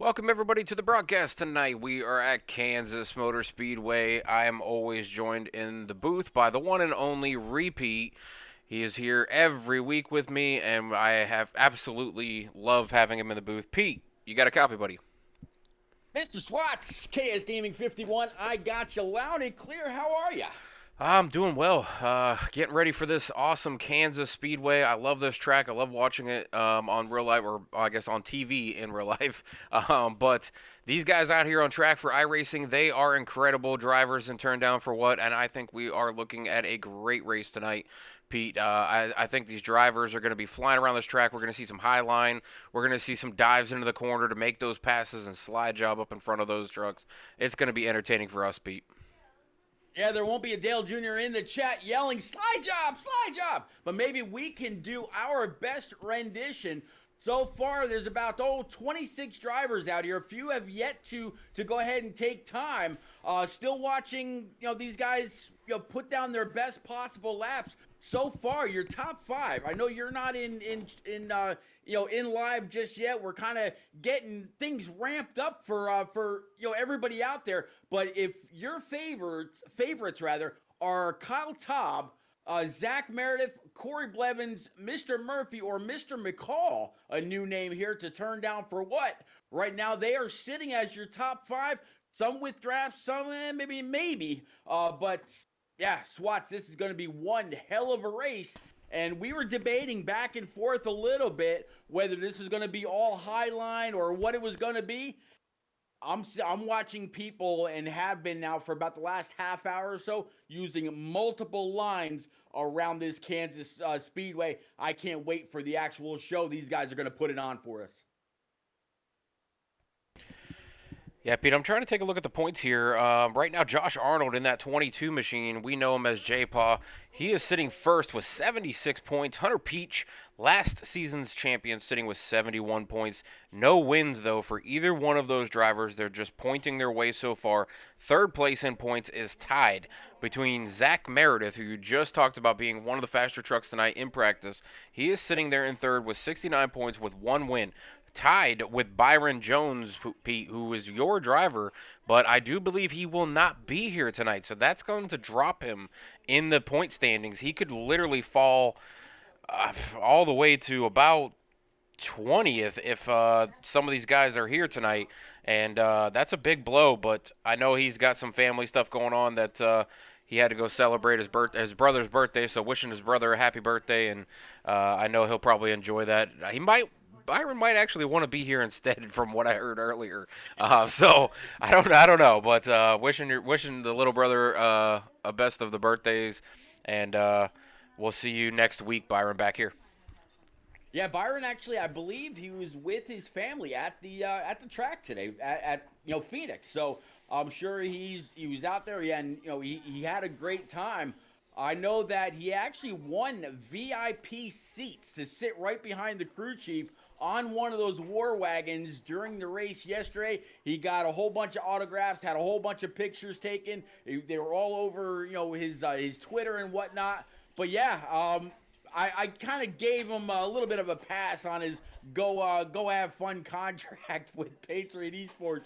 Welcome everybody to the broadcast tonight. We are at Kansas Motor Speedway. I am always joined in the booth by the one and only Repeat. He is here every week with me, and I have absolutely love having him in the booth. Pete, you got a copy, buddy? Mr. Swats, KS Gaming 51, I got you loud and clear. How are you? I'm doing well. Getting ready for this awesome Kansas Speedway. I love this track. I love watching it on real life, or I guess on TV in real life. But these guys out here on track for iRacing, they are incredible drivers and turn down for what. And I think we are looking at a great race tonight. Pete, I think these drivers are going to be flying around this track. We're going to see some high line. We're going to see some dives into the corner to make those passes and slide job up in front of those trucks. It's going to be entertaining for us, Pete. Yeah, there won't be a Dale Jr. in the chat yelling, slide job, slide job. But maybe we can do our best rendition. So far, there's about 26 drivers out here. A few have yet to go ahead and take time. Still watching, these guys, put down their best possible laps. So far, your top five. I know you're not in live just yet. We're kind of getting things ramped up for everybody out there. But if your favorites rather are Kyle Taub, Zach Meredith, Corey Blevins, Mr. Murphy, or Mr. McCall, a new name here to turn down for what? Right now, they are sitting as your top five. Some with drafts, some maybe. But yeah, Swats, this is going to be one hell of a race. And we were debating back and forth a little bit whether this was going to be all high line or what it was going to be. I'm watching people and have been now for about the last half hour or so using multiple lines around this Kansas Speedway. I can't wait for the actual show. These guys are going to put it on for us. Yeah, Pete, I'm trying to take a look at the points here. Right now, Josh Arnold in that 22 machine, we know him as J-Paw. He is sitting first with 76 points. Hunter Peach, last season's champion, sitting with 71 points. No wins, though, for either one of those drivers. They're just pointing their way so far. Third place in points is tied between Zach Meredith, who you just talked about being one of the faster trucks tonight in practice. He is sitting there in third with 69 points with one win, tied with Byron Jones, Pete, who is your driver, but I do believe he will not be here tonight, so that's going to drop him in the point standings. He could literally fall all the way to about 20th if some of these guys are here tonight, and that's a big blow, but I know he's got some family stuff going on that he had to go celebrate his brother's birthday, so wishing his brother a happy birthday, and I know he'll probably enjoy that. Byron might actually want to be here instead, from what I heard earlier. So I don't know, but wishing the little brother a best of the birthdays, and we'll see you next week, Byron, back here. Yeah, Byron actually, I believe he was with his family at the track today at Phoenix. So I'm sure he was out there. Yeah, and he had a great time. I know that he actually won VIP seats to sit right behind the crew chief on one of those war wagons during the race yesterday. He got a whole bunch of autographs, had a whole bunch of pictures taken. They were all over, his Twitter and whatnot. But yeah, I kind of gave him a little bit of a pass on his go have fun contract with Patriot Esports.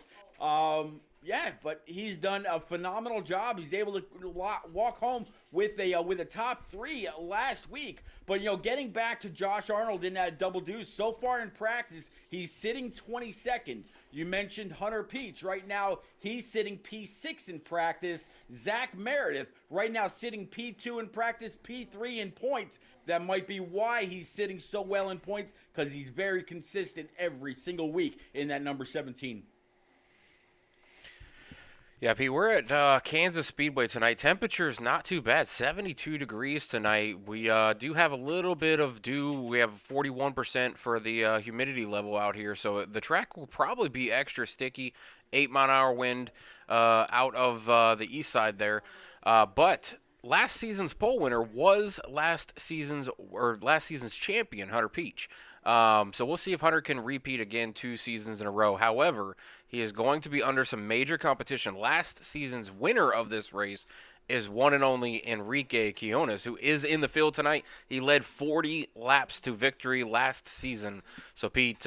Yeah, but he's done a phenomenal job. He's able to walk home with a top three last week. But getting back to Josh Arnold in that double deuce, so far in practice, he's sitting 22nd. You mentioned Hunter Peach. Right now, he's sitting P6 in practice. Zach Meredith, right now sitting P2 in practice, P3 in points. That might be why he's sitting so well in points, because he's very consistent every single week in that number 17. Yeah, Pete, we're at Kansas Speedway tonight. Temperature's not too bad, 72 degrees tonight. We do have a little bit of dew. We have 41% for the humidity level out here, so the track will probably be extra sticky. 8-mile-an-hour wind out of the east side there. But last season's pole winner was last season's champion, Hunter Peach. So we'll see if Hunter can repeat again 2 seasons in a row. However, he is going to be under some major competition. Last season's winner of this race is one and only Enrique Quiones, who is in the field tonight. He led 40 laps to victory last season. So, Pete,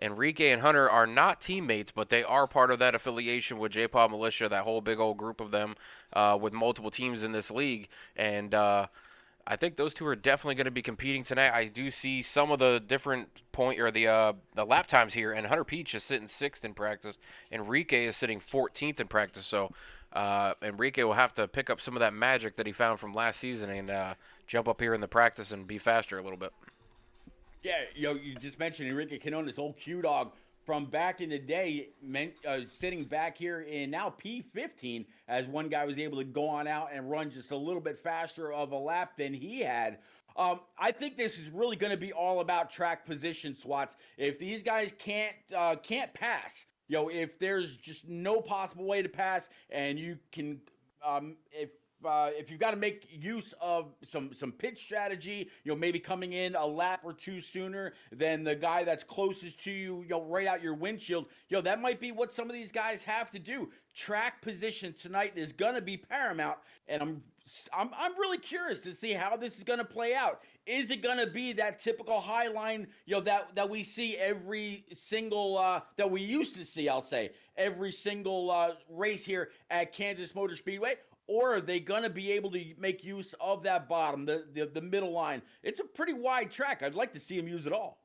Enrique and Hunter are not teammates, but they are part of that affiliation with J-Paw Militia, that whole big old group of them with multiple teams in this league. And I think those two are definitely going to be competing tonight. I do see some of the different point or the lap times here, and Hunter Peach is sitting sixth in practice. Enrique is sitting 14th in practice. So Enrique will have to pick up some of that magic that he found from last season and jump up here in the practice and be faster a little bit. Yeah, you just mentioned Enrique Quinones, old Q Dog from back in the day, sitting back here in now P15, as one guy was able to go on out and run just a little bit faster of a lap than he had. I think this is really going to be all about track position, Swats. If these guys can't pass, if there's just no possible way to pass, and you can, if you've got to make use of some pitch strategy, maybe coming in a lap or two sooner than the guy that's closest to you, right out your windshield, that might be what some of these guys have to do. Track position tonight is going to be paramount, and I'm really curious to see how this is going to play out. Is it going to be that typical high line, that we see every single that we used to see, I'll say, every single race here at Kansas Motor Speedway? Or are they going to be able to make use of that bottom, the middle line? It's a pretty wide track. I'd like to see them use it all.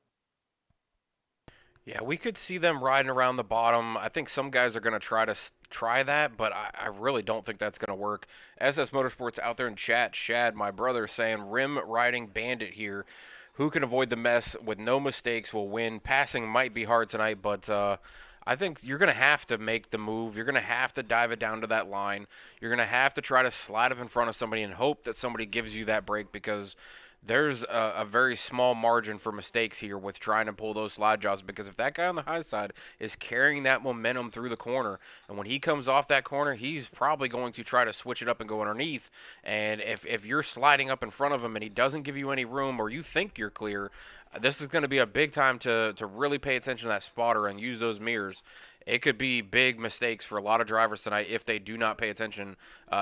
Yeah, we could see them riding around the bottom. I think some guys are going to try that, but I really don't think that's going to work. SS Motorsports out there in chat, Shad, my brother, saying rim riding bandit here. Who can avoid the mess with no mistakes will win. Passing might be hard tonight, but I think you're going to have to make the move. You're going to have to dive it down to that line. You're going to have to try to slide up in front of somebody and hope that somebody gives you that break, because there's a very small margin for mistakes here with trying to pull those slide jobs, because if that guy on the high side is carrying that momentum through the corner, and when he comes off that corner, he's probably going to try to switch it up and go underneath. And if you're sliding up in front of him and he doesn't give you any room, or you think you're clear, this is going to be a big time to really pay attention to that spotter and use those mirrors. It could be big mistakes for a lot of drivers tonight if they do not pay attention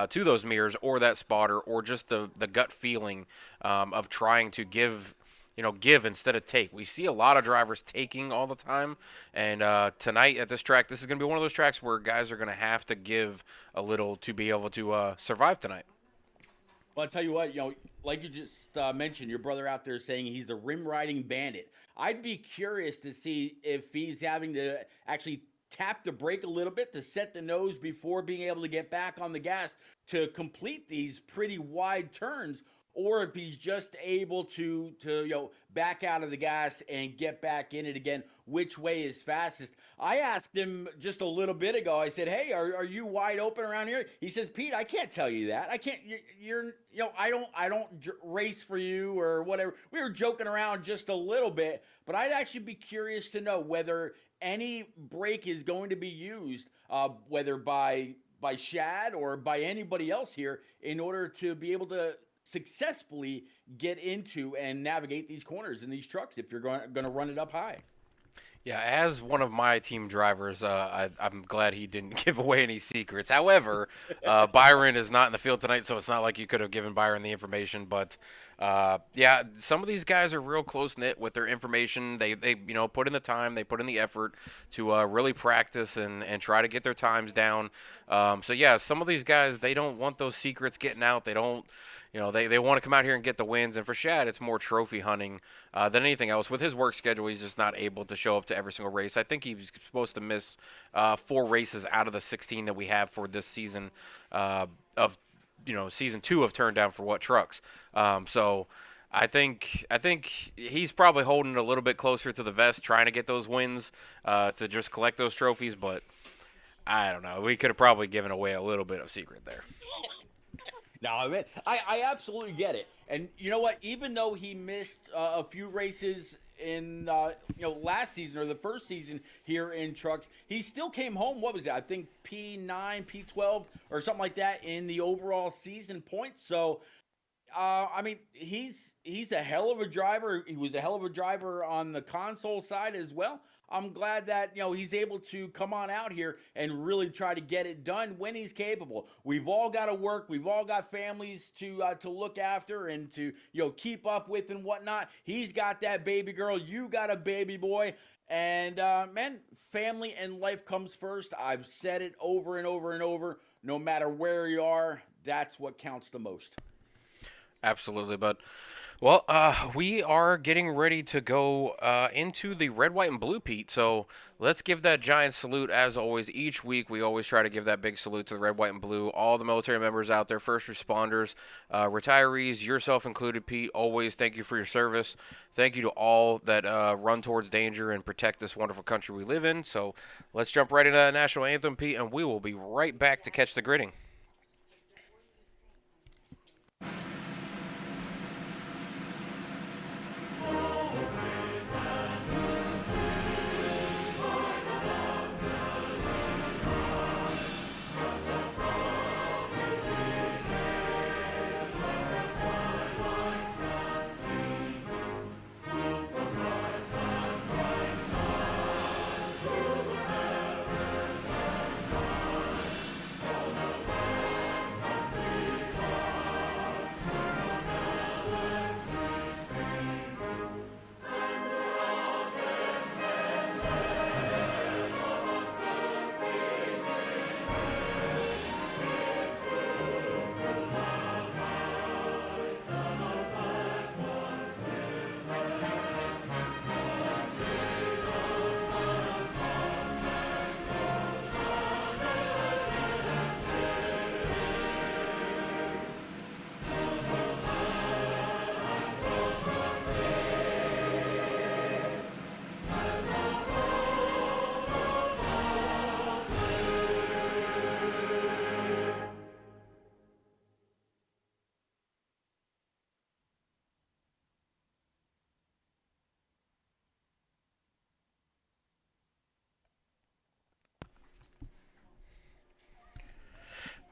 to those mirrors or that spotter, or just the gut feeling of trying to give instead of take. We see a lot of drivers taking all the time, and tonight at this track, this is going to be one of those tracks where guys are going to have to give a little to be able to survive tonight. Well, I'll tell you what, like you just mentioned, your brother out there saying he's the rim riding bandit. I'd be curious to see if he's having to actually tap the brake a little bit to set the nose before being able to get back on the gas to complete these pretty wide turns, or if he's just able to back out of the gas and get back in it again. Which way is fastest? I asked him just a little bit ago. I said, "Hey, are you wide open around here?" He says, "Pete, I can't tell you that. I can't. I don't race for you or whatever." We were joking around just a little bit, but I'd actually be curious to know whether any brake is going to be used, whether by Shad or by anybody else here, in order to be able to successfully get into and navigate these corners in these trucks if you're going to run it up high. Yeah, as one of my team drivers, I'm glad he didn't give away any secrets. However, Byron is not in the field tonight, so it's not like you could have given Byron the information. But yeah, some of these guys are real close knit with their information. They put in the time, they put in the effort to really practice and try to get their times down. So yeah, some of these guys, they don't want those secrets getting out. They don't. They want to come out here and get the wins. And for Shad, it's more trophy hunting than anything else. With his work schedule, he's just not able to show up to every single race. I think he's supposed to miss 4 races out of the 16 that we have for this season of season 2 of Turn Down for What Trucks. So I think he's probably holding it a little bit closer to the vest, trying to get those wins to just collect those trophies. But I don't know. We could have probably given away a little bit of secret there. No, I absolutely get it. And you know what? Even though he missed a few races in last season or the first season here in trucks, he still came home. What was it? I think P9, P12 or something like that in the overall season points. So I mean, he's a hell of a driver. He was a hell of a driver on the console side as well. I'm glad that he's able to come on out here and really try to get it done when he's capable. We've all got to work. We've all got families to look after and to keep up with and whatnot. He's got that baby girl. You got a baby boy. And man, family and life comes first. I've said it over and over and over. No matter where you are, that's what counts the most. Absolutely, but well, we are getting ready to go into the red, white, and blue, Pete. So let's give that giant salute as always. Each week, we always try to give that big salute to the red, white, and blue. All the military members out there, first responders, retirees, yourself included, Pete. Always thank you for your service. Thank you to all that run towards danger and protect this wonderful country we live in. So let's jump right into the national anthem, Pete, and we will be right back to catch the gridding.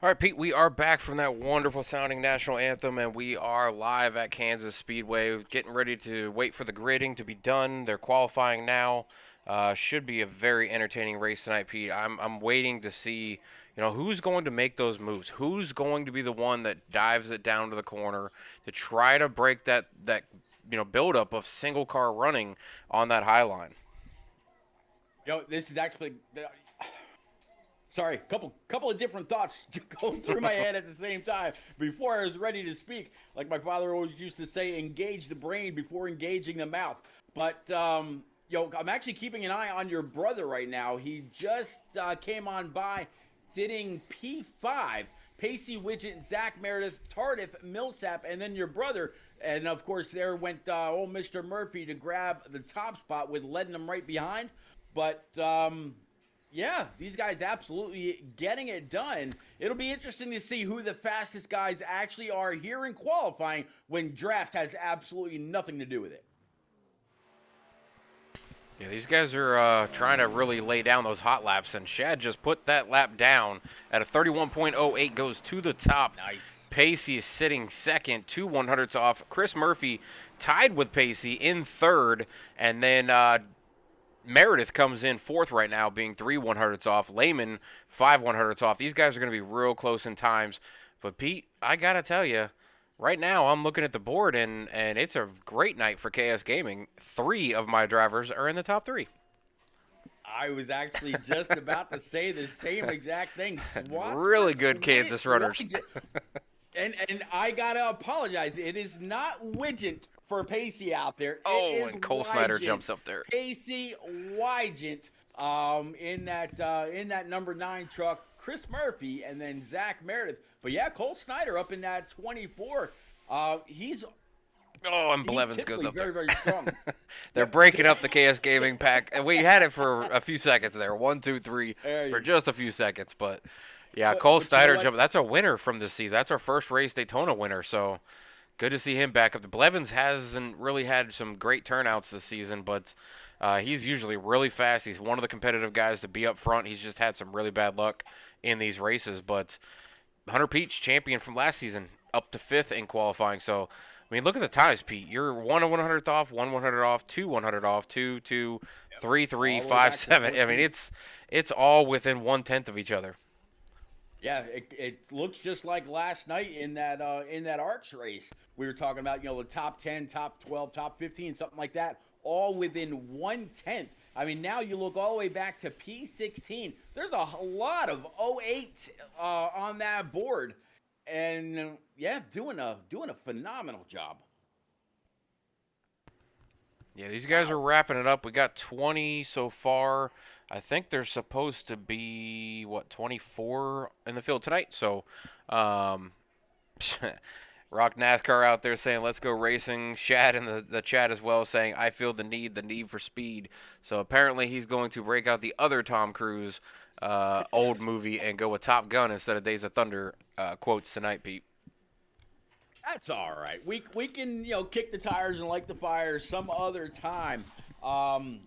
All right, Pete, we are back from that wonderful sounding national anthem, and we are live at Kansas Speedway, getting ready to wait for the gridding to be done. They're qualifying now. Should be a very entertaining race tonight, Pete. I'm waiting to see, who's going to make those moves. Who's going to be the one that dives it down to the corner to try to break that buildup of single car running on that high line. This is actually sorry, couple of different thoughts going through my head at the same time before I was ready to speak. Like my father always used to say, engage the brain before engaging the mouth. But I'm actually keeping an eye on your brother right now. He just came on by sitting P5. Pacey, Widget, Zach Meredith, Tardif, Millsap, and then your brother. And of course, there went old Mr. Murphy to grab the top spot with Leadenham right behind. But yeah, these guys absolutely getting it done. It'll be interesting to see who the fastest guys actually are here in qualifying when draft has absolutely nothing to do with it. Yeah, these guys are trying to really lay down those hot laps, and Shad just put that lap down at a 31.08, goes to the top. Nice. Pacey is sitting second, 2/100ths off. Chris Murphy tied with Pacey in third, and then Meredith comes in fourth right now, being 3/100ths off. Lehman, 5/100ths off. These guys are going to be real close in times. But, Pete, I got to tell you, right now I'm looking at the board, and it's a great night for KS Gaming. 3 of my drivers are in the top 3. I was actually just about to say the same exact thing. Really good Kansas runners. And I gotta apologize. It is not Widget for Pacey out there. And Cole Snyder jumps up there. Pacey Widget in that number 9 truck. Chris Murphy and then Zach Meredith. But yeah, Cole Snyder up in that 24. He's and Blevins goes up very, there. very strong. They're breaking up the KS Gaming pack. And we had it for a few seconds there. 1, 2, 3 for just a few seconds. But, yeah, Cole Snyder jumping. That's a winner from this season. That's our first race Daytona winner. So, good to see him back up. The Blevins hasn't really had some great turnouts this season, but he's usually really fast. He's one of the competitive guys to be up front. He's just had some really bad luck in these races. But Hunter Peach, champion from last season, up to 5th in qualifying. So, I mean, look at the times, Pete. You're 1/100th off, 1/100 off, 2/100 off, 2, 2, 3, 3, All the way 5, back to 7. I mean, 14. it's all within 1/10 of each other. Yeah, it looks just like last night in that ARCS race. We were talking about, the top 10, top 12, top 15, something like that, all within 1/10. I mean, now you look all the way back to P16. There's a lot of '08 on that board, and yeah, doing a phenomenal job. Yeah, these guys are Wow. wrapping it up. We got 20 so far. I think there's supposed to be, what, 24 in the field tonight. So, um, Rock NASCAR out there saying, let's go racing. Shad in the chat as well saying, I feel the need for speed. So apparently he's going to break out the other Tom Cruise old movie and go with Top Gun instead of Days of Thunder quotes tonight, Pete. That's all right. We can kick the tires and light the fire some other time. Um,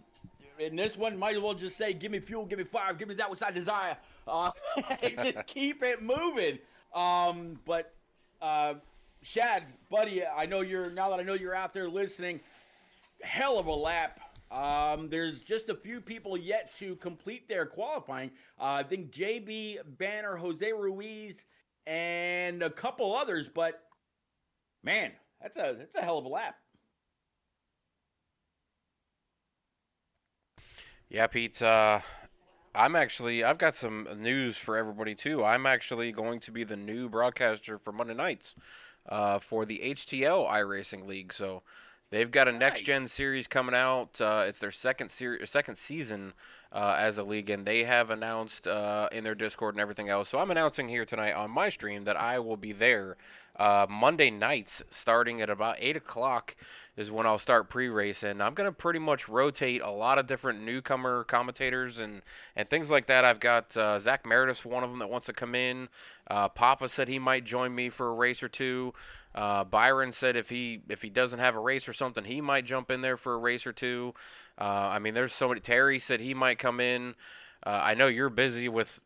in this one, might as well just say, "Give me fuel, give me fire, give me that which I desire." Just keep it moving. But Shad, buddy, I know you're out there listening. Hell of a lap. There's just a few people yet to complete their qualifying. I think JB Banner, Jose Ruiz, and a couple others, but. Man, that's a hell of a lap. Yeah, Pete. I've got some news for everybody too. I'm actually going to be the new broadcaster for Monday nights, for the HTL iRacing League. So they've got a next gen Nice. series coming out. It's their second season as a league, and they have announced in their Discord and everything else. So I'm announcing here tonight on my stream that I will be there Monday nights, starting at about 8 o'clock. Is when I'll start pre-racing. I'm gonna pretty much rotate a lot of different newcomer commentators and things like that. I've got Zach Meredith's one of them that wants to come in. Papa said he might join me for a race or two. Byron said if he doesn't have a race or something, he might jump in there for a race or two. I mean, there's so many. Terry said he might come in. I know you're busy with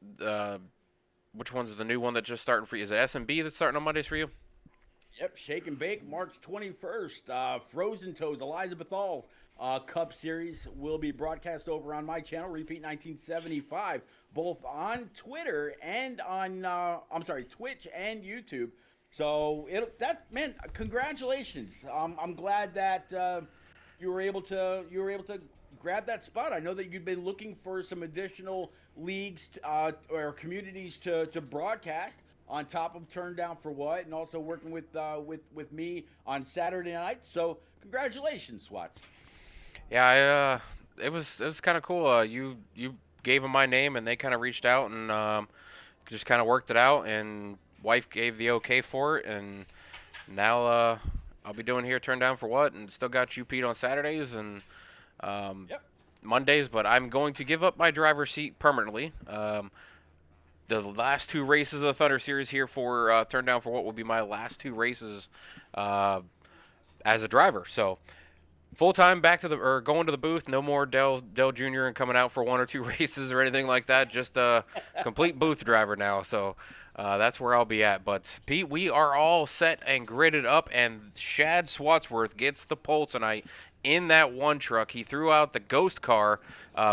which one's the new one that just starting for you? Is it SMB that's starting on Mondays for you? Yep, Shake and Bake, March 21st. Frozen Toes, Eliza Bethal's Cup Series will be broadcast over on my channel, Repeat 1975, both on Twitter and on, Twitch and YouTube. So man, congratulations. I'm glad that you were able to grab that spot. I know that you've been looking for some additional leagues or communities to broadcast on top of Turn Down for What, and also working with me on Saturday night. So congratulations, Swats. Yeah, it was kind of cool. You gave them my name, and they kind of reached out and just kind of worked it out. And wife gave the okay for it, and now I'll be doing here Turn Down for What, and still got you Pete on Saturdays and um, Yep. Mondays. But I'm going to give up my driver's seat permanently. The last two races of the Thunder Series here for Turn Down for What will be my last two races uh, as a driver. So full time back to the or going to the booth. No more Dell Jr. and coming out for one or two races or anything like that. Just a complete booth driver now. So that's where I'll be at. But Pete, we are all set and gridded up, and Shad Swatsworth gets the pole tonight in that one truck. He threw out the ghost car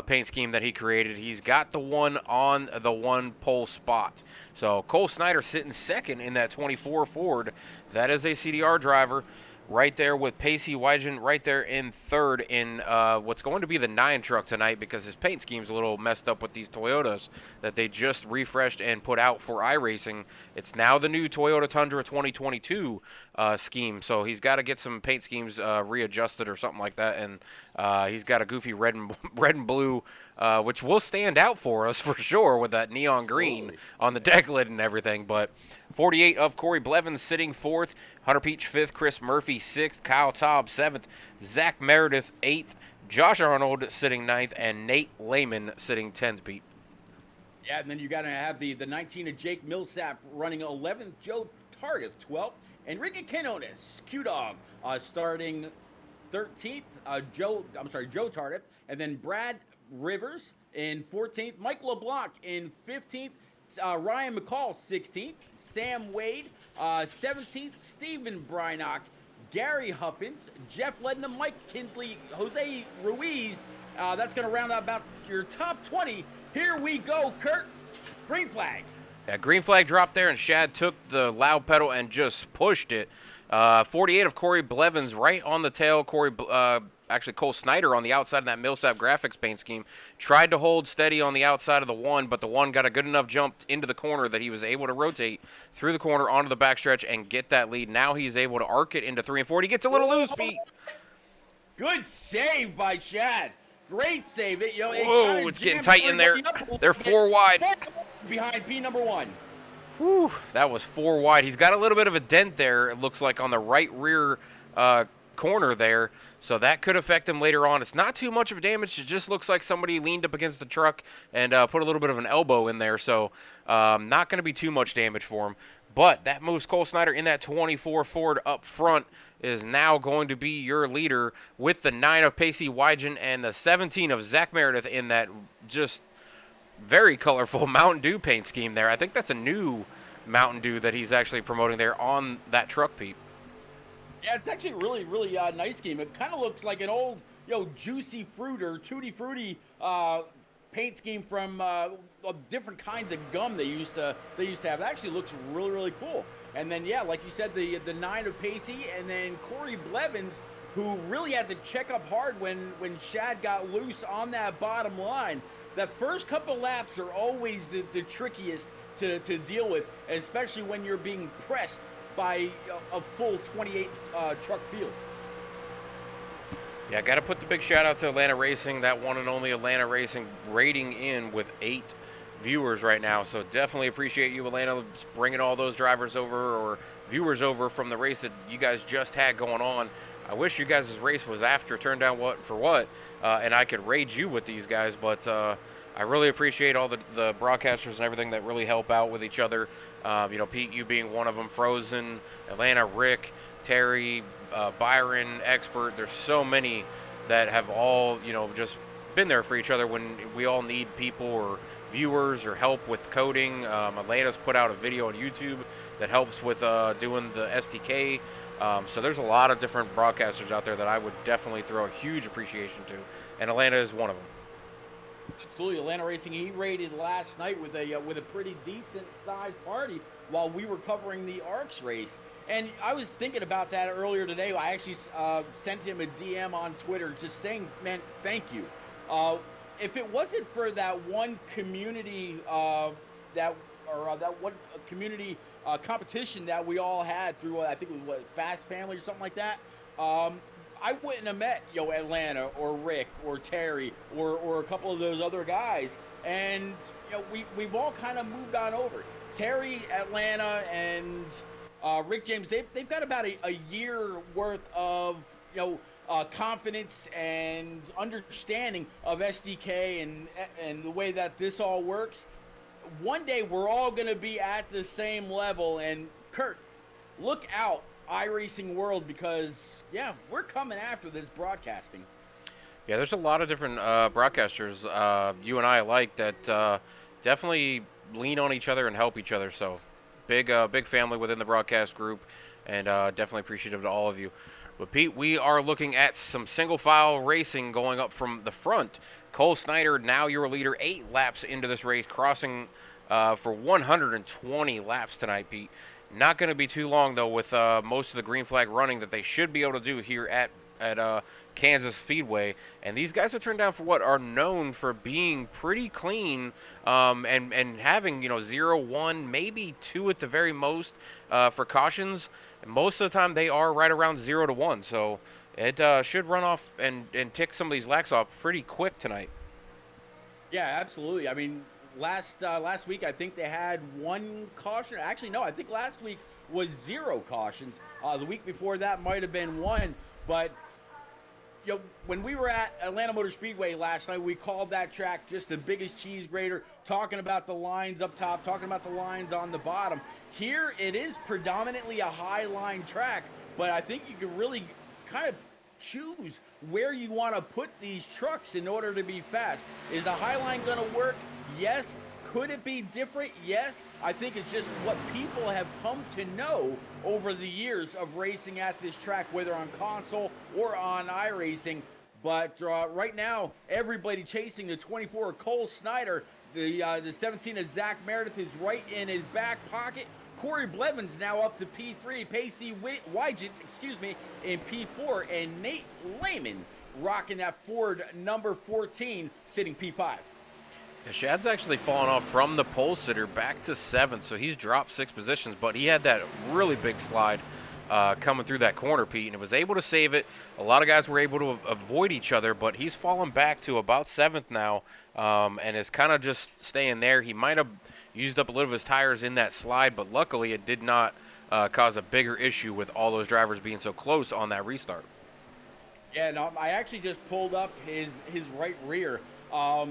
paint scheme that he created. He's got the one on the one pole spot. So Cole Snyder sitting second in that 24 Ford. That is a CDR driver. Right there with Pacey Wygen right there in third in what's going to be the 9 truck tonight, because his paint scheme's a little messed up with these Toyotas that they just refreshed and put out for iRacing. It's now the new Toyota Tundra 2022 scheme, so he's got to get some paint schemes readjusted or something like that, and he's got a goofy red and blue, which will stand out for us for sure with that neon green Absolutely. on the deck lid and everything. But 48 of Corey Blevins sitting fourth, Hunter Peach fifth, Chris Murphy sixth, Kyle Taub seventh, Zach Meredith eighth, Josh Arnold sitting ninth, and Nate Lehman sitting 10th, Pete. Yeah, and then you got to have the 19 of Jake Millsap running 11th, Joe Tardif 12th, Enrique Quinones, Q-Dog, starting 13th, Joe Tardif, and then Brad Rivers in 14th, Mike LeBlanc in 15th, Ryan McCall, 16th. Sam Wade, 17th. Stephen Brynock, Gary Huffins, Jeff Lednam, Mike Kinsley, Jose Ruiz. That's going to round out about your top 20. Here we go, Kurt. Green flag. Yeah, green flag dropped there, and Shad took the loud pedal and just pushed it. 48 of Corey Blevins right on the tail. Actually, Cole Snyder on the outside of that Millsap graphics paint scheme tried to hold steady on the outside of the one, but the one got a good enough jump into the corner that he was able to rotate through the corner onto the backstretch and get that lead. Now he's able to arc it into 3 and 4. He gets a little loose, Pete. Good save by Shad. Great save. Whoa, it's getting tight in there. They're 4 wide. Behind P number 1. Whew, that was 4 wide. He's got a little bit of a dent there, it looks like, on the right rear corner there. So that could affect him later on. It's not too much of a damage. It just looks like somebody leaned up against the truck and put a little bit of an elbow in there. So not going to be too much damage for him. But that moves Cole Snyder in that 24 Ford up front, is now going to be your leader with the 9 of Pacey Wygen and the 17 of Zach Meredith in that just very colorful Mountain Dew paint scheme there. I think that's a new Mountain Dew that he's actually promoting there on that truck, Pete. Yeah, it's actually really, really nice scheme. It kind of looks like an old, Juicy Fruit or Tutti Frutti paint scheme from different kinds of gum they used to have. It actually looks really, really cool. And then, yeah, like you said, the 9 of Pacey, and then Corey Blevins, who really had to check up hard when Shad got loose on that bottom line. That first couple laps are always the trickiest to deal with, especially when you're being pressed by a full 28 truck field. Yeah, got to put the big shout out to Atlanta Racing, that one and only Atlanta Racing, rating in with 8 viewers right now. So definitely appreciate you, Atlanta, bringing all those drivers over or viewers over from the race that you guys just had going on. I wish you guys' race was after Turn Down What for What, and I could raid you with these guys, but I really appreciate all the broadcasters and everything that really help out with each other. Pete, you being one of them, Frozen, Atlanta, Rick, Terry, Byron, Expert. There's so many that have all, just been there for each other when we all need people or viewers or help with coding. Atlanta's put out a video on YouTube that helps with doing the SDK. So there's a lot of different broadcasters out there that I would definitely throw a huge appreciation to, and Atlanta is one of them. Absolutely, Atlanta Racing. He rated last night with a pretty decent sized party while we were covering the ARCS race. And I was thinking about that earlier today. I actually sent him a DM on Twitter just saying, man, thank you. If it wasn't for that one community that one community competition that we all had through, I think it was Fast Family or something like that, I wouldn't have met Atlanta or Rick or Terry or a couple of those other guys. And we've all kind of moved on over. Terry, Atlanta, and Rick James, they've got about a year worth of confidence and understanding of SDK and the way that this all works. One day we're all going to be at the same level. And Kurt, look out, iRacing world, because we're coming after this broadcasting. Yeah, there's a lot of different broadcasters, you and I alike, that definitely lean on each other and help each other. So big family within the broadcast group, and definitely appreciative to all of you. But Pete, we are looking at some single file racing going up from the front. Cole Snyder, now your leader, 8 laps into this race, crossing for 120 laps tonight, Pete. Not going to be too long, though, with most of the green flag running that they should be able to do here at Kansas Speedway. And these guys that turned down for what are known for being pretty clean and having, 0, 1, maybe 2 at the very most for cautions. And most of the time they are right around 0 to 1. So it should run off and tick some of these laps off pretty quick tonight. Yeah, absolutely. I mean, last week I think they had 1 caution. Actually, no, I think last week was 0 cautions. The week before that might have been 1. But when we were at Atlanta Motor Speedway last night, we called that track just the biggest cheese grater, talking about the lines up top, talking about the lines on the bottom. Here it is predominantly a high line track, but I think you can really kind of choose where you want to put these trucks in order to be fast. Is the high line going to work? Yes. Could it be different? Yes. I think it's just what people have come to know over the years of racing at this track, whether on console or on iRacing. But right now, everybody chasing the 24 Cole Snyder. The 17 of Zach Meredith is right in his back pocket. Corey Blevins now up to P3. Pacey Wygant, in P4. And Nate Lehman rocking that Ford number 14, sitting P5. Yeah, Shad's actually fallen off from the pole sitter back to 7th, so he's dropped 6 positions, but he had that really big slide coming through that corner, Pete, and was able to save it. A lot of guys were able to avoid each other, but he's fallen back to about 7th now, and is kind of just staying there. He might have used up a little of his tires in that slide, but luckily it did not cause a bigger issue with all those drivers being so close on that restart. Yeah, no, I actually just pulled up his right rear.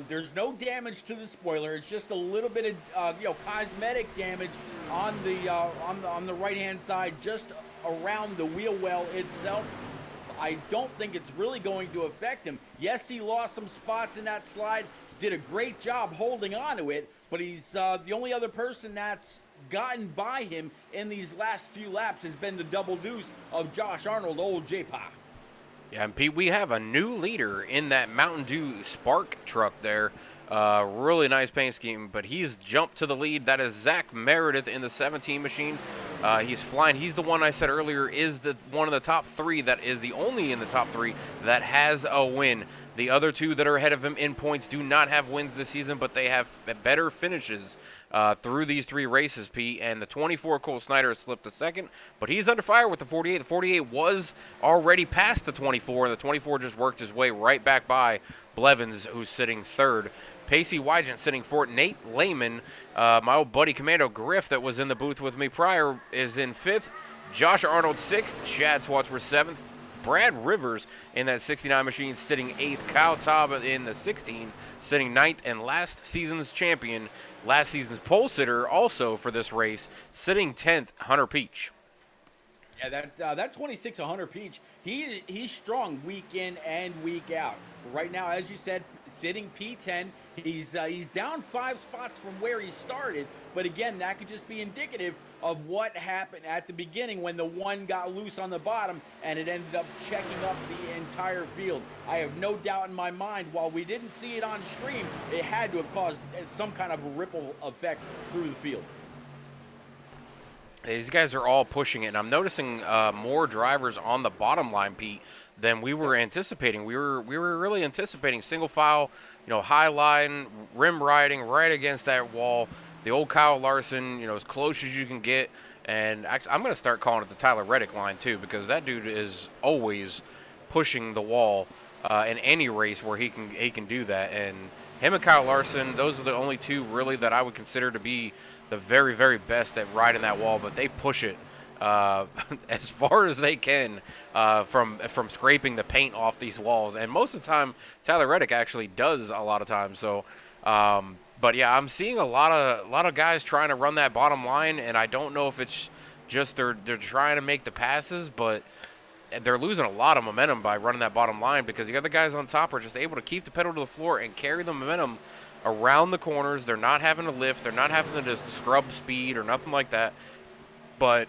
There's no damage to the spoiler. It's just a little bit of cosmetic damage on the right hand side, just around the wheel well itself. I don't think it's really going to affect him. Yes, he lost some spots in that slide. Did a great job holding on to it, but he's the only other person that's gotten by him in these last few laps has been the double deuce of Josh Arnold, old J-Pa. Yeah, and Pete, we have a new leader in that Mountain Dew Spark truck there. Really nice paint scheme, but he's jumped to the lead. That is Zach Meredith in the 17 machine. He's flying. He's the one I said earlier is one of the top 3 that is the only in the top 3 that has a win. The other 2 that are ahead of him in points do not have wins this season, but they have better finishes through these 3 races, Pete. And the 24 Cole Snyder has slipped to 2nd, but he's under fire with the 48. The 48 was already past the 24, and the 24 just worked his way right back by Blevins, who's sitting 3rd. Pacey Wygant sitting 4th. Nate Lehman, my old buddy Commando Griff that was in the booth with me prior, is in 5th. Josh Arnold 6th. Shad Swatsworth 7th. Brad Rivers in that 69 machine sitting 8th. Kyle Taub in the 16 sitting 9th. And last season's champion, last season's pole sitter also for this race, sitting 10th, Hunter Peach. Yeah, that 26 Hunter Peach, he's strong week in and week out. Right now, as you said, sitting P10. He's down 5 spots from where he started, but again, that could just be indicative of what happened at the beginning when the one got loose on the bottom and it ended up checking up the entire field. I have no doubt in my mind, while we didn't see it on stream, it had to have caused some kind of a ripple effect through the field. These guys are all pushing it, and I'm noticing more drivers on the bottom line, Pete, than we were anticipating. We were really anticipating single file, high line, rim riding right against that wall. The old Kyle Larson, as close as you can get. And actually, I'm going to start calling it the Tyler Reddick line too, because that dude is always pushing the wall in any race where he can do that. And him and Kyle Larson, those are the only 2 really that I would consider to be the very, very best at riding that wall, but they push it as far as they can from scraping the paint off these walls. And most of the time, Tyler Reddick actually does a lot of times. So, but yeah, I'm seeing a lot of guys trying to run that bottom line, and I don't know if it's just they're trying to make the passes, but they're losing a lot of momentum by running that bottom line because the other guys on top are just able to keep the pedal to the floor and carry the momentum around the corners. They're not having to lift. They're not having to just scrub speed or nothing like that. But,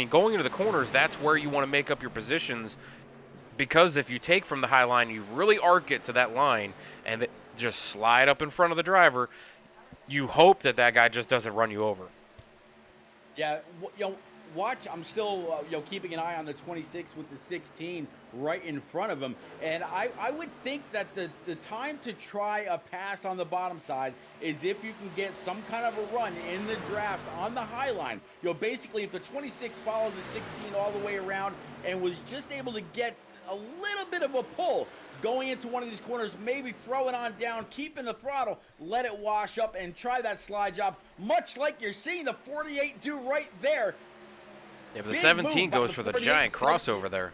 going into the corners, that's where you want to make up your positions, because if you take from the high line, you really arc it to that line and just slide up in front of the driver, you hope that guy just doesn't run you over. Yeah, watch. I'm still keeping an eye on the 26 with the 16 right in front of him, and I would think that the time to try a pass on the bottom side is if you can get some kind of a run in the draft on the high line. Basically, if the 26 followed the 16 all the way around and was just able to get a little bit of a pull going into one of these corners, maybe throw it on down, keeping the throttle, let it wash up, and try that slide job, much like you're seeing the 48 do right there. Yeah, but the 17 goes for the giant crossover there.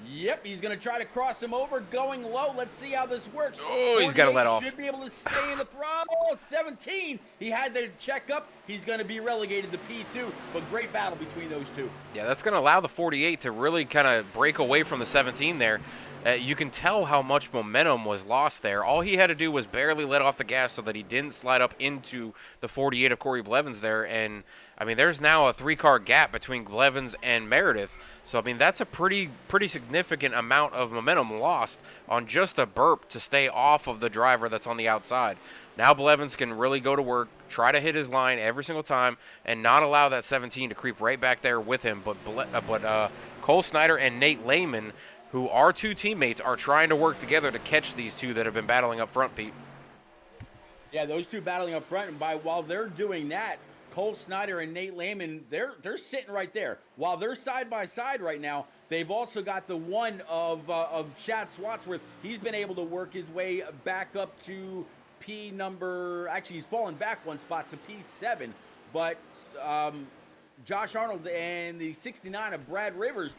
Yep, he's going to try to cross him over, going low. Let's see how this works. Oh, he's got to let off. Should be able to stay in the throttle. 17, he had to check up. He's going to be relegated to P2, but great battle between those 2. Yeah, that's going to allow the 48 to really kind of break away from the 17 there. You can tell how much momentum was lost there. All he had to do was barely let off the gas so that he didn't slide up into the 48 of Corey Blevins there. And, I mean, there's now a 3-car gap between Blevins and Meredith. So, I mean, that's a pretty significant amount of momentum lost on just a burp to stay off of the driver that's on the outside. Now Blevins can really go to work, try to hit his line every single time, and not allow that 17 to creep right back there with him. But Cole Snyder and Nate Lehman, who are two teammates, are trying to work together to catch these two that have been battling up front, Pete. Yeah, those two battling up front, and while they're doing that, Cole Snyder and Nate Lehman, they're sitting right there. While they're side by side right now, they've also got the one of Chad Swatsworth. He's been able to work his way back up to P number. Actually, he's fallen back one spot to P7, but Josh Arnold and the 69 of Brad Rivers,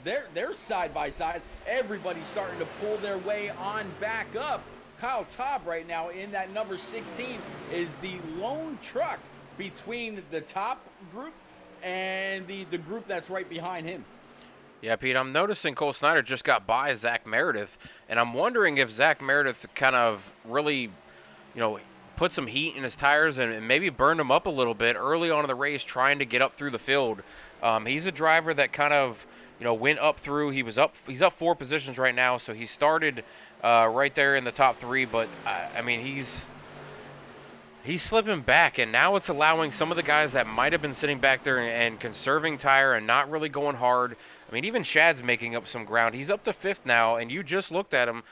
they're side by side. Everybody's starting to pull their way on back up. Kyle Taub right now in that number 16 is the lone truck between the top group and the group that's right behind him. Yeah, Pete, I'm noticing Cole Snyder just got by Zach Meredith, and I'm wondering if Zach Meredith kind of really, put some heat in his tires and maybe burned him up a little bit early on in the race trying to get up through the field. He's a driver that kind of, went up through. He's up 4 positions right now, so he started right there in the top 3, but, I mean, he's slipping back, and now it's allowing some of the guys that might have been sitting back there and conserving tire and not really going hard. I mean, even Shad's making up some ground. He's up to 5th now, and you just looked at him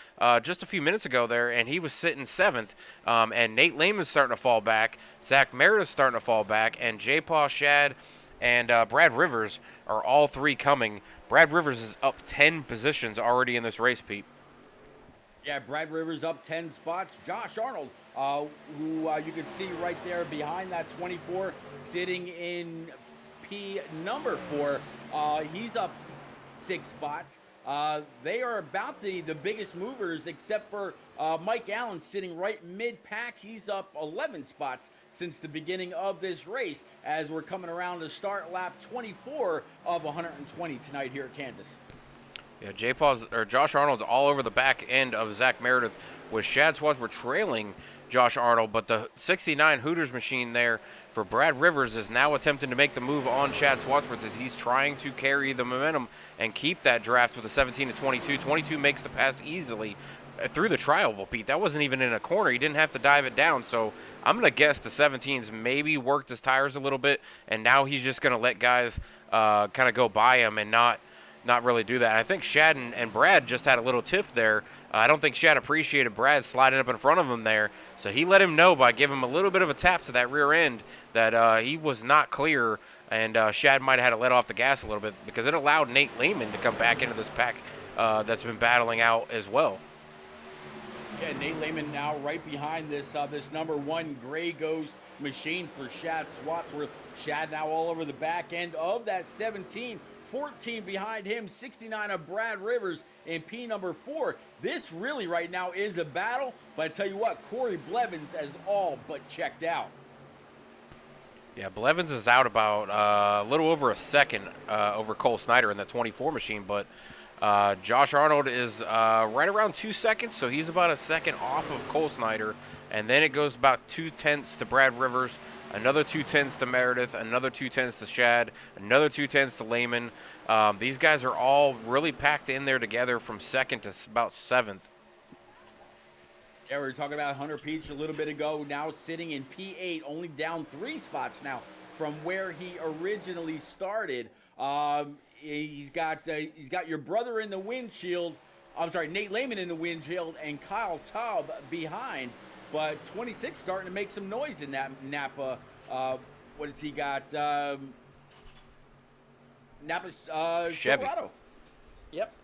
just a few minutes ago there, and he was sitting 7th. And Nate Lehman's starting to fall back. Zach Meredith's starting to fall back, and J-Paw, Shad, and Brad Rivers are all 3 coming. Brad Rivers is up 10 positions already in this race, Pete. Yeah, Brad Rivers up 10 spots. Josh Arnold, who you can see right there behind that 24, sitting in P number 4. He's up 6 spots. They are about the biggest movers, except for Mike Allen sitting right mid-pack. He's up 11 spots since the beginning of this race, as we're coming around to start lap 24 of 120 tonight here at Kansas. Yeah, Josh Arnold's all over the back end of Zach Meredith, with Shad Swatsworth trailing Josh Arnold, but the 69 Hooters machine there for Brad Rivers is now attempting to make the move on Shad Swatsworth as he's trying to carry the momentum and keep that draft with a 17 to 22. 22 makes the pass easily through the tri-oval, Pete. That wasn't even in a corner. He didn't have to dive it down, so I'm going to guess the 17's maybe worked his tires a little bit, and now he's just going to let guys kind of go by him and not really do that. I think Shad and Brad just had a little tiff there. I don't think Shad appreciated Brad sliding up in front of him there, so he let him know by giving him a little bit of a tap to that rear end that he was not clear, and Shad might have had to let off the gas a little bit because it allowed Nate Lehman to come back into this pack that's been battling out as well. Yeah, Nate Lehman now right behind this number 1 Gray Ghost machine for Shad Swatsworth. Shad now all over the back end of that 17. 14 behind him, 69 of Brad Rivers in P number 4. This really right now is a battle, but I tell you what, Corey Blevins has all but checked out. Yeah, Blevins is out about a little over a second over Cole Snyder in the 24 machine, but Josh Arnold is right around 2 seconds, so he's about a second off of Cole Snyder, and then it goes about 2/10 to Brad Rivers, another 2/10 to Meredith, another 2/10 to Shad, another 2/10 to Lehman. These guys are all really packed in there together from 2nd to about 7th. Yeah, we were talking about Hunter Peach a little bit ago, now sitting in P8, only down 3 spots now from where he originally started. He's got your brother in the windshield. I'm sorry, Nate Lehman in the windshield and Kyle Taub behind. But 26 starting to make some noise in that Napa. What has he got? Napa Chevy. Silverado. Yep.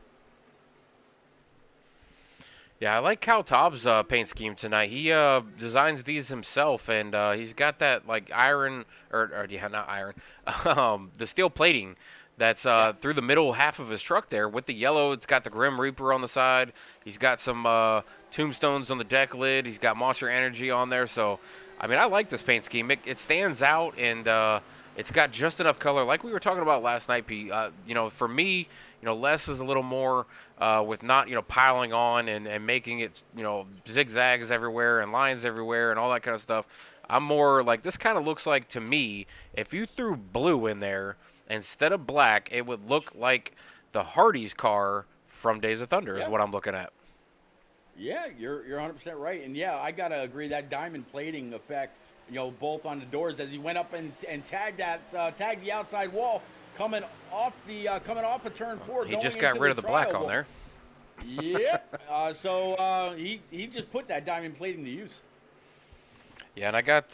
Yeah, I like Cal Taub's paint scheme tonight. He designs these himself, and he's got that like iron, or yeah, not iron, the steel plating that's through the middle half of his truck there with the yellow. It's got the Grim Reaper on the side. He's got some tombstones on the deck lid. He's got Monster Energy on there. So, I mean, I like this paint scheme. It stands out, and it's got just enough color. Like we were talking about last night, Pete. For me, less is a little more with not piling on and making it zigzags everywhere and lines everywhere and all that kind of stuff. I'm more like this kind of looks like to me if you threw blue in there instead of black, it would look like the Hardy's car from Days of Thunder is Yeah. what I'm looking at. Yeah, you're 100% right, and yeah, I gotta agree that diamond plating effect, both on the doors as he went up and tagged the outside wall, coming off of turn four, He going just got into rid the of the black trial on wall. there. Yep. He just put that diamond plating to use. Yeah, and I got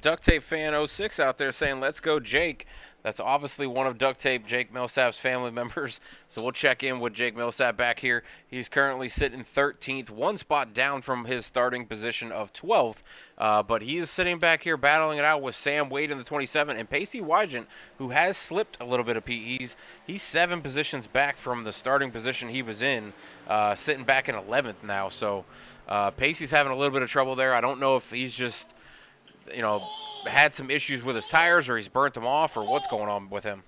Duct Tape Fan 06 out there saying, let's go, Jake. That's obviously one of Duct Tape Jake Millsap's family members. So we'll check in with Jake Millsap back here. He's currently sitting 13th, one spot down from his starting position of 12th. But he is sitting back here battling it out with Sam Wade in the 27 and Pacey Wygant, who has slipped a little bit of Pete. He's 7 positions back from the starting position he was in, sitting back in 11th now. So Pacey's having a little bit of trouble there. I don't know if he's just, had some issues with his tires or he's burnt them off or what's going on with him.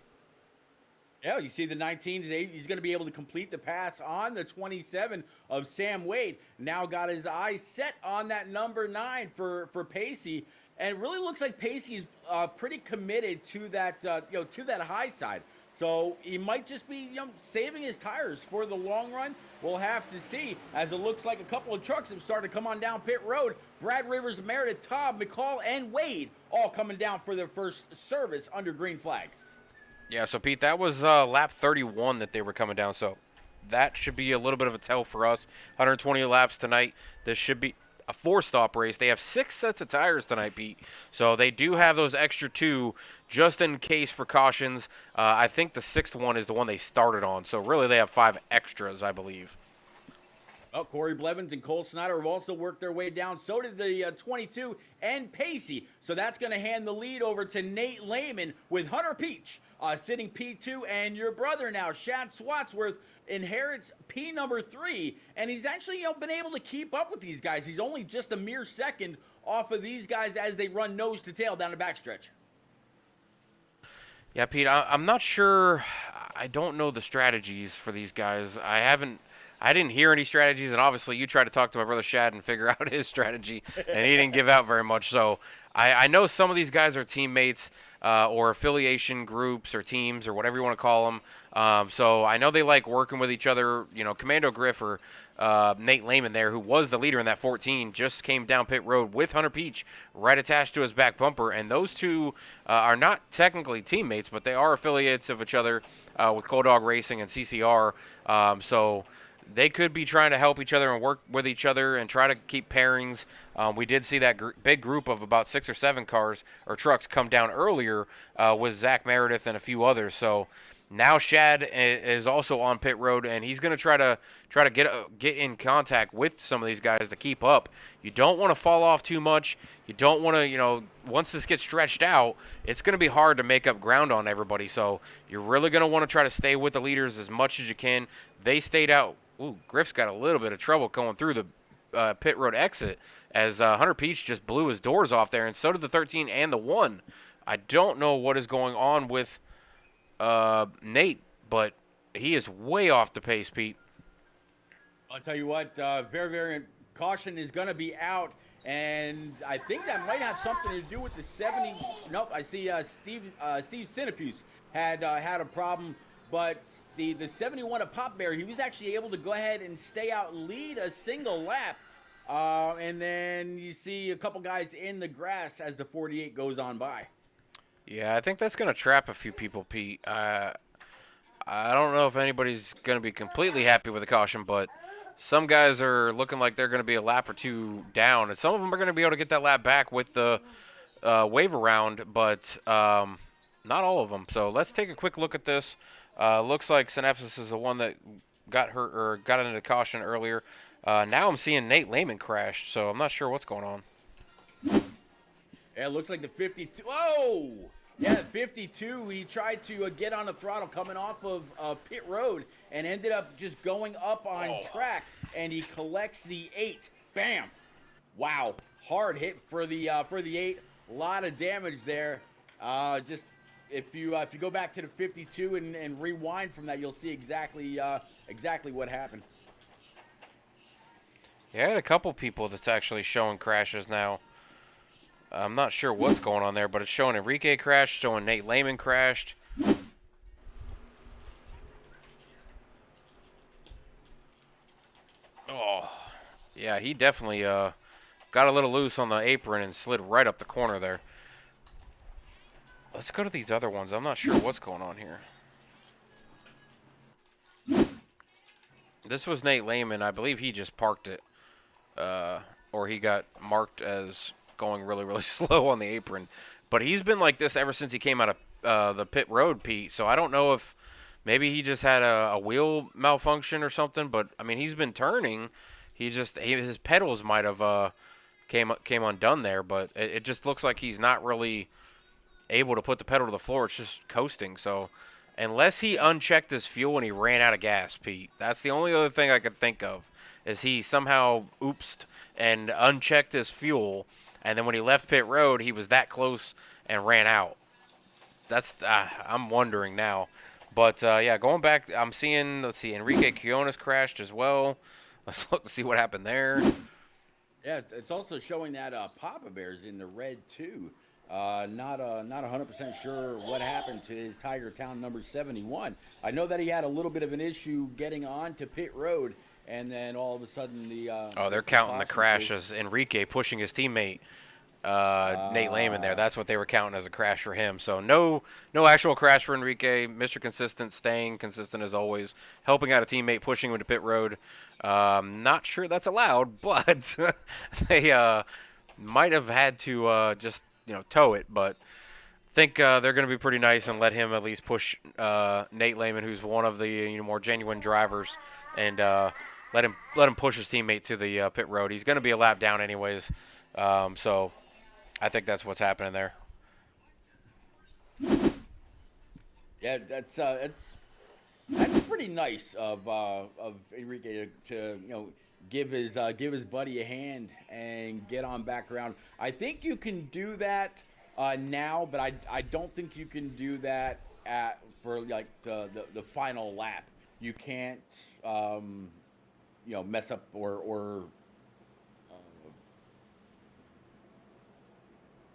Yeah, you see the 19, he's going to be able to complete the pass on the 27 of Sam Wade. Now got his eyes set on that number 9 for Pacey, and it really looks like Pacey is pretty committed to that to that high side. So he might just be saving his tires for the long run. We'll have to see, as it looks like a couple of trucks have started to come on down pit road. Brad Rivers, Meredith, Todd, McCall, and Wade all coming down for their first service under green flag. Yeah, so Pete, that was lap 31 that they were coming down. So that should be a little bit of a tell for us. 120 laps tonight. This should be a 4-stop race. They have 6 sets of tires tonight, Pete. So they do have those extra 2 just in case for cautions. I think the 6th one is the one they started on. So really they have 5 extras, I believe. Well, Corey Blevins and Cole Snyder have also worked their way down. So did the 22 and Pacey. So that's going to hand the lead over to Nate Lehman with Hunter Peach sitting P2. And your brother now, Shad Swatsworth, inherits P number 3. And he's actually been able to keep up with these guys. He's only just a mere second off of these guys as they run nose to tail down the backstretch. Yeah, Pete, I'm not sure. I don't know the strategies for these guys. I didn't hear any strategies, and obviously you tried to talk to my brother Shad and figure out his strategy, and he didn't give out very much. So I know some of these guys are teammates or affiliation groups or teams or whatever you want to call them. So I know they like working with each other. Commando Griff or Nate Lehman there, who was the leader in that 14, just came down pit road with Hunter Peach right attached to his back bumper. And those two are not technically teammates, but they are affiliates of each other with Cold Dog Racing and CCR. So they could be trying to help each other and work with each other and try to keep pairings. We did see that big group of about 6 or 7 cars or trucks come down earlier with Zach Meredith and a few others. So now Shad is also on pit road, and he's going to try to get in contact with some of these guys to keep up. You don't want to fall off too much. You don't want to, once this gets stretched out, it's going to be hard to make up ground on everybody. So you're really going to want to try to stay with the leaders as much as you can. They stayed out. Ooh, Griff's got a little bit of trouble going through the pit road exit as Hunter Peach just blew his doors off there, and so did the 13 and the 1. I don't know what is going on with Nate, but he is way off the pace, Pete. I'll tell you what, very, very caution is going to be out, and I think that might have something to do with the 70. Nope, I see Steve Sinapuse had a problem, but the 71 of Pop Bear, he was actually able to go ahead and stay out, lead a single lap, and then you see a couple guys in the grass as the 48 goes on by. Yeah, I think that's going to trap a few people, Pete. I don't know if anybody's going to be completely happy with the caution, but some guys are looking like they're going to be a lap or 2 down, and some of them are going to be able to get that lap back with the wave around, but not all of them. So let's take a quick look at this. Looks like Synapsis is the one that got hurt or got into the caution earlier. Now I'm seeing Nate Lehman crashed, so I'm not sure what's going on. Yeah, it looks like the 52. Whoa! Yeah, 52. He tried to get on the throttle coming off of pit road and ended up just going up on track, and he collects the 8. Bam! Wow, hard hit for the 8. A lot of damage there. Just if you go back to the 52 and rewind from that, you'll see exactly what happened. Yeah, I had a couple people that's actually showing crashes now. I'm not sure what's going on there, but it's showing Enrique crashed, showing Nate Lehman crashed. Oh, yeah, he definitely got a little loose on the apron and slid right up the corner there. Let's go to these other ones. I'm not sure what's going on here. This was Nate Lehman. I believe he just parked it. Or he got marked as going really, really slow on the apron. But he's been like this ever since he came out of the pit road, Pete. So I don't know if maybe he just had a wheel malfunction or something. But, I mean, he's been turning. His pedals might have came undone there. But it just looks like he's not really able to put the pedal to the floor. It's just coasting. So unless he unchecked his fuel and he ran out of gas, Pete, that's the only other thing I could think of. Is he somehow oopsed and unchecked his fuel, and then when he left pit road, he was that close and ran out. That's I'm wondering now. But, yeah, going back, I'm seeing, let's see, Enrique Quiones crashed as well. Let's look to see what happened there. Yeah, it's also showing that Papa Bear's in the red too. Not 100% sure what happened to his Tiger Town number 71. I know that he had a little bit of an issue getting on to pit road, and then all of a sudden they're counting the crash as Enrique pushing his teammate Nate Lehman there. That's what they were counting as a crash for him. So no actual crash for Enrique. Mr. Consistent, staying consistent as always, helping out a teammate, pushing him to pit road. Not sure that's allowed, but they might have had to just tow it. But I think they're going to be pretty nice and let him at least push Nate Lehman, who's one of the more genuine drivers, and let him push his teammate to the pit road. He's going to be a lap down anyways, so I think that's what's happening there. Yeah, that's pretty nice of Enrique to give his buddy a hand and get on back around. I think you can do that now, but I don't think you can do that for like the final lap. You can't mess up or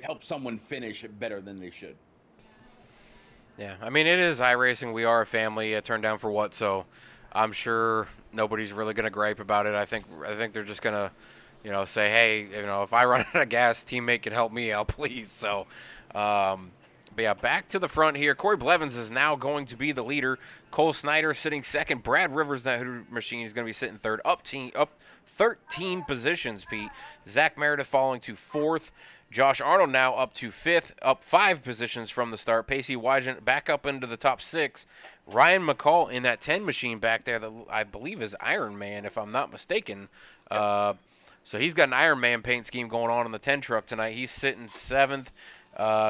help someone finish better than they should. Yeah, I mean, it is iRacing. We are a family. Turned down for what? So I'm sure nobody's really going to gripe about it. I think they're just going to, say, hey, if I run out of gas, teammate can help me out, please. So, but yeah, back to the front here. Corey Blevins is now going to be the leader. Cole Snyder sitting second. Brad Rivers, that machine, is going to be sitting third. Up 13 positions, Pete. Zach Meredith falling to fourth. Josh Arnold now up to fifth, up 5 positions from the start. Pacey Wygant back up into the top 6. Ryan McCall in that 10 machine back there that I believe is Iron Man, if I'm not mistaken. Yep. So he's got an Iron Man paint scheme going on the 10 truck tonight. He's sitting 7th.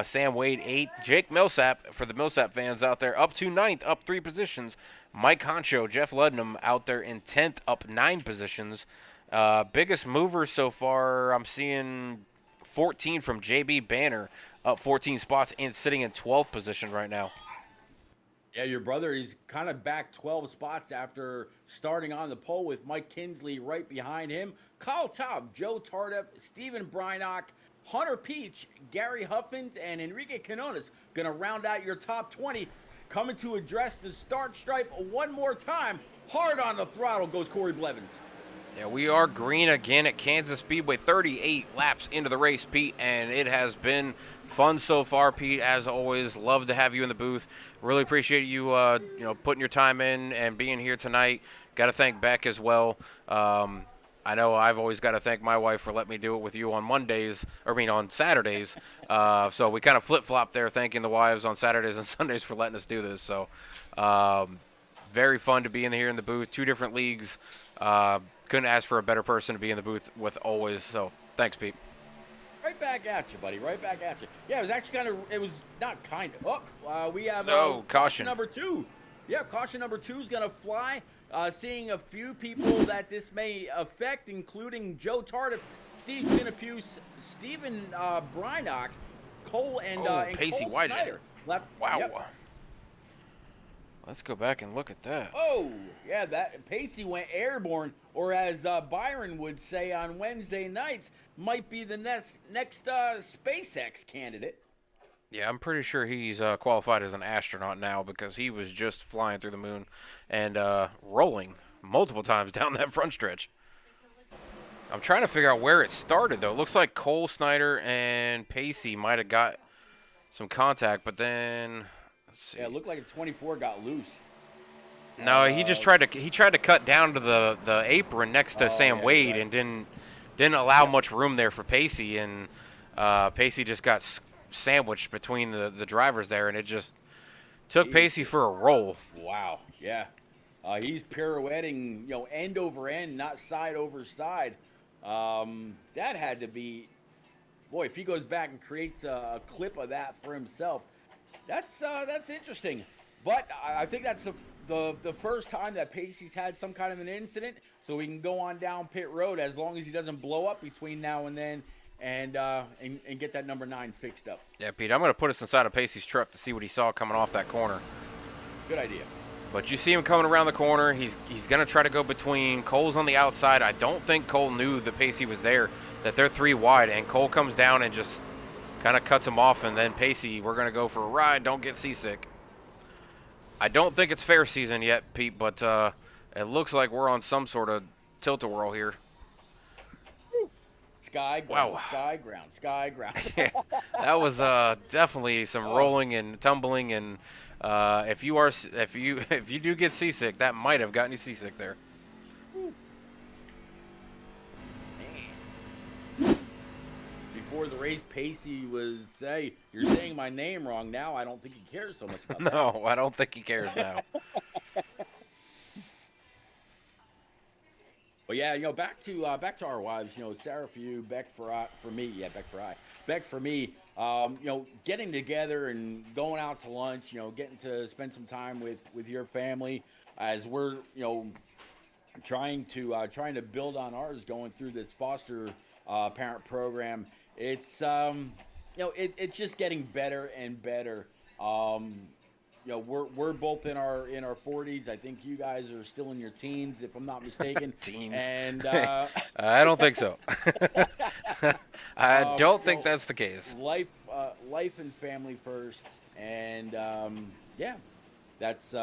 Sam Wade 8th. Jake Millsap, for the Millsap fans out there, up to 9th, up 3 positions. Mike Honcho, Jeff Ludnam out there in 10th, up 9 positions. Biggest movers so far, I'm seeing 14 from JB Banner, up 14 spots and sitting in 12th position right now. Yeah, your brother, he's kind of back 12 spots after starting on the pole with Mike Kinsley right behind him. Kyle Taub, Joe Tardif, Steven Brynock, Hunter Peach, Gary Huffins, and Enrique Quinones going to round out your top 20. Coming to address the start stripe one more time. Hard on the throttle goes Corey Blevins. Yeah, we are green again at Kansas Speedway, 38 laps into the race, Pete, and it has been fun so far, Pete. As always, love to have you in the booth. Really appreciate you, putting your time in and being here tonight. Got to thank Beck as well. I know I've always got to thank my wife for letting me do it with you on Saturdays. So we kind of flip-flop there, thanking the wives on Saturdays and Sundays for letting us do this. So very fun to be in here in the booth. 2 different leagues. Couldn't ask for a better person to be in the booth with always. So thanks, Pete. Right back at you, buddy. Right back at you. Yeah, it was actually we have caution number 2. Yeah, caution number 2 is going to fly. Seeing a few people that this may affect, including Joe Tardif, Steve Sinapuse, Steven Brynock, Cole Oh, and Pacey Cole wide jet. Snyder left. Yep. Wow. Let's go back and look at that. Oh, yeah, that Pacey went airborne, or as Byron would say on Wednesday nights, might be the next SpaceX candidate. Yeah, I'm pretty sure he's qualified as an astronaut now because he was just flying through the moon and rolling multiple times down that front stretch. I'm trying to figure out where it started, though. It looks like Cole Snyder and Pacey might have got some contact, but then let's see. Yeah, it looked like a 24 got loose. No, he just tried to cut down to the apron next to Sam Yeah, Wade right. and didn't allow Yep. much room there for Pacey, and Pacey just got sandwiched between the drivers there, and it just took He's Pacey for a roll. Wow. Yeah. He's pirouetting, end over end, not side over side. That had to be, boy, if he goes back and creates a clip of that for himself, that's interesting. But I think that's the first time that Pacey's had some kind of an incident, so he can go on down pit road as long as he doesn't blow up between now and then, and get that number 9 fixed up. Yeah, Pete, I'm going to put us inside of Pacey's truck to see what he saw coming off that corner. Good idea. But you see him coming around the corner. He's going to try to go between. Cole's on the outside. I don't think Cole knew that Pacey was there, that they're 3 wide, and Cole comes down and just kind of cuts him off, and then Pacey, we're going to go for a ride. Don't get seasick. I don't think it's fair season yet, Pete, but it looks like we're on some sort of tilt-a-whirl here. Sky ground, Wow. sky ground, sky ground. Yeah, that was definitely some rolling and tumbling, and if you do get seasick, that might have gotten you seasick there. Before the race, Pacey was, hey, you're saying my name wrong now. I don't think he cares so much about that. No, I don't think he cares now. But yeah, back to our wives. Sarah for you, Beck for me. Yeah, Beck for me. Getting together and going out to lunch. Getting to spend some time with your family as we're trying to build on ours, going through this foster parent program. It's it's just getting better and better. We're both in our 40s. I think you guys are still in your teens, if I'm not mistaken. Teens. And I don't think so. I don't think that's the case. life and family first, and that's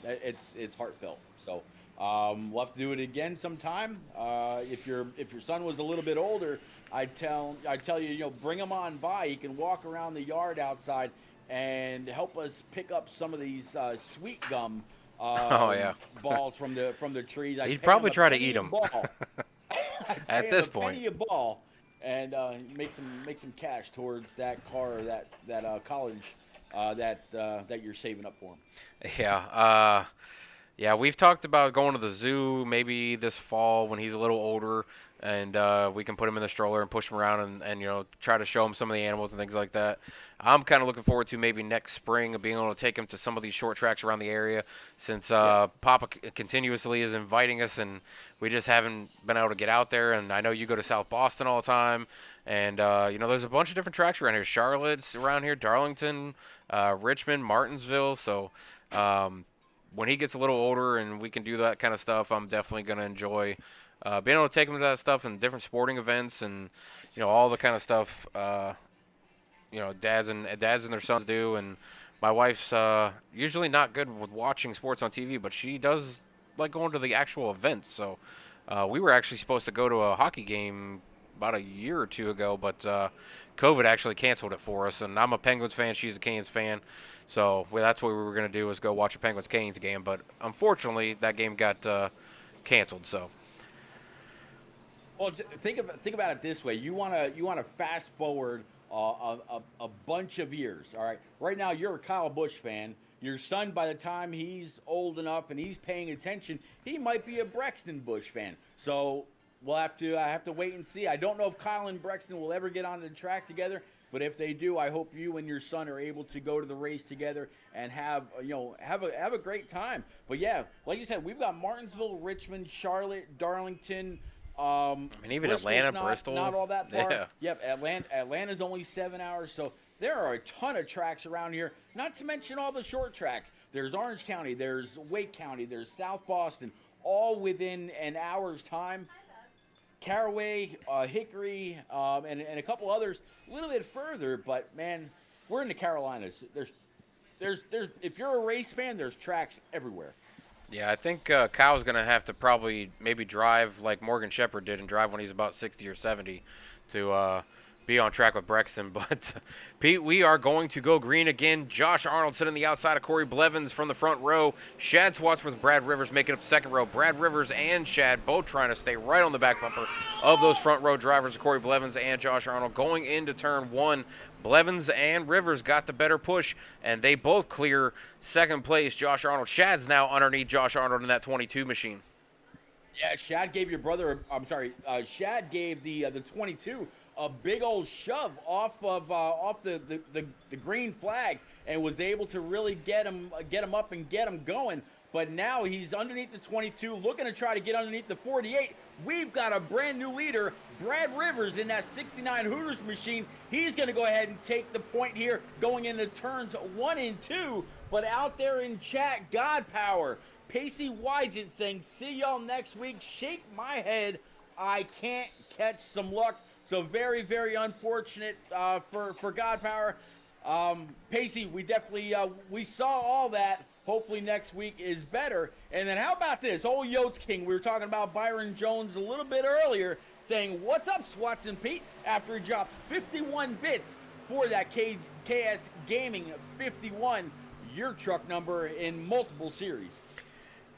it's heartfelt. So we'll have to do it again sometime. If your son was a little bit older, I'd tell you, bring him on by. He can walk around the yard outside and help us pick up some of these sweet gum balls from the trees. He'd probably try to eat them at this a point. penny a ball, and make some cash towards that car or that college that you're saving up for him. Yeah, we've talked about going to the zoo maybe this fall when he's a little older, and we can put him in the stroller and push him around and try to show him some of the animals and things like that. I'm kind of looking forward to maybe next spring being able to take him to some of these short tracks around the area, since Papa continuously is inviting us, and we just haven't been able to get out there. And I know you go to South Boston all the time, and there's a bunch of different tracks around here. Charlotte's around here, Darlington, Richmond, Martinsville. So when he gets a little older and we can do that kind of stuff, I'm definitely going to enjoy being able to take him to that stuff and different sporting events and all the kind of stuff dads and their sons do. And my wife's usually not good with watching sports on TV, but she does like going to the actual events. So we were actually supposed to go to a hockey game about a year or two ago, but COVID actually canceled it for us. And I'm a Penguins fan; she's a Canes fan. So that's what we were going to do, is go watch a Penguins-Canes game. But unfortunately, that game got canceled. So. Well, think about it this way. You want to fast forward a bunch of years. All right. Right now, you're a Kyle Busch fan. Your son, by the time he's old enough and he's paying attention, he might be a Brexton Busch fan. So I have to wait and see. I don't know if Kyle and Brexton will ever get on the track together. But if they do, I hope you and your son are able to go to the race together and have a great time. But yeah, like you said, we've got Martinsville, Richmond, Charlotte, Darlington. Even Atlanta, Bristol. Not all that far. Yeah. Yep, Atlanta's only 7 hours. So There are a ton of tracks around here, not to mention all the short tracks. There's Orange County, there's Wake County, there's South Boston, all within an hour's time. Caraway, Hickory, and a couple others a little bit further. But man, we're in the Carolinas. There's if you're a race fan, there's tracks everywhere. Yeah, I think Kyle's going to have to probably maybe drive like Morgan Shepherd did and drive when he's about 60 or 70 to be on track with Brexton. But, Pete, we are going to go green again. Josh Arnold sitting the outside of Corey Blevins from the front row. Shad Swatsworth with Brad Rivers making up second row. Brad Rivers and Shad both trying to stay right on the back bumper of those front row drivers, Corey Blevins and Josh Arnold. Going into turn one, Blevins and Rivers got the better push, and they both clear second place. Josh Arnold. Shad's now underneath Josh Arnold in that 22 machine. Yeah, Shad gave your brother. I'm sorry. Shad gave the 22 a big old shove off the green flag and was able to really get him up and get him going. But now he's underneath the 22, looking to try to get underneath the 48. We've got a brand new leader, Brad Rivers, in that 69 Hooters machine. He's going to go ahead and take the point here going into turns 1 and 2. But out there in chat, God Power, Pacey Wygant saying, see y'all next week. Shake my head. I can't catch some luck. So very, very unfortunate for God Power. Pacey, we definitely we saw all that. Hopefully next week is better. And then how about this? Old Yotes King, we were talking about Byron Jones a little bit earlier, saying, what's up, Swats and Pete? After he drops 51 bits for that KS Gaming 51, your truck number in multiple series.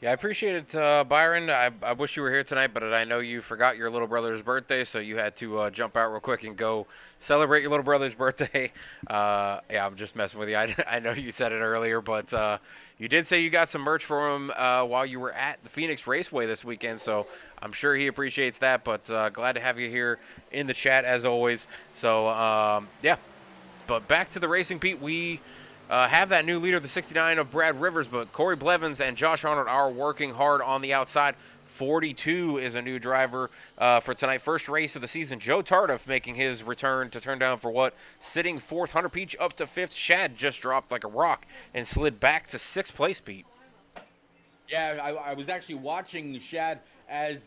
Yeah, I appreciate it, Byron. I wish you were here tonight, but I know you forgot your little brother's birthday, so you had to jump out real quick and go celebrate your little brother's birthday. Yeah, I'm just messing with you. I know you said it earlier, but you did say you got some merch for him while you were at the Phoenix Raceway this weekend, so I'm sure he appreciates that, but glad to have you here in the chat as always. So, yeah, but back to the racing, Pete. We have that new leader, the 69 of Brad Rivers, but Corey Blevins and Josh Arnold are working hard on the outside. 42 is a new driver for tonight. First race of the season. Joe Tardif making his return to turn down for what? Sitting fourth. Hunter Peach up to fifth. Shad just dropped like a rock and slid back to sixth place, Pete. Yeah, I was actually watching Shad as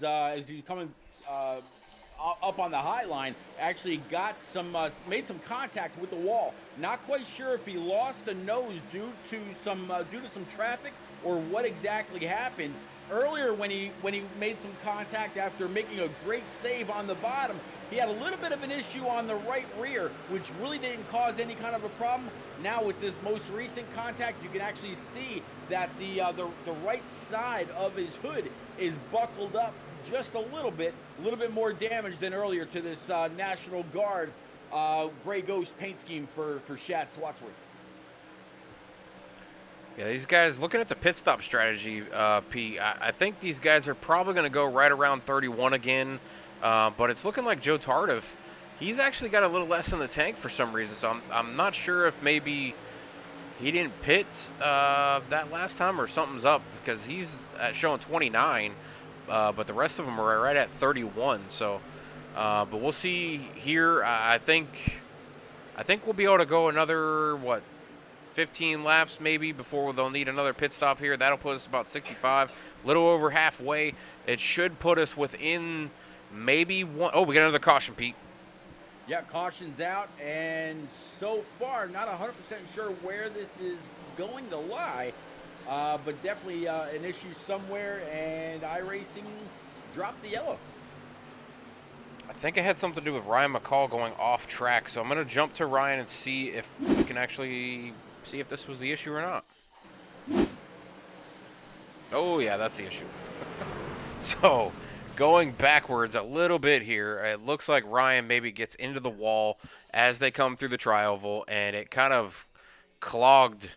he's coming up on the high line, actually got some made some contact with the wall. Not quite sure if he lost the nose due to some traffic or what exactly happened. Earlier when he made some contact after making a great save on the bottom, he had a little bit of an issue on the right rear, which really didn't cause any kind of a problem. Now with this most recent contact, you can actually see that the right side of his hood is buckled up just a little bit more damage than earlier to this National Guard Gray Ghost paint scheme for Shad Swatsworth. Yeah, these guys, looking at the pit stop strategy, Pete, I think these guys are probably going to go right around 31 again, but it's looking like Joe Tardif, he's actually got a little less in the tank for some reason, so I'm not sure if maybe he didn't pit that last time or something's up, because he's showing 29. But the rest of them are right at 31. So, but we'll see here. I think we'll be able to go another 15 laps maybe before they'll need another pit stop here. That'll put us about 65, a little over halfway. It should put us within maybe one. Oh, we got another caution, Pete. Yeah, caution's out, and so far not 100% sure where this is going to lie. But definitely an issue somewhere, and iRacing dropped the yellow. I think it had something to do with Ryan McCall going off track, so I'm going to jump to Ryan and see if we can actually see if this was the issue or not. Oh, yeah, that's the issue. So, going backwards a little bit here, it looks like Ryan maybe gets into the wall as they come through the tri-oval, and it kind of clogged.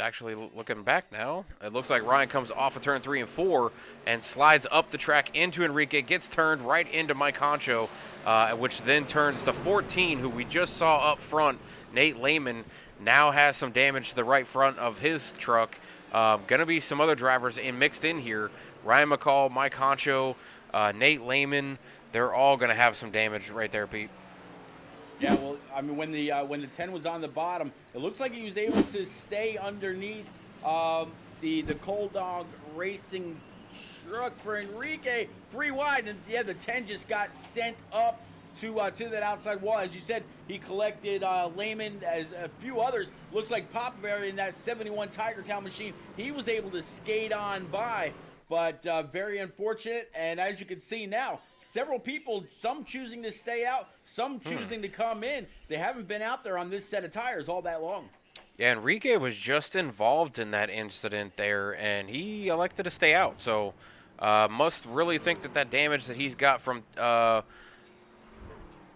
Actually, looking back now, it looks like Ryan comes off of turn 3 and 4 and slides up the track into Enrique, gets turned right into Mike Honcho, which then turns to 14, who we just saw up front. Nate Lehman now has some damage to the right front of his truck. Going to be some other drivers mixed in here. Ryan McCall, Mike Honcho, Nate Lehman, they're all going to have some damage right there, Pete. Yeah, well, I mean, when the 10 was on the bottom, it looks like he was able to stay underneath the Cold Dog Racing truck for Enrique, 3 wide, and yeah, the 10 just got sent up to that outside wall. As you said, he collected Lehman as a few others. Looks like Popberry in that 71 Tiger Town machine, he was able to skate on by, but very unfortunate. And as you can see now, several people, some choosing to stay out, some choosing to come in. They haven't been out there on this set of tires all that long. Yeah, Enrique was just involved in that incident there, and he elected to stay out. So, must really think that that damage that he's got from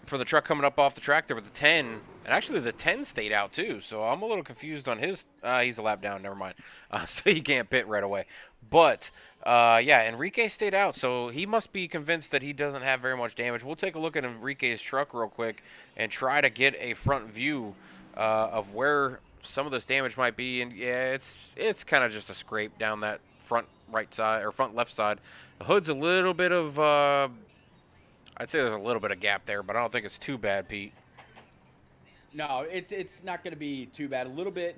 the truck coming up off the track there with the 10, and actually the 10 stayed out too. So I'm a little confused on his. He's a lap down. Never mind. So he can't pit right away. But yeah, Enrique stayed out, so he must be convinced that he doesn't have very much damage. We'll take a look at Enrique's truck real quick and try to get a front view of where some of this damage might be. And yeah, it's kind of just a scrape down that front right side or front left side. The hood's a little bit of I'd say there's a little bit of gap there, but I don't think it's too bad, Pete. No, it's not going to be too bad. A little bit.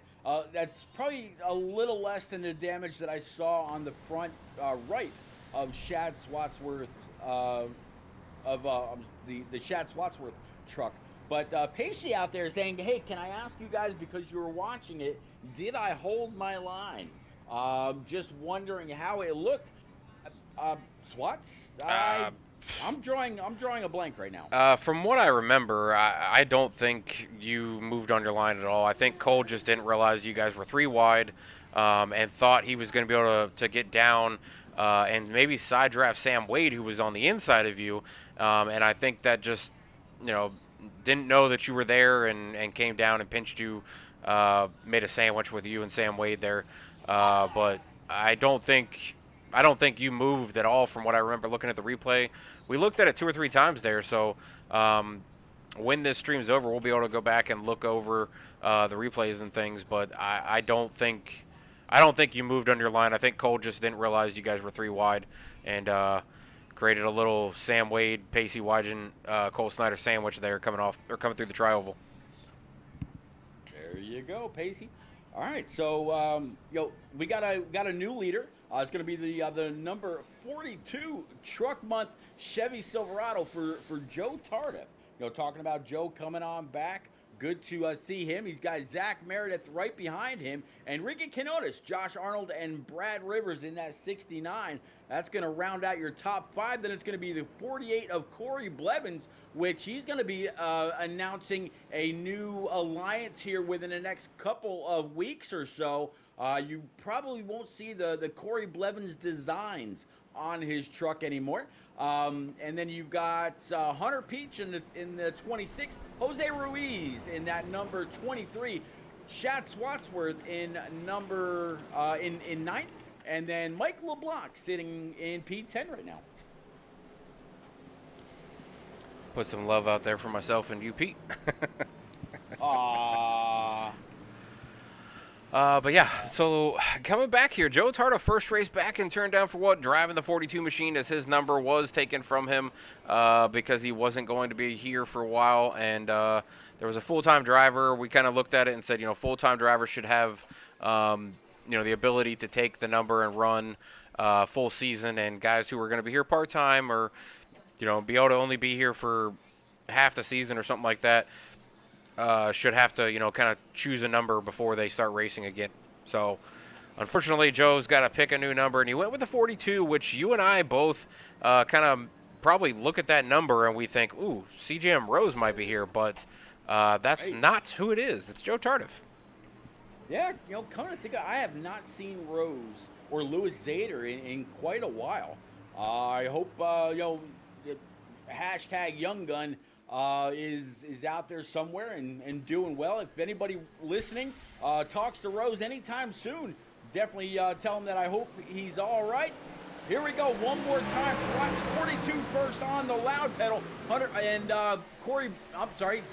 That's probably a little less than the damage that I saw on the front right of Shad Swatsworth the Shad Swatsworth truck. But Pacey out there saying, "Hey, can I ask you guys, because you were watching it, did I hold my line? Just wondering how it looked." Swats? I'm drawing a blank right now. From what I remember, I don't think you moved on your line at all. I think Cole just didn't realize you guys were 3 wide and thought he was going to be able to get down and maybe side draft Sam Wade, who was on the inside of you. And I think that just, didn't know that you were there and came down and pinched you, made a sandwich with you and Sam Wade there. But I don't think you moved at all from what I remember looking at the replay. We looked at it 2 or 3 times there, so when this stream's over, we'll be able to go back and look over the replays and things. But I don't think you moved on your line. I think Cole just didn't realize you guys were 3 wide and created a little Sam Wade, Pacey Wygen, Cole Snyder sandwich there coming through the tri-oval. There you go, Pacey. All right, so we got a new leader. It's going to be the number 42 Truck Month Chevy Silverado for Joe Tardif. Talking about Joe coming on back. Good to see him. He's got Zach Meredith right behind him. Enrique Quinones, Josh Arnold, and Brad Rivers in that 69. That's going to round out your top 5. Then it's going to be the 48 of Corey Blevins, which he's going to be announcing a new alliance here within the next couple of weeks or so. You probably won't see the Corey Blevins designs on his truck anymore. And then you've got Hunter Peach in the 26, Jose Ruiz in that number 23, Shad Swatsworth in number in 9th, and then Mike LeBlanc sitting in P10 right now. Put some love out there for myself and you, Pete. But yeah, so coming back here, Joe Tardif first race back and turned down for what? Driving the 42 machine, as his number was taken from him because he wasn't going to be here for a while. And there was a full-time driver. We kind of looked at it and said, full-time drivers should have, the ability to take the number and run full season. And guys who are going to be here part-time or, be able to only be here for half the season or something like that, should have to, kind of choose a number before they start racing again. So, unfortunately, Joe's got to pick a new number, and he went with the 42, which you and I both kind of probably look at that number and we think, ooh, CJM Rose might be here, but that's not who it is. It's Joe Tardif. Yeah, coming to think of it, I have not seen Rose or Louis Zader in quite a while. I hope, hashtag Young Gun is out there somewhere and doing well. If anybody listening talks to Rose anytime soon, definitely tell him that I hope he's all right. Here we go, one more time. Swats 42 first on the loud pedal. Hunter and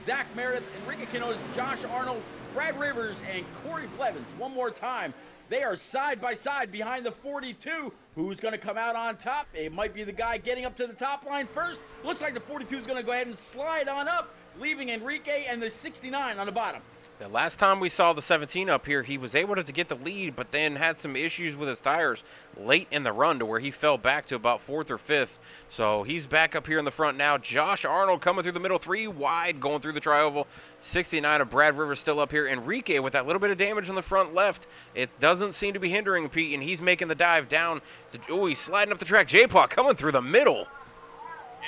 Zach Meredith, Enrique Quinones, Josh Arnold, Brad Rivers, and Corey Blevins. One more time. They are side by side behind the 42. Who's going to come out on top? It might be the guy getting up to the top line first. Looks like the 42 is going to go ahead and slide on up leaving Enrique and the 69 on the bottom. The last time we saw the 17 up here, he was able to get the lead, but then had some issues with his tires late in the run to where he fell back to about 4th or 5th. So he's back up here in the front now. Josh Arnold coming through the middle, 3 wide, going through the tri-oval. 69 of Brad Rivers still up here. Enrique with that little bit of damage on the front left. It doesn't seem to be hindering Pete, and he's making the dive down. He's sliding up the track. J-Paw coming through the middle.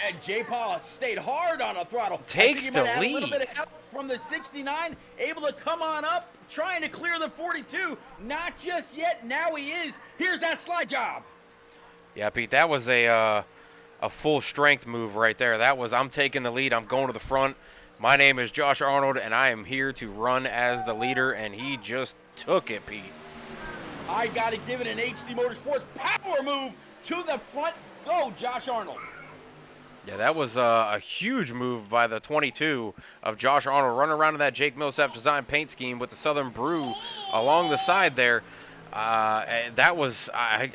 And J-Paw stayed hard on a throttle. Takes the lead. A little bit of help from the 69, able to come on up, trying to clear the 42. Not just yet. Now he is. Here's that slide job. Yeah, Pete, that was a full strength move right there. That was, I'm taking the lead. I'm going to the front. My name is Josh Arnold, and I am here to run as the leader, and he just took it, Pete. I got to give it an HD Motorsports power move to the front. Go, Josh Arnold. Yeah, that was a huge move by the 22 of Josh Arnold, running around in that Jake Millsap design paint scheme with the Southern Brew along the side there. And that was, that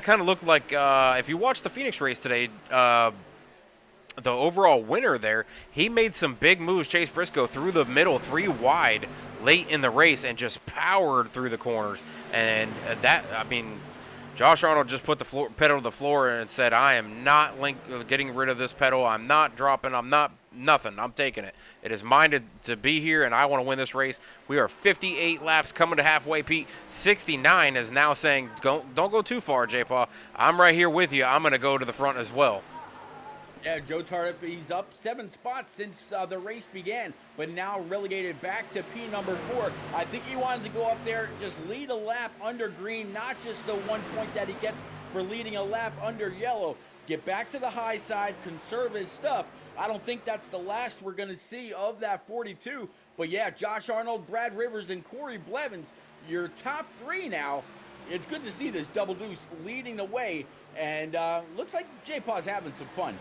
kind of looked like, if you watched the Phoenix race today, the overall winner there, he made some big moves, Chase Briscoe, through the middle, 3 wide, late in the race, and just powered through the corners. And that, I mean, Josh Arnold just put the pedal to the floor and said, I am not getting rid of this pedal. I'm not dropping. I'm not nothing. I'm taking it. It is mine to be here, and I want to win this race. We are 58 laps coming to halfway, Pete. 69 is now saying, don't go too far, J-Paw. I'm right here with you. I'm going to go to the front as well. Yeah, Joe Tardif, he's up 7 spots since the race began, but now relegated back to P number 4. I think he wanted to go up there, just lead a lap under green, not just the 1 point that he gets for leading a lap under yellow. Get back to the high side, conserve his stuff. I don't think that's the last we're going to see of that 42. But yeah, Josh Arnold, Brad Rivers, and Corey Blevins, your top 3 now. It's good to see this double deuce leading the way, and looks like J-Paw's having some fun.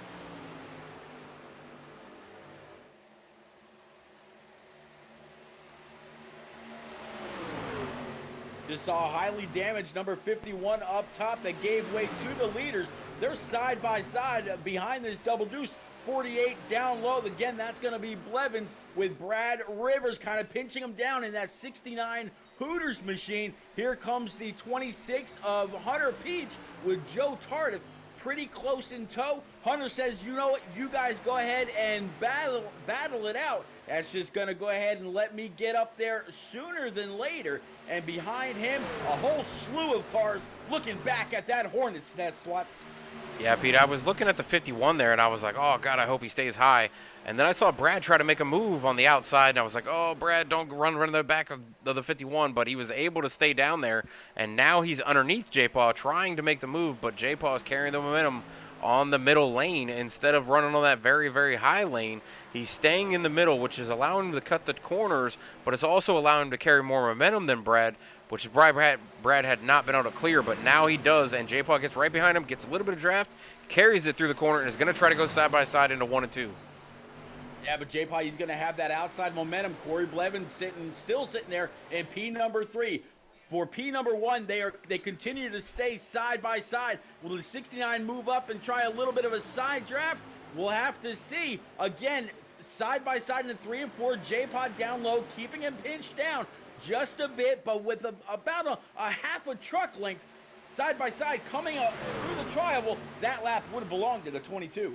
Just saw highly damaged number 51 up top that gave way to the leaders. They're side by side behind this double deuce. 48 down low. Again, that's going to be Blevins with Brad Rivers kind of pinching him down in that 69 Hooters machine. Here comes the 26 of Hunter Peach with Joe Tardif pretty close in tow. Hunter says, you know what, you guys go ahead and battle it out. That's just going to go ahead and let me get up there sooner than later. And behind him, a whole slew of cars looking back at that Hornet's nest, Swats. Yeah, Pete, I was looking at the 51 there, and I was like, oh, God, I hope he stays high. And then I saw Brad try to make a move on the outside, and I was like, oh, Brad, don't run the back of the 51. But he was able to stay down there, and now he's underneath J-Paw trying to make the move, but J-Paw is carrying the momentum on the middle lane instead of running on that very, very high lane. He's staying in the middle, which is allowing him to cut the corners, but it's also allowing him to carry more momentum than Brad, which Brad had not been able to clear, but now he does, and J-Paw gets right behind him, gets a little bit of draft, carries it through the corner, and is going to try to go side by side into 1 and 2. Yeah, but J-Paw, he's going to have that outside momentum. Corey Blevins still sitting there in P number 3. For P number 1, they continue to stay side by side. Will the 69 move up and try a little bit of a side draft? We'll have to see. Again, side by side in the 3 and 4, J-Paw down low, keeping him pinched down just a bit, but with about a half a truck length side by side coming up through the tri-oval. That lap would have belonged to the 22.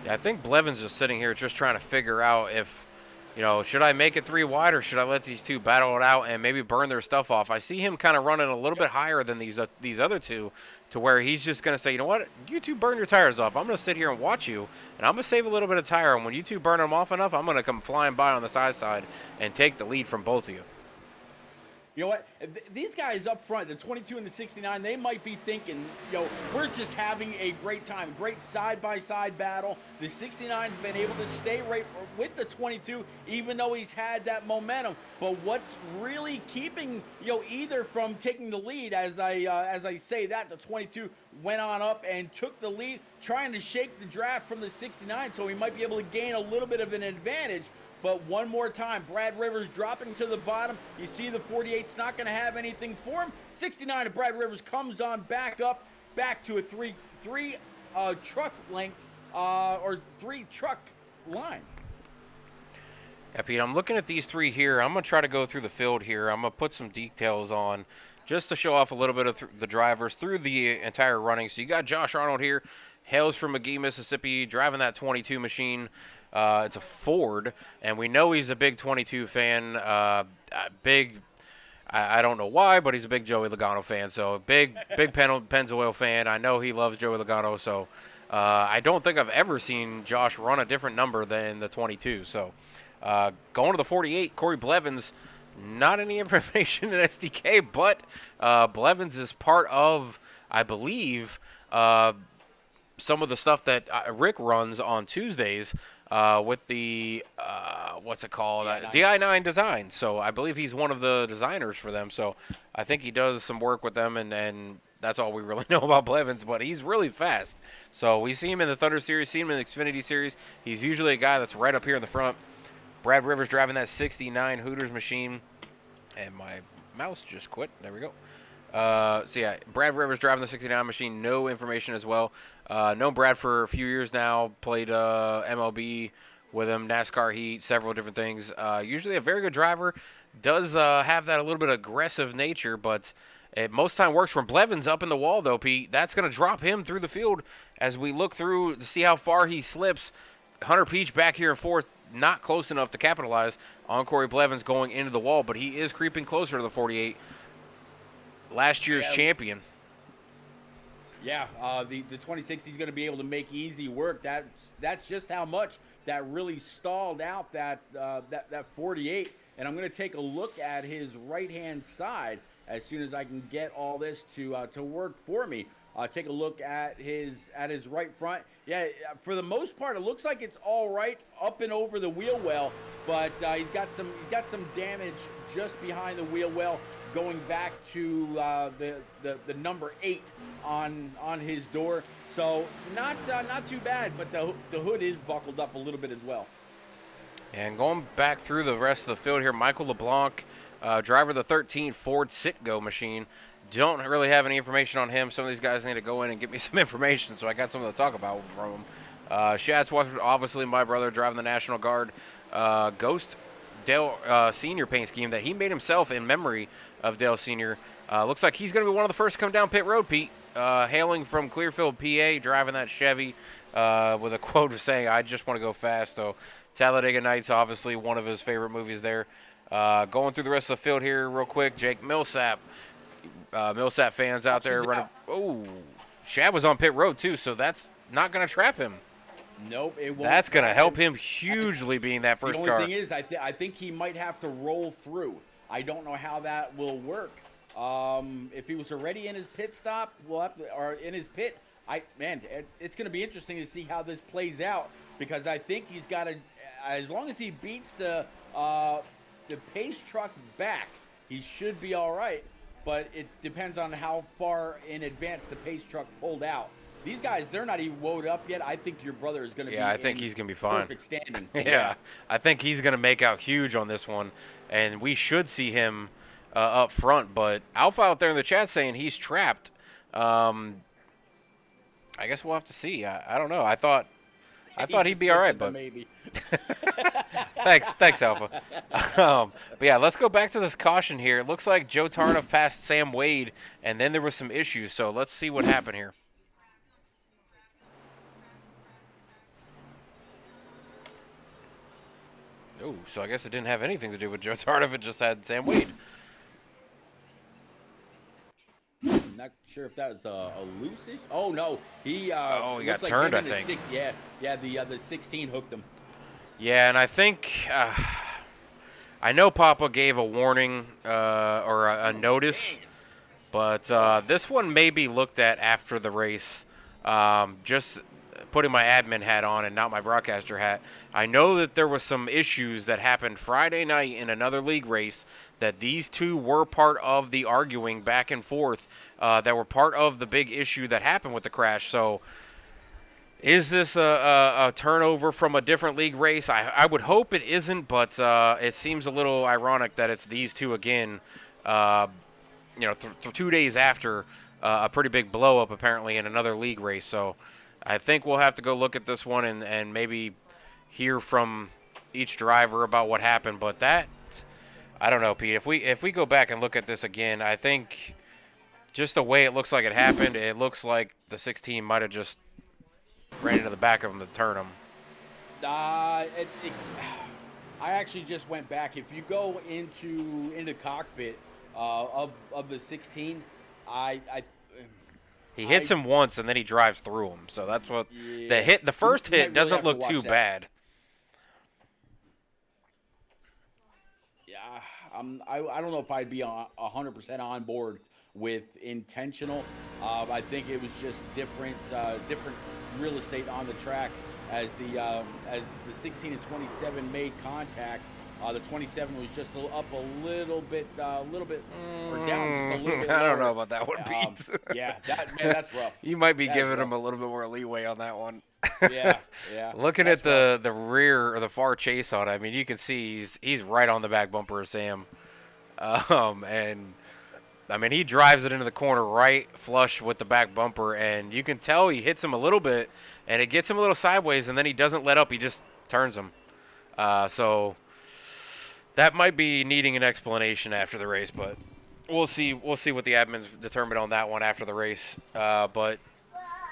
Yeah, I think Blevins is sitting here just trying to figure out if, you know, should I make it 3 wide or should I let these two battle it out and maybe burn their stuff off? I see him kind of running a little bit higher than these other two, to where he's just going to say, you know what, you two burn your tires off. I'm going to sit here and watch you, and I'm going to save a little bit of tire. And when you two burn them off enough, I'm going to come flying by on the side and take the lead from both of you. You know what? These guys up front, the 22 and the 69, they might be thinking, we're just having a great time. Great side-by-side battle. The 69's been able to stay right with the 22, even though he's had that momentum. But what's really keeping, either from taking the lead, as I say that, the 22 went on up and took the lead, trying to shake the draft from the 69, so he might be able to gain a little bit of an advantage. But one more time, Brad Rivers dropping to the bottom. You see the 48's not going to have anything for him. 69 of Brad Rivers comes on back up, back to a three truck length or 3 truck line. Yeah, Pete, I'm looking at these three here. I'm going to try to go through the field here. I'm going to put some details on just to show off a little bit of the drivers through the entire running. So you got Josh Arnold here, hails from McGee, Mississippi, driving that 22 machine. It's a Ford, and we know he's a big 22 fan. I don't know why, but he's a big Joey Logano fan. So big Pennzoil fan. I know he loves Joey Logano. So I don't think I've ever seen Josh run a different number than the 22. So going to the 48, Corey Blevins. Not any information in SDK, but Blevins is part of, I believe, some of the stuff that Rick runs on Tuesdays with the what's it called, DI9 Design. So I believe he's one of the designers for them. So I think he does some work with them, and that's all we really know about Blevins. But he's really fast. So we see him in the Thunder Series, see him in the Xfinity Series. He's usually a guy that's right up here in the front. Brad Rivers driving that 69 Hooters machine. And my mouse just quit. There we go. So, yeah, Brad Rivers driving the 69 machine. No information as well. Known Brad for a few years now. Played MLB with him, NASCAR Heat, several different things. Usually a very good driver. Does have that a little bit aggressive nature, but it most time works from Blevins up in the wall, though, Pete. That's going to drop him through the field as we look through to see how far he slips. Hunter Peach back here in fourth, not close enough to capitalize on Corey Blevins going into the wall, but he is creeping closer to the 48. Last year's champion. Yeah, the 26 he's going to be able to make easy work. That's just how much that really stalled out that 48. And I'm going to take a look at his right-hand side as soon as I can get all this to work for me. Take a look at his right front. Yeah, for the most part, it looks like it's all right up and over the wheel well, but he's got some damage just behind the wheel well, going back to the number 8 on his door. So not too bad, but the hood is buckled up a little bit as well. And going back through the rest of the field here, Michael LeBlanc, driver of the 13 Ford Citgo machine. Don't really have any information on him. Some of these guys need to go in and get me some information, so I got something to talk about from him. Shad Swanson, obviously my brother, driving the National Guard Ghost Dale Senior paint scheme that he made himself in memory of Dale Senior. Looks like he's going to be one of the first to come down pit road, Pete. Hailing from Clearfield, PA, driving that Chevy with a quote saying, "I just want to go fast." So Talladega Nights, obviously one of his favorite movies there. Going through the rest of the field here real quick, Jake Millsap. Millsap fans out there running. Oh, Shad was on pit road too, so that's not going to trap him. Nope, it won't. That's going to help him hugely being that first car. The only thing is, I think he might have to roll through. I don't know how that will work. If he was already in his pit stop, or in his pit, it's going to be interesting to see how this plays out, because I think he's got to, as long as he beats the pace truck back, he should be all right. But it depends on how far in advance the pace truck pulled out. These guys, they're not even woed up yet. I think your brother is going to be I think he's going to be fine. Perfect standing. Yeah, I think he's going to make out huge on this one, and we should see him up front. But Alpha out there in the chat saying he's trapped. I guess we'll have to see. I don't know. I thought he'd be all right, but maybe. Thanks, Alpha. But yeah, let's go back to this caution here. It looks like Joe Tarnoff passed Sam Wade, and then there was some issues. So let's see what happened here. Oh, so I guess it didn't have anything to do with Joe Tarnoff. It just had Sam Wade. Not sure if that was a loose-ish. Oh no, he got turned. I think. The 16 hooked him. Yeah, and I think I know Papa gave a warning or a notice, but this one may be looked at after the race. Just putting my admin hat on and not my broadcaster hat. I know that there was some issues that happened Friday night in another league race that these two were part of the arguing back and forth that were part of the big issue that happened with the crash. So is this a turnover from a different league race? I would hope it isn't, but it seems a little ironic that it's these two again, 2 days after a pretty big blow-up apparently in another league race. So I think we'll have to go look at this one and maybe hear from each driver about what happened. But that, I don't know, Pete. If we go back and look at this again, I think just the way it looks like it happened, it looks like the 16 might have just ran into the back of him to turn him. I actually just went back. If you go into cockpit of the 16, I He hits him once and then he drives through him. So that's what yeah. the first You might hit really doesn't have to look watch too that. bad. Yeah, I don't know if I'd be 100% on board with intentional. I think it was just different real estate on the track as the 16 and 27 made contact. The 27 was just up a little bit, or down just a little bit. I don't know Lower. about that one, Pete. Yeah, that's rough. You might be That is giving him rough. a little bit more leeway on that one. Yeah, yeah. Looking That's at rough. the rear or the far chase on it, I mean, you can see he's right on the back bumper of Sam. And I mean, he drives it into the corner right flush with the back bumper, and you can tell he hits him a little bit, and it gets him a little sideways, and then he doesn't let up. He just turns him. So that might be needing an explanation after the race, but we'll see. We'll see what the admins determine on that one after the race. But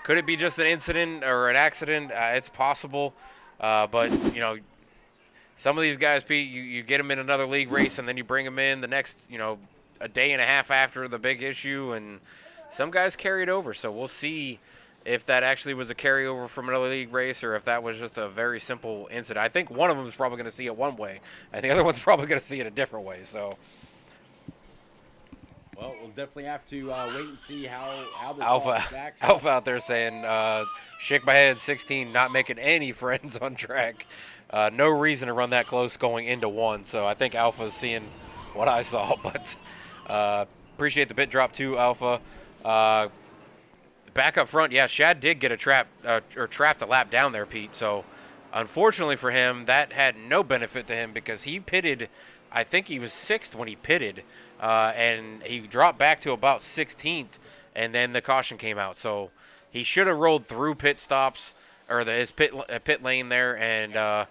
could it be just an incident or an accident? It's possible. But, you know, some of these guys, Pete, you get them in another league race and then you bring them in the next, a day and a half after the big issue. And some guys carry it over. So we'll see if that actually was a carryover from another league race or if that was just a very simple incident. I think one of them is probably going to see it one way, and the other one's probably going to see it a different way. So Well, we'll definitely have to wait and see how this all Alpha, stacks up. Alpha out there saying, shake my head, 16, not making any friends on track. No reason to run that close going into one. So I think Alpha's seeing what I saw, but appreciate the bit drop too, Alpha. Back up front, yeah, Shad did get a trapped a lap down there, Pete. So unfortunately for him, that had no benefit to him because he pitted. I think he was sixth when he pitted, and he dropped back to about 16th, and then the caution came out. So he should have rolled through pit stops or his pit lane there and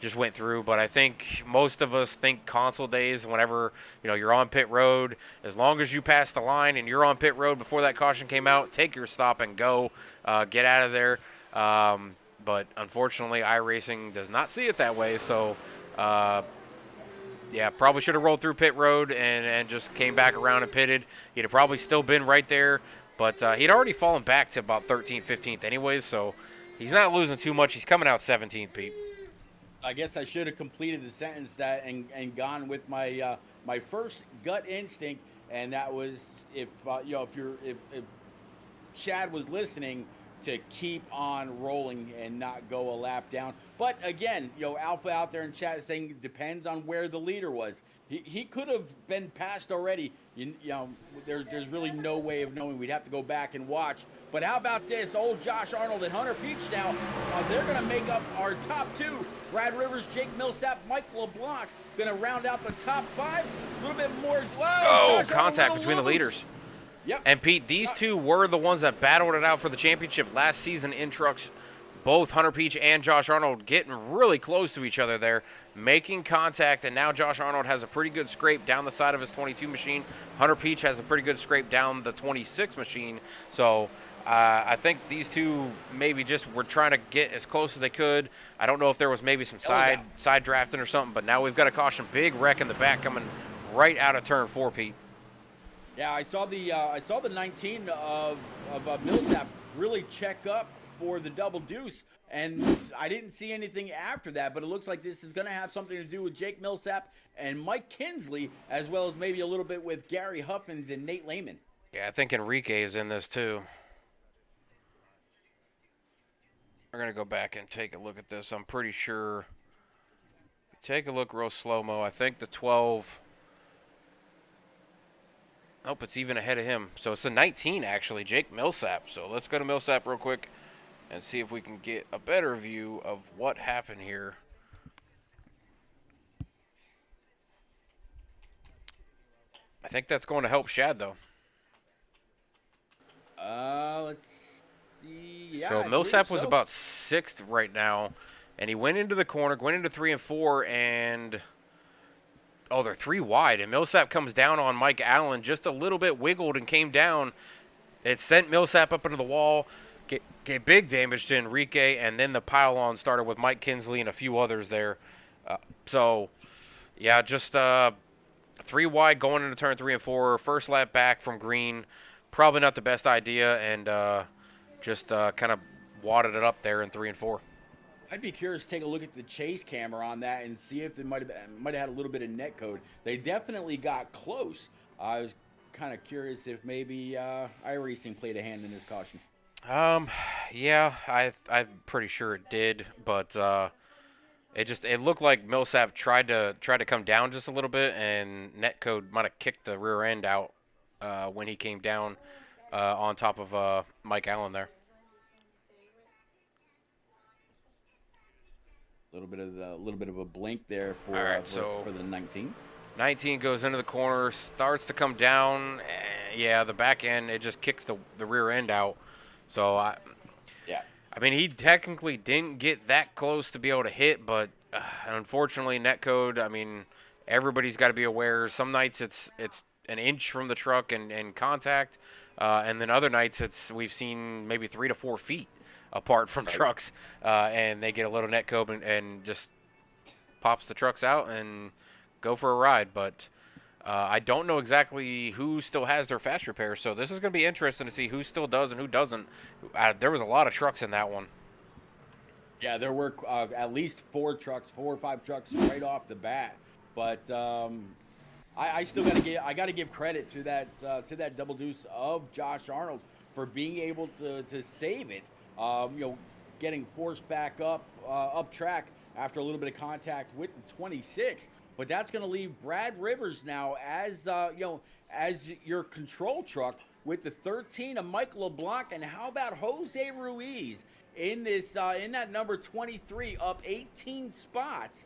just went through. But I think most of us think console days whenever you're on pit road, as long as you pass the line and you're on pit road before that caution came out, take your stop and go, get out of there. But unfortunately, iRacing does not see it that way. So. Yeah, probably should have rolled through pit road and just came back around and pitted. He'd have probably still been right there, but he'd already fallen back to about 13th, 15th anyways, so he's not losing too much. He's coming out 17th, Pete. I guess I should have completed the sentence and gone with my first gut instinct, and that was if if Shad was listening to keep on rolling and not go a lap down. But again, Alpha out there in chat is saying it depends on where the leader was. He could have been passed already. There's really no way of knowing. We'd have to go back and watch. But how about this? Old Josh Arnold and Hunter Peach now. They're going to make up our top two. Brad Rivers, Jake Millsap, Mike LeBlanc going to round out the top five. A little bit more. Whoa, Josh Contact Arnold between the loose. leaders. Yep. And Pete, these two were the ones that battled it out for the championship last season in trucks. Both Hunter Peach and Josh Arnold getting really close to each other there, making contact, and now Josh Arnold has a pretty good scrape down the side of his 22 machine. Hunter Peach has a pretty good scrape down the 26 machine. So I think these two maybe just were trying to get as close as they could. I don't know if there was maybe some side drafting or something, but now we've got a caution. Big wreck in the back coming right out of turn 4, Pete. Yeah, I saw the 19 of Millsap really check up for the double deuce, and I didn't see anything after that. But it looks like this is going to have something to do with Jake Millsap and Mike Kinsley, as well as maybe a little bit with Gary Huffins and Nate Lehman. Yeah, I think Enrique is in this too. We're going to go back and take a look at this. I'm pretty sure. Take a look real slow-mo. I think the 12. Nope, it's even ahead of him. So it's the 19, actually, Jake Millsap. So let's go to Millsap real quick and see if we can get a better view of what happened here. I think that's going to help Shad, though. Let's Yeah, So I believe Millsap was so. about 6th right now, and he went into the corner, went into 3 and 4, and oh, they're 3 wide, and Millsap comes down on Mike Allen, just a little bit wiggled and came down. It sent Millsap up into the wall, gave big damage to Enrique, and then the pile-on started with Mike Kinsley and a few others there. So, yeah, just 3 wide going into turn 3 and 4. First lap back from green, probably not the best idea, and just kind of wadded it up there in 3 and 4. I'd be curious to take a look at the chase camera on that and see if they might have had a little bit of net code. They definitely got close. I was kind of curious if maybe iRacing played a hand in this caution. Um, yeah, I'm pretty sure it did, but it looked like Millsap tried to come down just a little bit, and Netcode might have kicked the rear end out when he came down on top of Mike Allen there. Little bit of a blink there All right, so for the 19. 19 goes into the corner, starts to come down. Yeah, the back end, it just kicks the rear end out. So Yeah. I mean, he technically didn't get that close to be able to hit, but unfortunately, netcode. I mean, everybody's got to be aware. Some nights it's an inch from the truck and contact, and then other nights we've seen maybe 3 to 4 feet apart from trucks, and they get a little netcode and just pops the trucks out and go for a ride. But I don't know exactly who still has their fast repair, so this is going to be interesting to see who still does and who doesn't. There was a lot of trucks in that one. Yeah, there were at least 4 or 5 trucks right off the bat. But I still got to give credit to that double deuce of Josh Arnold for being able to save it. Getting forced back up track after a little bit of contact with the 26. But that's going to leave Brad Rivers now as as your control truck with the 13 of Mike LeBlanc. And how about Jose Ruiz in that number 23, up 18 spots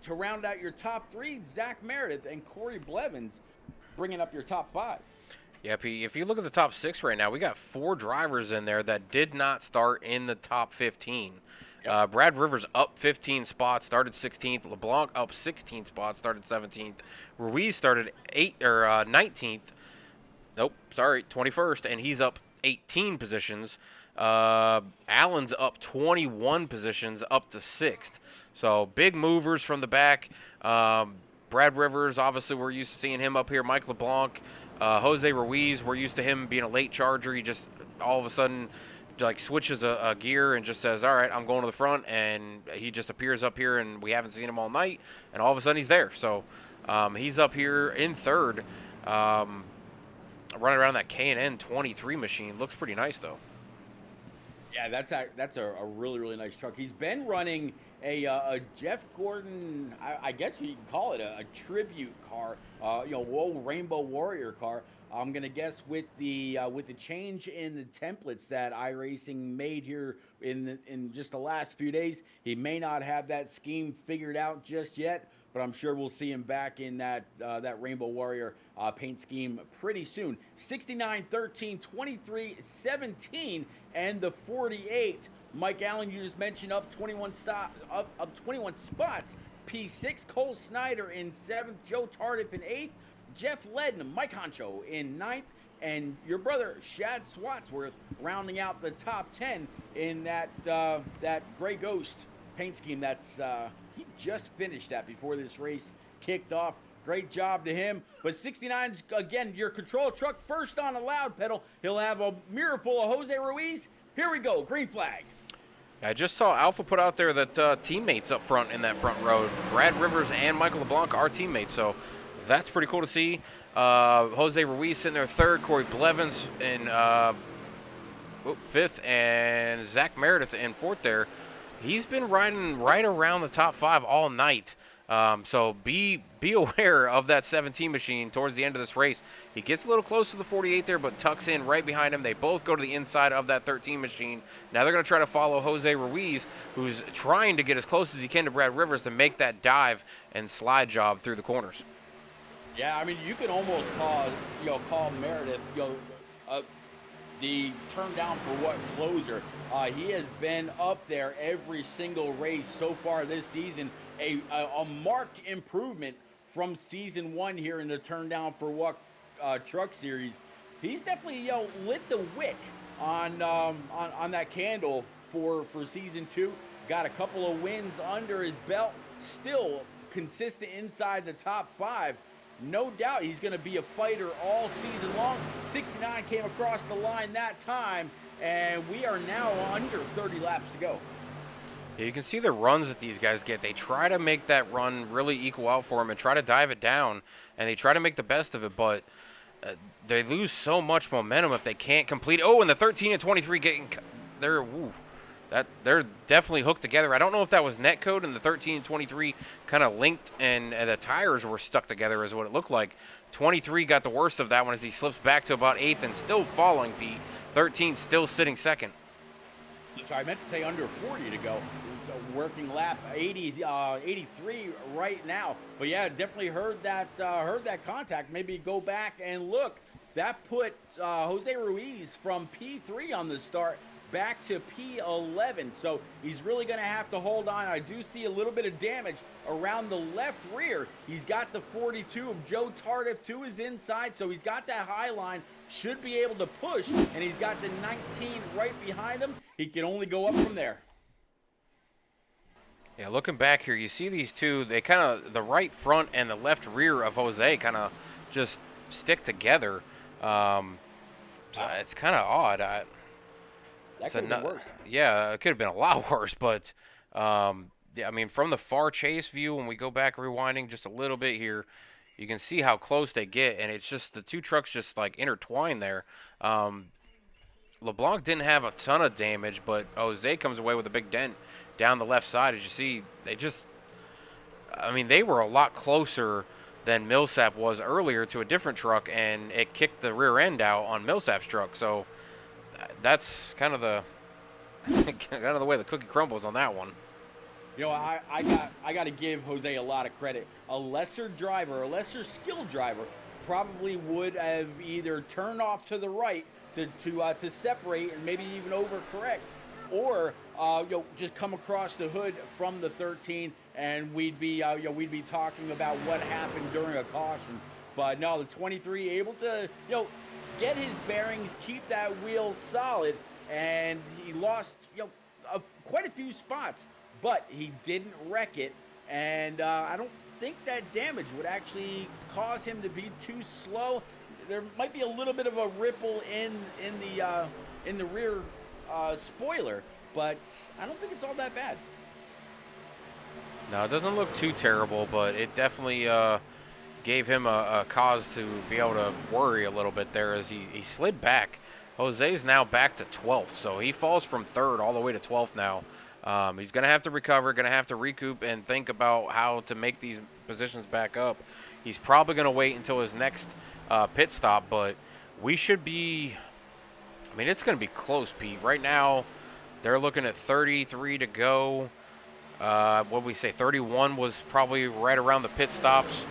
to round out your top 3? Zach Meredith and Corey Blevins bringing up your top 5. Yeah, P, if you look at the top 6 right now, we got 4 drivers in there that did not start in the top 15. Brad Rivers up 15 spots, started 16th. LeBlanc up 16 spots, started 17th. Ruiz started 19th. Nope, sorry, 21st, and he's up 18 positions. Allen's up 21 positions, up to 6th. So big movers from the back. Brad Rivers, obviously, we're used to seeing him up here. Mike LeBlanc, Jose Ruiz, we're used to him being a late charger. He just all of a sudden like switches a gear and just says, all right, I'm going to the front, and he just appears up here, and we haven't seen him all night, and all of a sudden he's there. So he's up here in 3rd, running around that K&N 23 machine. Looks pretty nice, though. Yeah, that's a really, really nice truck. He's been running a Jeff Gordon, I guess you can call it a tribute car, Rainbow Warrior car. I'm gonna guess with the change in the templates that iRacing made here in just the last few days, he may not have that scheme figured out just yet. But I'm sure we'll see him back in that Rainbow Warrior paint scheme pretty soon. 69, 13, 23, 17, and the 48. Mike Allen, you just mentioned, up 21 spots. P6, Cole Snyder in 7th, Joe Tardif in 8th, Jeff Ledden, Mike Honcho in 9th, and your brother Shad Swatsworth rounding out the top 10 in that Gray Ghost paint scheme. He just finished that before this race kicked off. Great job to him. But 69's, again, your control truck first on a loud pedal. He'll have a mirror full of Jose Ruiz. Here we go, green flag. I just saw Alpha put out there that teammates up front in that front row. Brad Rivers and Michael LeBlanc are teammates, so that's pretty cool to see. Jose Ruiz sitting there 3rd, Corey Blevins in 5th, and Zach Meredith in 4th there. He's been riding right around the top 5 all night. So be aware of that 17 machine towards the end of this race. He gets a little close to the 48 there, but tucks in right behind him. They both go to the inside of that 13 machine. Now they're going to try to follow Jose Ruiz, who's trying to get as close as he can to Brad Rivers to make that dive and slide job through the corners. Yeah, I mean, you can almost call Meredith, the turn down for what closer. He has been up there every single race so far this season. A marked improvement from season one here in the turn down for what truck series. He's definitely lit the wick on that candle for season two. Got a couple of wins under his belt. Still consistent inside the top five. No doubt he's going to be a fighter all season long. 69 came across the line that time, and we are now under 30 laps to go. Yeah, you can see the runs that these guys get. They try to make that run really equal out for them and try to dive it down, and they try to make the best of it, but they lose so much momentum if they can't complete. Oh, and the 13 and 23 getting they're definitely hooked together. I don't know if that was netcode and the 13 and 23 kind of linked and the tires were stuck together is what it looked like. 23 got the worst of that one as he slips back to about 8th and still following Pete. 13 still sitting second. I meant to say under 40 to go. Working lap 83 right now. But yeah, definitely heard that contact. Maybe go back and look. That put Jose Ruiz from P3 on the start back to P11. So he's really going to have to hold on. I do see a little bit of damage around the left rear. He's got the 42 of Joe Tardif to his inside, so he's got that high line, should be able to push, and he's got the 19 right behind him. He can only go up from there. Yeah, looking back here, you see these two, they kind of, the right front and the left rear of Jose kind of just stick together. It's kind of odd. That could have been worse. Yeah, it could have been a lot worse, but yeah, I mean, from the far chase view, when we go back rewinding just a little bit here, you can see how close they get, and it's just the two trucks just like intertwined there. LeBlanc didn't have a ton of damage, but Jose comes away with a big dent down the left side. As you see, they were a lot closer than Millsap was earlier to a different truck, and it kicked the rear end out on Millsap's truck. So that's kind of the way the cookie crumbles on that one. You know, I got to give Jose a lot of credit. A lesser driver, a lesser skilled driver, probably would have either turned off to the right to separate and maybe even overcorrect, or just come across the hood from the 13, and we'd be talking about what happened during a caution. But no, the 23 able to get his bearings, keep that wheel solid, and he lost quite a few spots, but he didn't wreck it, and I don't think that damage would actually cause him to be too slow. There might be a little bit of a ripple in the rear spoiler, but I don't think it's all that bad. No, it doesn't look too terrible, but it definitely gave him a cause to be able to worry a little bit there as he slid back. Jose's now back to 12th, so he falls from 3rd all the way to 12th now. He's going to have to recover, going to have to recoup and think about how to make these positions back up. He's probably going to wait until his next pit stop, but we should be, it's going to be close, Pete. Right now, they're looking at 33 to go. What did we say? 31 was probably right around the pit stops.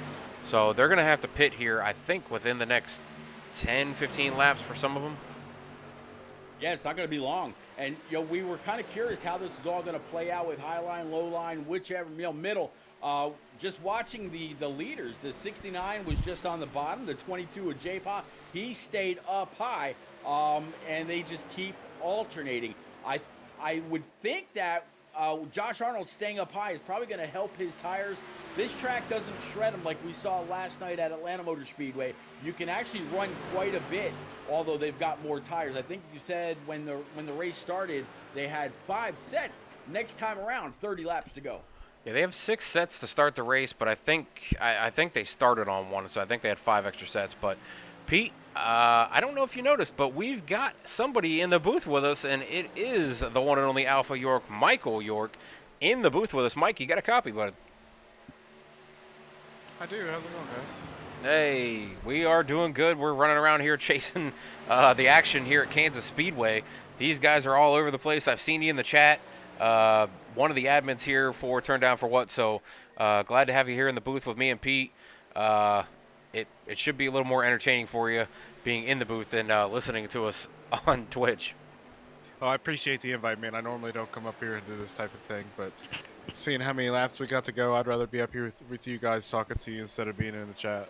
So they're going to have to pit here, I think, within the next 10, 15 laps for some of them. Yeah, it's not going to be long. And, we were kind of curious how this is all going to play out with high line, low line, whichever, middle. Just watching the leaders, the 69 was just on the bottom, the 22 of J-Pop, he stayed up high, and they just keep alternating. I would think that Josh Arnold staying up high is probably going to help his tires. This track doesn't shred them like we saw last night at Atlanta Motor Speedway. You can actually run quite a bit, although they've got more tires. I think you said when the race started, they had 5 sets. Next time around, 30 laps to go. Yeah, they have 6 sets to start the race, but I think they started on 1, so I think they had 5 extra sets. But Pete, I don't know if you noticed, but we've got somebody in the booth with us, and it is the one and only Alpha York, Michael York, in the booth with us. Mike, you got a copy, bud? I do. How's it going, guys? Hey, we are doing good. We're running around here chasing the action here at Kansas Speedway. These guys are all over the place. I've seen you in the chat. One of the admins here for Turn Down for What, so glad to have you here in the booth with me and Pete. It should be a little more entertaining for you being in the booth than listening to us on Twitch. Oh, I appreciate the invite, man. I normally don't come up here and do this type of thing, but seeing how many laps we got to go, I'd rather be up here with you guys talking to you instead of being in the chat.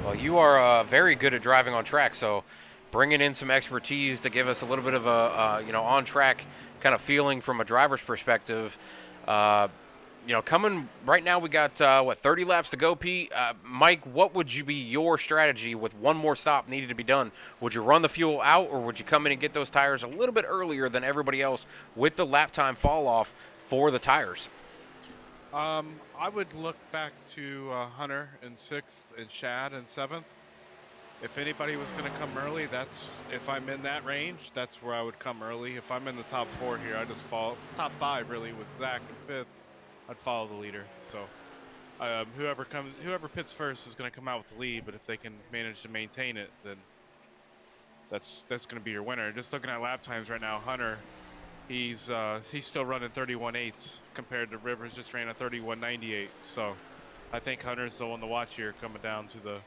Well, you are very good at driving on track, so bringing in some expertise to give us a little bit of a on track kind of feeling from a driver's perspective. Coming right now, we got 30 laps to go, Pete. Mike, what would you be your strategy with one more stop needed to be done? Would you run the fuel out, or would you come in and get those tires a little bit earlier than everybody else with the lap time fall off for the tires? I would look back to Hunter in 6th and Shad in 7th. If anybody was going to come early, if I'm in that range, that's where I would come early. If I'm in the top 4 here, I just follow top 5 really with Zach in 5th. I'd follow the leader. So whoever pits first is going to come out with the lead. But if they can manage to maintain it, then that's going to be your winner. Just looking at lap times right now, Hunter, he's still running 31.8s compared to Rivers just ran a 31.98. So I think Hunter's the one to watch here coming down to the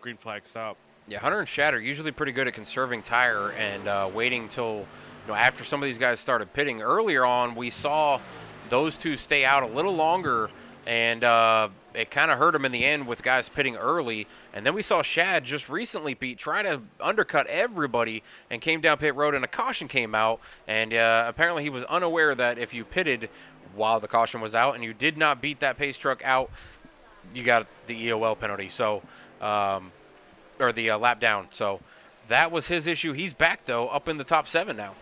green flag stop. Yeah, Hunter and Shad are usually pretty good at conserving tire and waiting till after some of these guys started pitting. Earlier on, we saw those two stay out a little longer, and it kind of hurt them in the end with guys pitting early. And then we saw Shad just recently, Pete, try to undercut everybody and came down pit road, and a caution came out. And apparently he was unaware that if you pitted while the caution was out and you did not beat that pace truck out, you got the EOL penalty. So, or the lap down. So that was his issue. He's back, though, up in the top 7 now.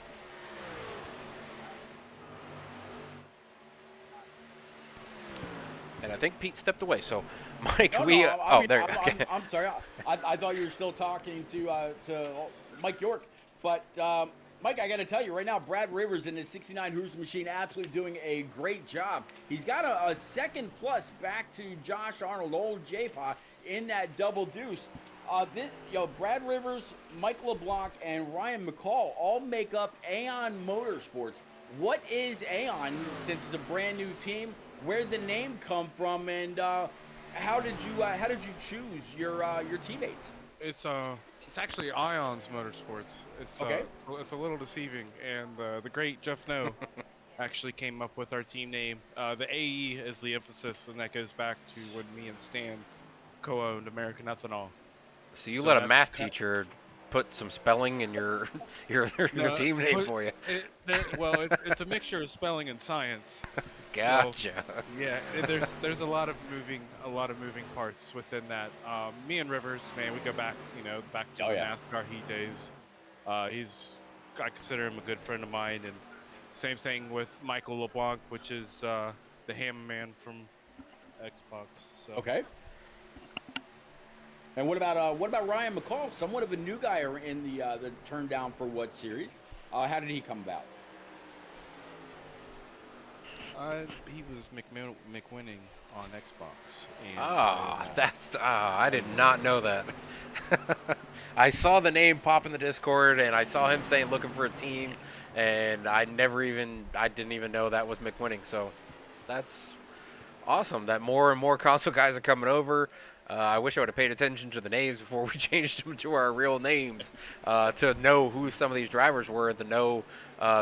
And I think Pete stepped away. So, Mike, I'm sorry. I thought you were still talking to Mike York, but Mike, I got to tell you right now, Brad Rivers in his 69 Hoosier machine absolutely doing a great job. He's got a second plus back to Josh Arnold, old J-Paw, in that double deuce. Brad Rivers, Mike LeBlanc, and Ryan McCall all make up Aon Motorsports. What is Aon, since it's a brand new team? Where'd the name come from, and how did you choose your teammates? It's actually Ions Motorsports. Okay. It's a little deceiving, and the great Jeff No actually came up with our team name. The AE is the emphasis, and that goes back to when me and Stan co-owned American Ethanol. So you let a math teacher put some spelling in your team name for you. It's a mixture of spelling and science. Gotcha. So, yeah, there's a lot of moving parts within that. Me and Rivers, man, we go back to the NASCAR Heat days. I consider him a good friend of mine, and same thing with Michael LeBlanc, which is the Hammer Man from Xbox. So. Okay. And what about Ryan McCall? Somewhat of a new guy in the turn down for what series? How did he come about? He was McWinning on Xbox. And, I did not know that. I saw the name pop in the Discord, and I saw him saying looking for a team, and I didn't even know that was McWinning. So that's awesome that more and more console guys are coming over. I wish I would have paid attention to the names before we changed them to our real names to know who some of these drivers were and to know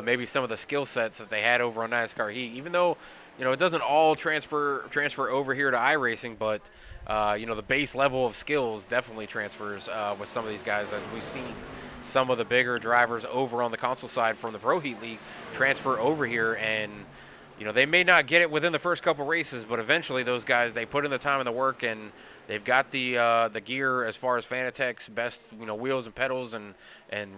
maybe some of the skill sets that they had over on NASCAR Heat. Even though, it doesn't all transfer over here to iRacing, but, the base level of skills definitely transfers with some of these guys, as we've seen some of the bigger drivers over on the console side from the Pro Heat League transfer over here, and they may not get it within the first couple races, but eventually those guys, they put in the time and the work, and they've got the gear as far as Fanatec's best, wheels and pedals and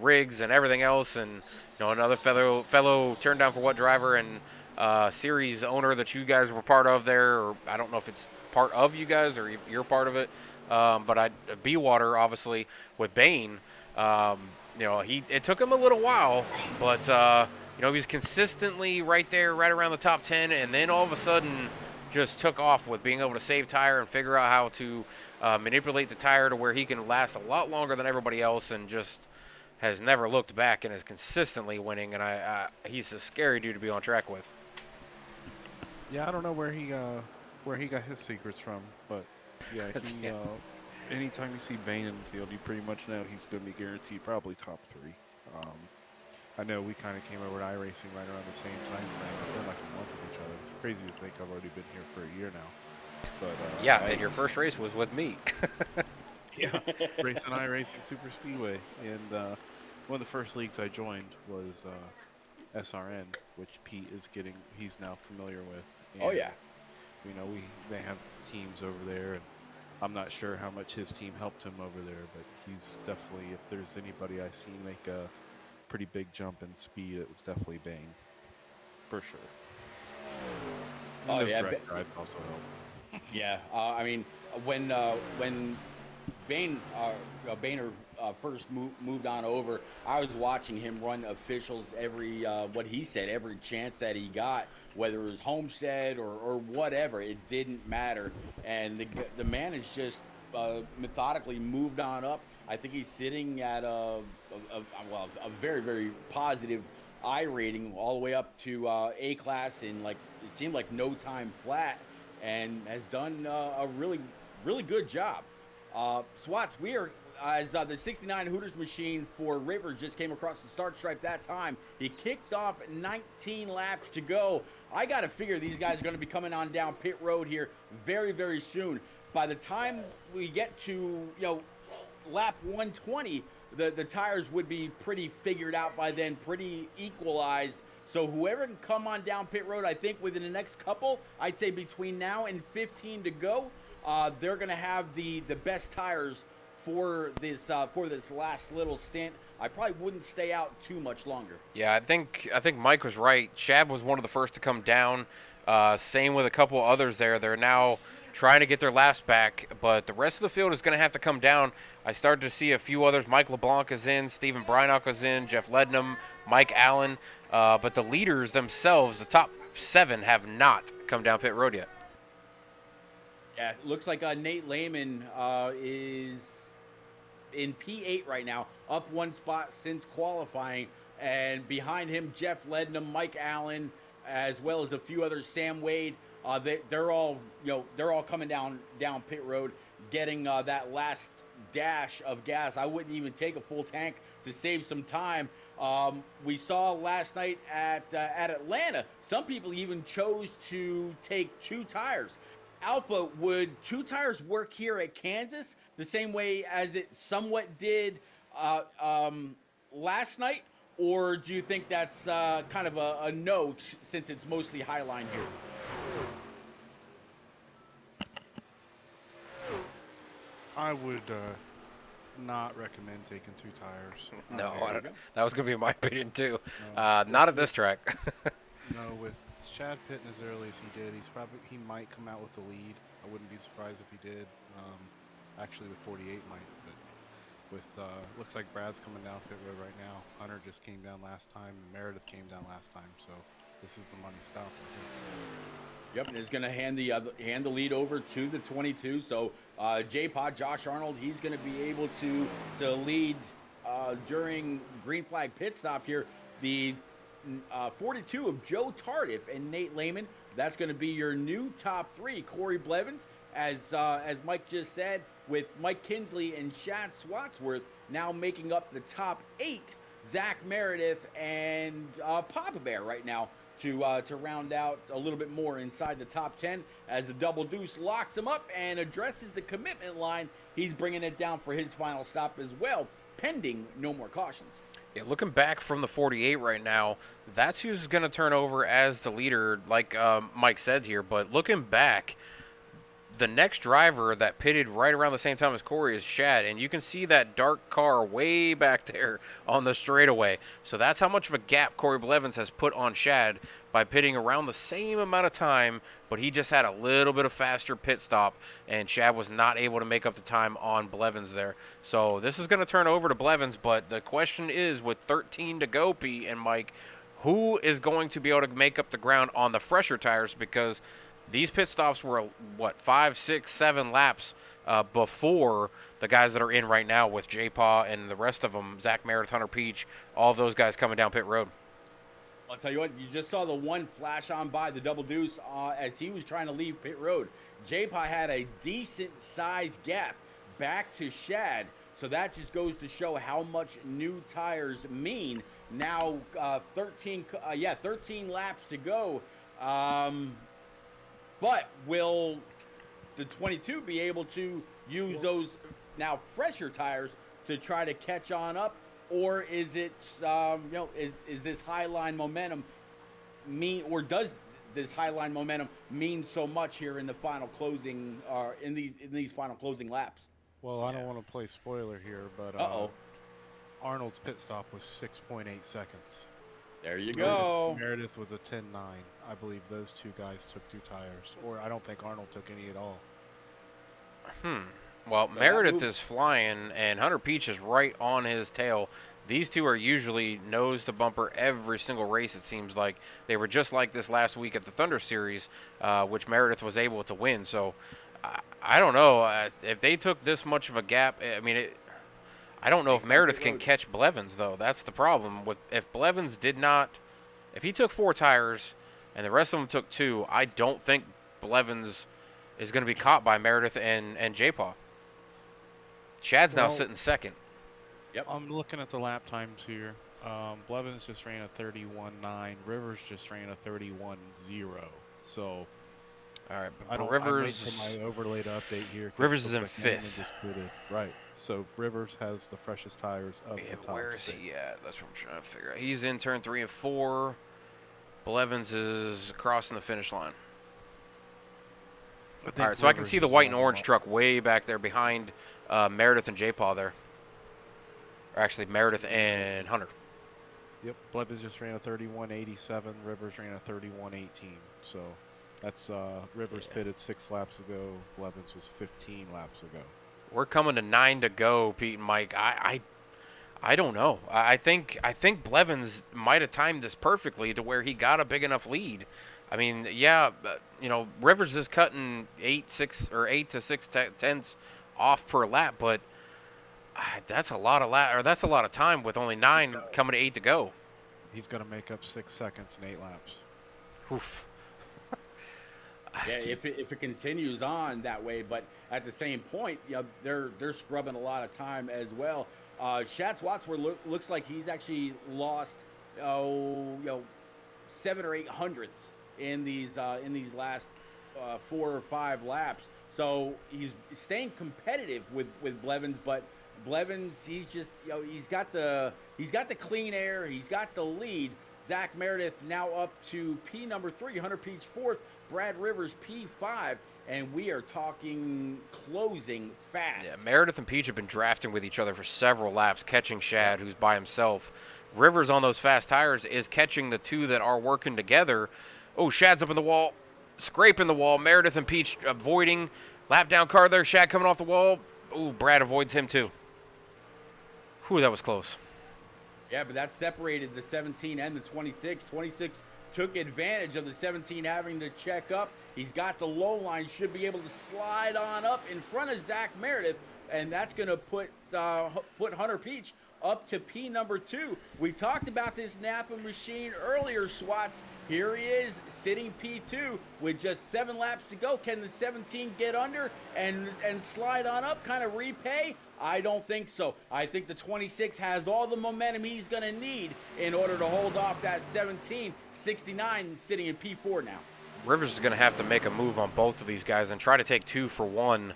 rigs and everything else. And another fellow turned down for what driver and series owner that you guys were part of there, or I don't know if it's part of you guys or you're part of it. But B-Water obviously with Bain, it took him a little while, but he was consistently right there, right around the top 10, and then all of a sudden just took off with being able to save tire and figure out how to manipulate the tire to where he can last a lot longer than everybody else, and just has never looked back and is consistently winning. And he's a scary dude to be on track with. Yeah, I don't know where he got his secrets from, but yeah, anytime you see Bane in the field, you pretty much know he's going to be guaranteed probably top 3. I know we kind of came over to iRacing right around the same time frame. Within like a month of each other. It's crazy to think I've already been here for a year now. But Yeah, and your first race was with me. yeah, racing iRacing Super Speedway, and one of the first leagues I joined was SRN, which Pete is getting. He's now familiar with. And, Oh yeah. You know, they have teams over there, and I'm not sure how much his team helped him over there, but he's definitely, if there's anybody I seen make a pretty big jump in speed, it was definitely Bane, for sure. And Oh those yeah. direct drives also help. Yeah. I mean, when Boehner first moved on over, I was watching him run officials every what he said every chance that he got, whether it was Homestead or whatever, it didn't matter. And the man has just methodically moved on up. I think he's sitting at a very very positive I rating all the way up to A class in like it seemed like no time flat, and has done a really good job. Swats, we are as the 69 Hooters machine for Rivers just came across the start stripe that time. He kicked off 19 laps to go. I got to figure these guys are going to be coming on down pit road here very, very soon. By the time we get to, lap 120, the tires would be pretty figured out by then, pretty equalized. So whoever can come on down pit road, I think within the next couple, I'd say between now and 15 to go, they're going to have the best tires for this last little stint. I probably wouldn't stay out too much longer. Yeah, I think Mike was right. Shab was one of the first to come down. Same with a couple others there. They're now trying to get their laps back, but the rest of the field is going to have to come down. I started to see a few others. Mike LeBlanc is in, Stephen Brynock is in, Jeff Lednam, Mike Allen. But the leaders themselves, the top 7, have not come down pit road yet. Yeah, it looks like Nate Lehman is in P8 right now, up one spot since qualifying, and behind him Jeff Lednam, Mike Allen, as well as a few others, Sam Wade. They're all coming down pit road, getting that last dash of gas. I wouldn't even take a full tank to save some time. We saw last night at Atlanta, some people even chose to take 2 tires. Alpha, would 2 tires work here at Kansas the same way as it somewhat did last night? Or do you think that's kind of a no since it's mostly highline here? I would not recommend taking 2 tires. No, that was going to be my opinion too. No, Not at this track. no, with Chad pitting as early as he did, he might come out with the lead. I wouldn't be surprised if he did. Actually, the 48 might, but with looks like Brad's coming down pit road right now. Hunter just came down last time, and Meredith came down last time, so this is the money stop. Yep, and it's going to hand the lead over to the 22. So J-Pod, Josh Arnold, he's going to be able to lead during green flag pit stop here. The 42 of Joe Tardif and Nate Lehman. That's going to be your new top 3. Corey Blevins, as Mike just said, with Mike Kinsley and Chad Swatsworth now making up the top 8. Zach Meredith and Papa Bear right now to round out a little bit more inside the top 10 as the double deuce locks him up and addresses the commitment line. He's bringing it down for his final stop as well, pending no more cautions. Yeah, looking back from the 48 right now, that's who's going to turn over as the leader, like Mike said here. But looking back, the next driver that pitted right around the same time as Corey is Shad, and you can see that dark car way back there on the straightaway. So that's how much of a gap Corey Blevins has put on Shad by pitting around the same amount of time, but he just had a little bit of faster pit stop, and Shad was not able to make up the time on Blevins there. So this is going to turn over to Blevins, but the question is, with 13 to go, Pete and Mike, who is going to be able to make up the ground on the fresher tires? Because these pit stops were, 5, 6, 7 laps before the guys that are in right now with J-Paw and the rest of them, Zach Meredith, Hunter Peach, all of those guys coming down pit road. I'll tell you what, you just saw the one flash on by the double deuce as he was trying to leave pit road. J-Paw had a decent sized gap back to Shad. So that just goes to show how much new tires mean. Now 13 laps to go. But will the 22 be able to use those now fresher tires to try to catch on up, or is it is this highline momentum mean, or does this highline momentum mean so much here in the final closing, in these final closing laps? Well, I don't want to play spoiler here, but Arnold's pit stop was 6.8 seconds. There you go. Meredith was a 10.9. I believe those two guys took 2 tires, or I don't think Arnold took any at all. Well, Meredith is flying, and Hunter Peach is right on his tail. These two are usually nose to bumper every single race, it seems like. They were just like this last week at the Thunder Series, which Meredith was able to win. So, I don't know. If they took this much of a gap, I mean, I don't know if Meredith can catch Blevins, though. That's the problem. If Blevins did not, if he took 4 tires and the rest of them took 2, I don't think Blevins is going to be caught by Meredith and J-Paw. Shad's now sitting second. Yep. I'm looking at the lap times here. Blevins just ran a 31.9. Rivers just ran a 31.0. So All right, I don't. Rivers. I wait for my overlay to update here. 'cause Rivers it is looks in like Newman 5th. just put it. Right. So Rivers has the freshest tires of the top Where is 6. he at? That's what I'm trying to figure out. He's in turn 3 and 4. Blevins is crossing the finish line. All right, so I can see the white and orange truck way back there behind Meredith and J-Paw there. Or actually, Meredith and Hunter. Yep. Blevins just ran a 31.87. Rivers ran a 31.18. So that's Rivers pitted 6 laps ago. Blevins was 15 laps ago. We're coming to 9 to go, Pete and Mike. I don't know. I think Blevins might have timed this perfectly to where he got a big enough lead. I mean, yeah, Rivers is cutting 8 to 6 tenths off per lap, but that's a lot of that's a lot of time with only 9 coming to 8 to go. He's going to make up 6 seconds in 8 laps. Oof. Yeah, if it continues on that way, but at the same point, they're scrubbing a lot of time as well. Shad Swatsworth looks like he's actually lost 7 or 8 hundredths in these last 4 or 5 laps. So he's staying competitive with Blevins, but Blevins, he's just he's got the clean air, he's got the lead. Zach Meredith now up to P number 3, Hunter Peach 4th, Brad Rivers P5, and we are talking closing fast. Yeah, Meredith and Peach have been drafting with each other for several laps, catching Shad, who's by himself. Rivers on those fast tires is catching the 2 that are working together. Oh, Shad's up in the wall, scraping the wall. Meredith and Peach avoiding. Lap down car there, Shad coming off the wall. Oh, Brad avoids him too. Whew, that was close. Yeah, but that separated the 17 and the 26. 26 took advantage of the 17 having to check up. He's got the low line, should be able to slide on up in front of Zach Meredith, and that's going to put Hunter Peach up to P number 2. We talked about this Napa machine earlier, Swats. Here he is sitting P2 with just 7 laps to go. Can the 17 get under and slide on up, kind of repay? I don't think so. I think the 26 has all the momentum he's going to need in order to hold off that 17. 69 sitting in P4 now. Rivers is going to have to make a move on both of these guys and try to take 2 for 1,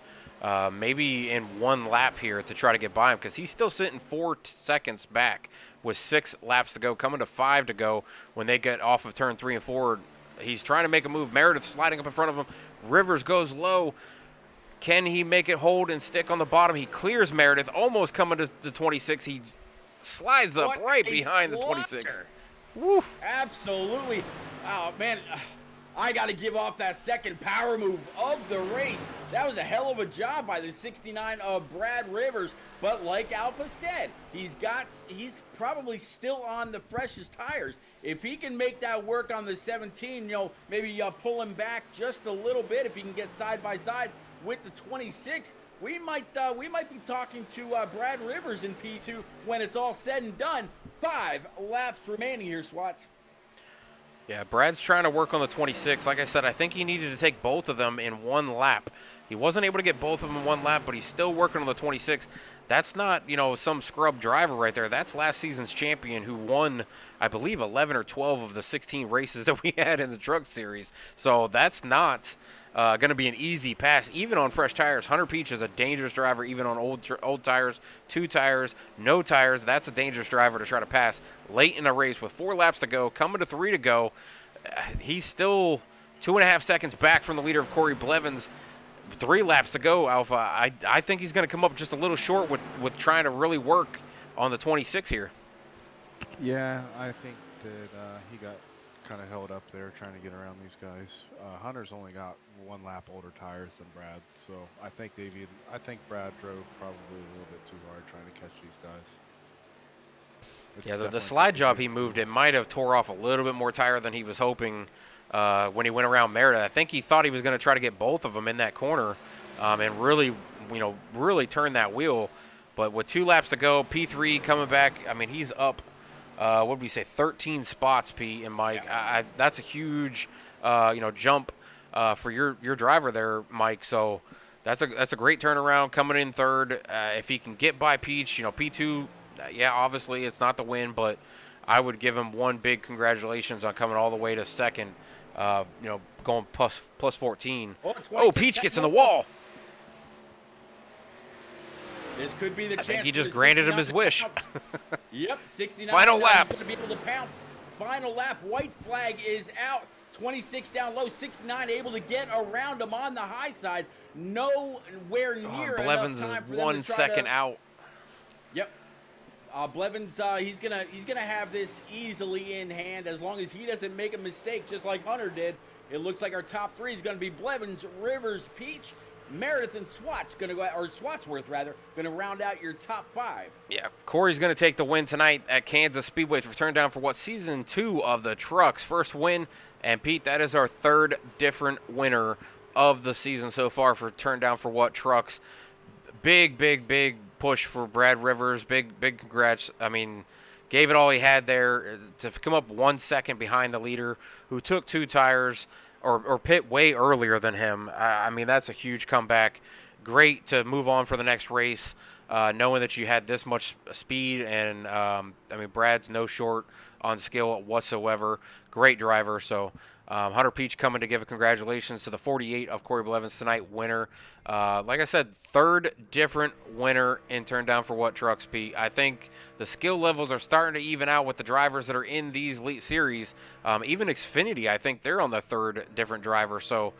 maybe in 1 lap here to try to get by him, because he's still sitting 4 seconds back with 6 laps to go, coming to 5 to go when they get off of turn 3 and 4. He's trying to make a move. Meredith sliding up in front of him. Rivers goes low. Can he make it hold and stick on the bottom? He clears Meredith, almost coming to the 26. He slides up right behind the 26. Woo. Absolutely. Oh, man, I got to give off that second power move of the race. That was a hell of a job by the 69 of Brad Rivers. But like Alpha said, he's probably still on the freshest tires. If he can make that work on the 17, maybe pull him back just a little bit. If he can get side by side with the 26, we might be talking to Brad Rivers in P2 when it's all said and done. 5 laps remaining here, Swats. Yeah, Brad's trying to work on the 26. Like I said, I think he needed to take both of them in 1 lap He wasn't able to get both of them in one lap, but he's still working on the 26. That's not, some scrub driver right there. That's last season's champion who won, I believe, 11 or 12 of the 16 races that we had in the Truck Series. So that's not going to be an easy pass, even on fresh tires. Hunter Peach is a dangerous driver, even on old tires, 2 tires, no tires. That's a dangerous driver to try to pass late in a race with 4 laps to go, coming to 3 to go. He's still 2.5 seconds back from the leader of Corey Blevins. 3 laps to go, Alpha. I think he's going to come up just a little short with trying to really work on the 26 here. Yeah, I think that he got kind of held up there trying to get around these guys. Hunter's only got 1 lap older tires than Brad, so I think Brad drove probably a little bit too hard trying to catch these guys. Yeah, the slide job he moved, it might have tore off a little bit more tire than he was hoping when he went around Meredith. I think he thought he was going to try to get both of them in that corner and really, really turn that wheel. But with 2 laps to go, P3 coming back, I mean, he's up, what did we say, 13 spots, Pete and Mike. Yeah. That's a huge, jump for your driver there, Mike. So that's a great turnaround coming in third. If he can get by Peach, P2, yeah, obviously it's not the win, but I would give him one big congratulations on coming all the way to second, going plus 14. Oh, Peach gets in the wall. This could be the chance. I think he just granted him his wish. Yep, 69. Final lap. Going to be able to pounce. Final lap. White flag is out. 26 down low. 69 able to get around him on the high side. Nowhere near. Blevins is 1 second out. Yep. Blevins, he's gonna have this easily in hand as long as he doesn't make a mistake, just like Hunter did. It looks like our top 3 is going to be Blevins, Rivers, Peach, Meredith, and Swatsworth going to round out your top 5. Yeah, Corey's going to take the win tonight at Kansas Speedway for turn down for season 2 of the Trucks. First win, and Pete, that is our 3rd different winner of the season so far for turn down for Trucks. Big push for Brad Rivers. Big congrats. I mean, gave it all he had there to come up 1 second behind the leader who took 2 tires or pit way earlier than him. I mean, that's a huge comeback. Great to move on for the next race, knowing that you had this much speed. And, Brad's no short on skill whatsoever. Great driver. So, Hunter Peach coming to give a congratulations to the 48 of Corey Blevins tonight, winner. Like I said, 3rd different winner in turn down for Trucks, Pete. I think the skill levels are starting to even out with the drivers that are in these series. Even Xfinity, I think they're on the 3rd different driver. So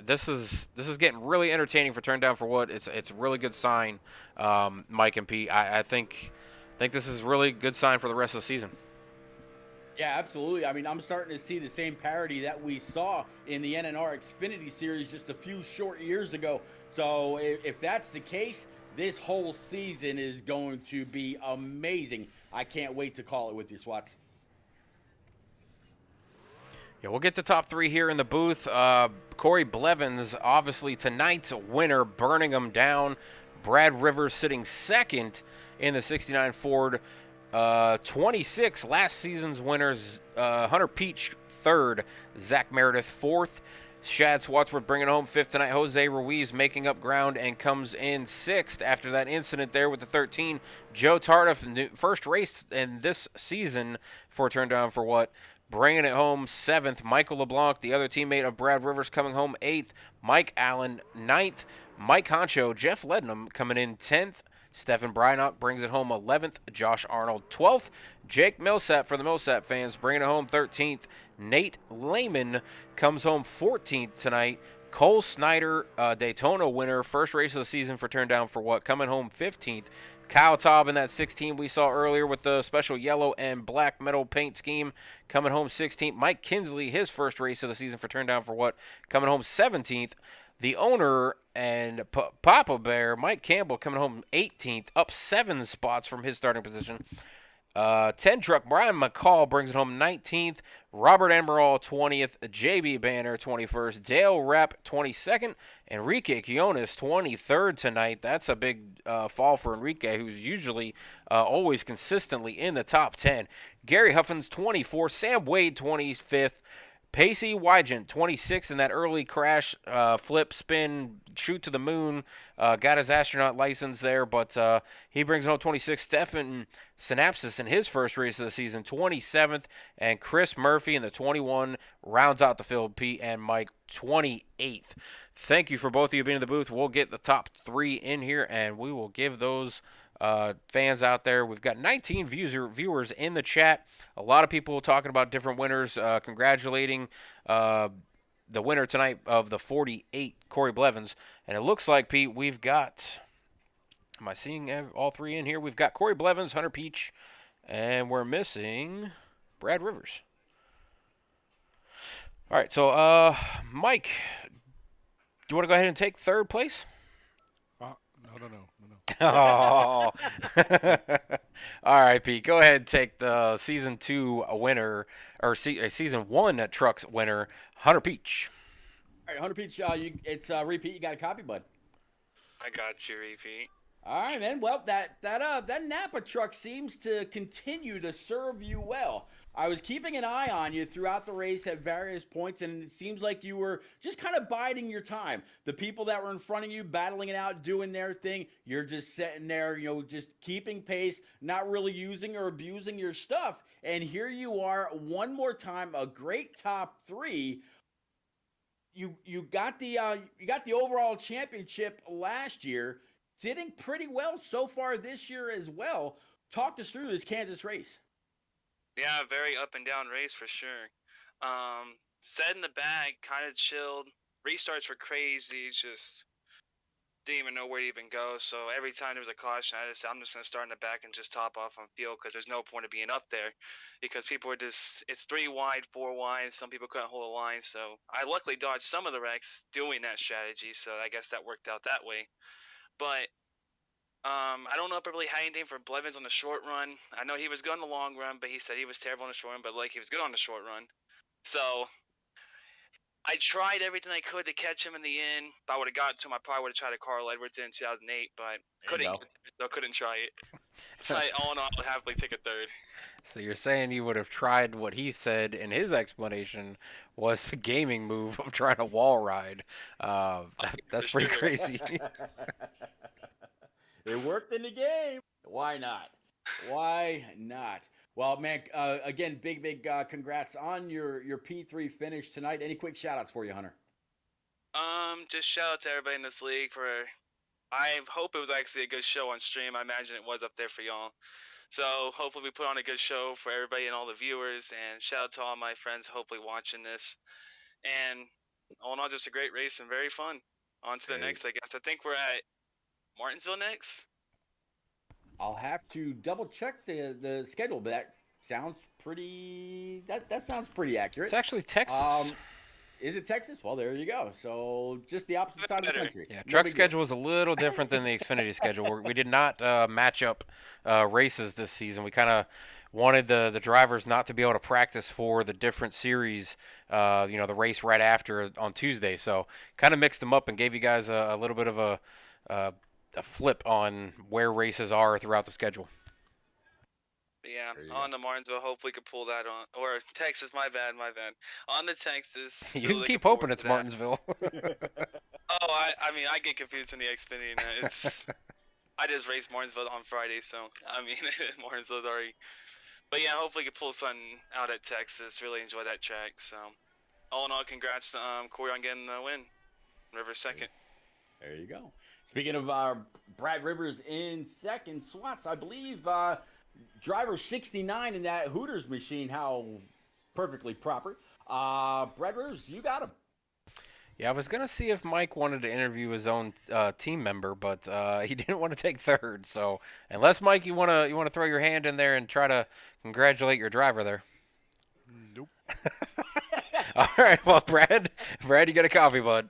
this is getting really entertaining for turn down for It's a really good sign, Mike and Pete. I think this is really good sign for the rest of the season. Yeah, absolutely. I mean, I'm starting to see the same parity that we saw in the NNR Xfinity Series just a few short years ago. So if that's the case, this whole season is going to be amazing. I can't wait to call it with you, Swats. Yeah, we'll get to top 3 here in the booth. Corey Blevins, obviously tonight's winner, burning him down. Brad Rivers sitting 2nd in the 69 Ford. 26 last season's winners. Hunter Peach 3rd, Zach Meredith 4th, Shad Swatsworth bringing home 5th tonight. Jose Ruiz making up ground and comes in 6th after that incident there with the 13. Joe Tardif, first race in this season for turn down for bringing it home 7th. Michael LeBlanc, the other teammate of Brad Rivers, coming home 8th. Mike Allen 9th. Mike Honcho, Jeff Lednam coming in 10th. Stephen Brynock brings it home 11th. Josh Arnold 12th. Jake Millsap for the Millsap fans bringing it home 13th. Nate Lehman comes home 14th tonight. Cole Snyder, Daytona winner, first race of the season for turn down for coming home 15th. Kyle Taub in that 16 we saw earlier with the special yellow and black metal paint scheme, coming home 16th. Mike Kinsley, his first race of the season for turn down for coming home 17th. The owner and Papa Bear, Mike Campbell, coming home 18th, up 7 spots from his starting position. 10 truck Brian McCall brings it home 19th. Robert Emerald 20th. JB Banner 21st. Dale Rapp 22nd. Enrique Quiones 23rd tonight. That's a big fall for Enrique, who's usually always consistently in the top 10. Gary Huffins 24th. Sam Wade 25th. Pacey Wygant, 26 in that early crash, flip, spin, shoot to the moon. Got his astronaut license there, but he brings home 26. Stefan Synapsis in his first race of the season, 27th. And Chris Murphy in the 21 rounds out the field. Pete and Mike, 28th. Thank you for both of you being in the booth. We'll get the top 3 in here, and we will give those fans out there. We've got 19 viewers in the chat. A lot of people talking about different winners, congratulating the winner tonight of the 48, Corey Blevins. And it looks like, Pete, we've got, am I seeing all 3 in here? We've got Corey Blevins, Hunter Peach, and we're missing Brad Rivers. All right, so Mike, do you want to go ahead and take 3rd place? No. Oh. All right, Pete. Go ahead and take the season 2 winner, or season 1 trucks winner, Hunter Peach. All right, Hunter Peach, it's repeat. You got a copy, bud. I got you, repeat. All right, man. Well, that Napa truck seems to continue to serve you well. I was keeping an eye on you throughout the race at various points, and it seems like you were just kind of biding your time. The people that were in front of you, battling it out, doing their thing, you're just sitting there, just keeping pace, not really using or abusing your stuff. And here you are, one more time, a great top 3. You got the overall championship last year, sitting pretty well so far this year as well. Talk us through this Kansas race. Yeah, very up and down race for sure. Set in the back, kind of chilled. Restarts were crazy, just didn't even know where to even go. So every time there was a caution, I'm just going to start in the back and just top off on field because there's no point of being up there because people were just, it's 3 wide, 4 wide. Some people couldn't hold a line. So I luckily dodged some of the wrecks doing that strategy. So I guess that worked out that way. But I don't know if I really had anything for Blevins on the short run. I know he was good on the long run, but he said he was terrible on the short run, but he was good on the short run. So I tried everything I could to catch him in the end. If I would have got to him, I probably would have tried a Carl Edwards in 2008, but couldn't try it. But all in all, I'll happily take a 3rd. So you're saying you would have tried what he said in his explanation was the gaming move of trying to wall ride. That's pretty crazy. It worked in the game. Why not? Why not? Well, man, again, big congrats on your P3 finish tonight. Any quick shout-outs for you, Hunter? Just shout out to everybody in this league I hope it was actually a good show on stream. I imagine it was up there for y'all. So hopefully we put on a good show for everybody and all the viewers. And shout out to all my friends hopefully watching this. And all in all, just a great race and very fun. On to the next, I guess. I think we're at Martinsville next. I'll have to double check the schedule, but that sounds pretty. That sounds pretty accurate. It's actually Texas. Is it Texas? Well, there you go. So just the opposite side of the country. Yeah, truck schedule is a little different than the Xfinity schedule. We did not match up races this season. We kind of wanted the drivers not to be able to practice for the different series, the race right after on Tuesday. So kind of mixed them up and gave you guys a little bit of a flip on where races are throughout the schedule. Yeah, on to Martinsville. Hopefully, we could pull that on. Or Texas, my bad. On to Texas. You can keep hoping it's Martinsville. I mean, I get confused in the Xfinity. I just raced Martinsville on Friday, so I mean, Martinsville's already. But yeah, hopefully, we can pull something out at Texas. Really enjoy that track. So, all in all, congrats to Corey on getting the win. Rivers second. There you go. Speaking of Brad Rivers in second, Swats, I believe. Driver 69 in that Hooters machine, how perfectly proper. Brad Rivers, you got him. Yeah, I was going to see if Mike wanted to interview his own team member, but he didn't want to take 3rd. So unless, Mike, you want to throw your hand in there and try to congratulate your driver there. Nope. All right, well, Brad, you got a copy, bud.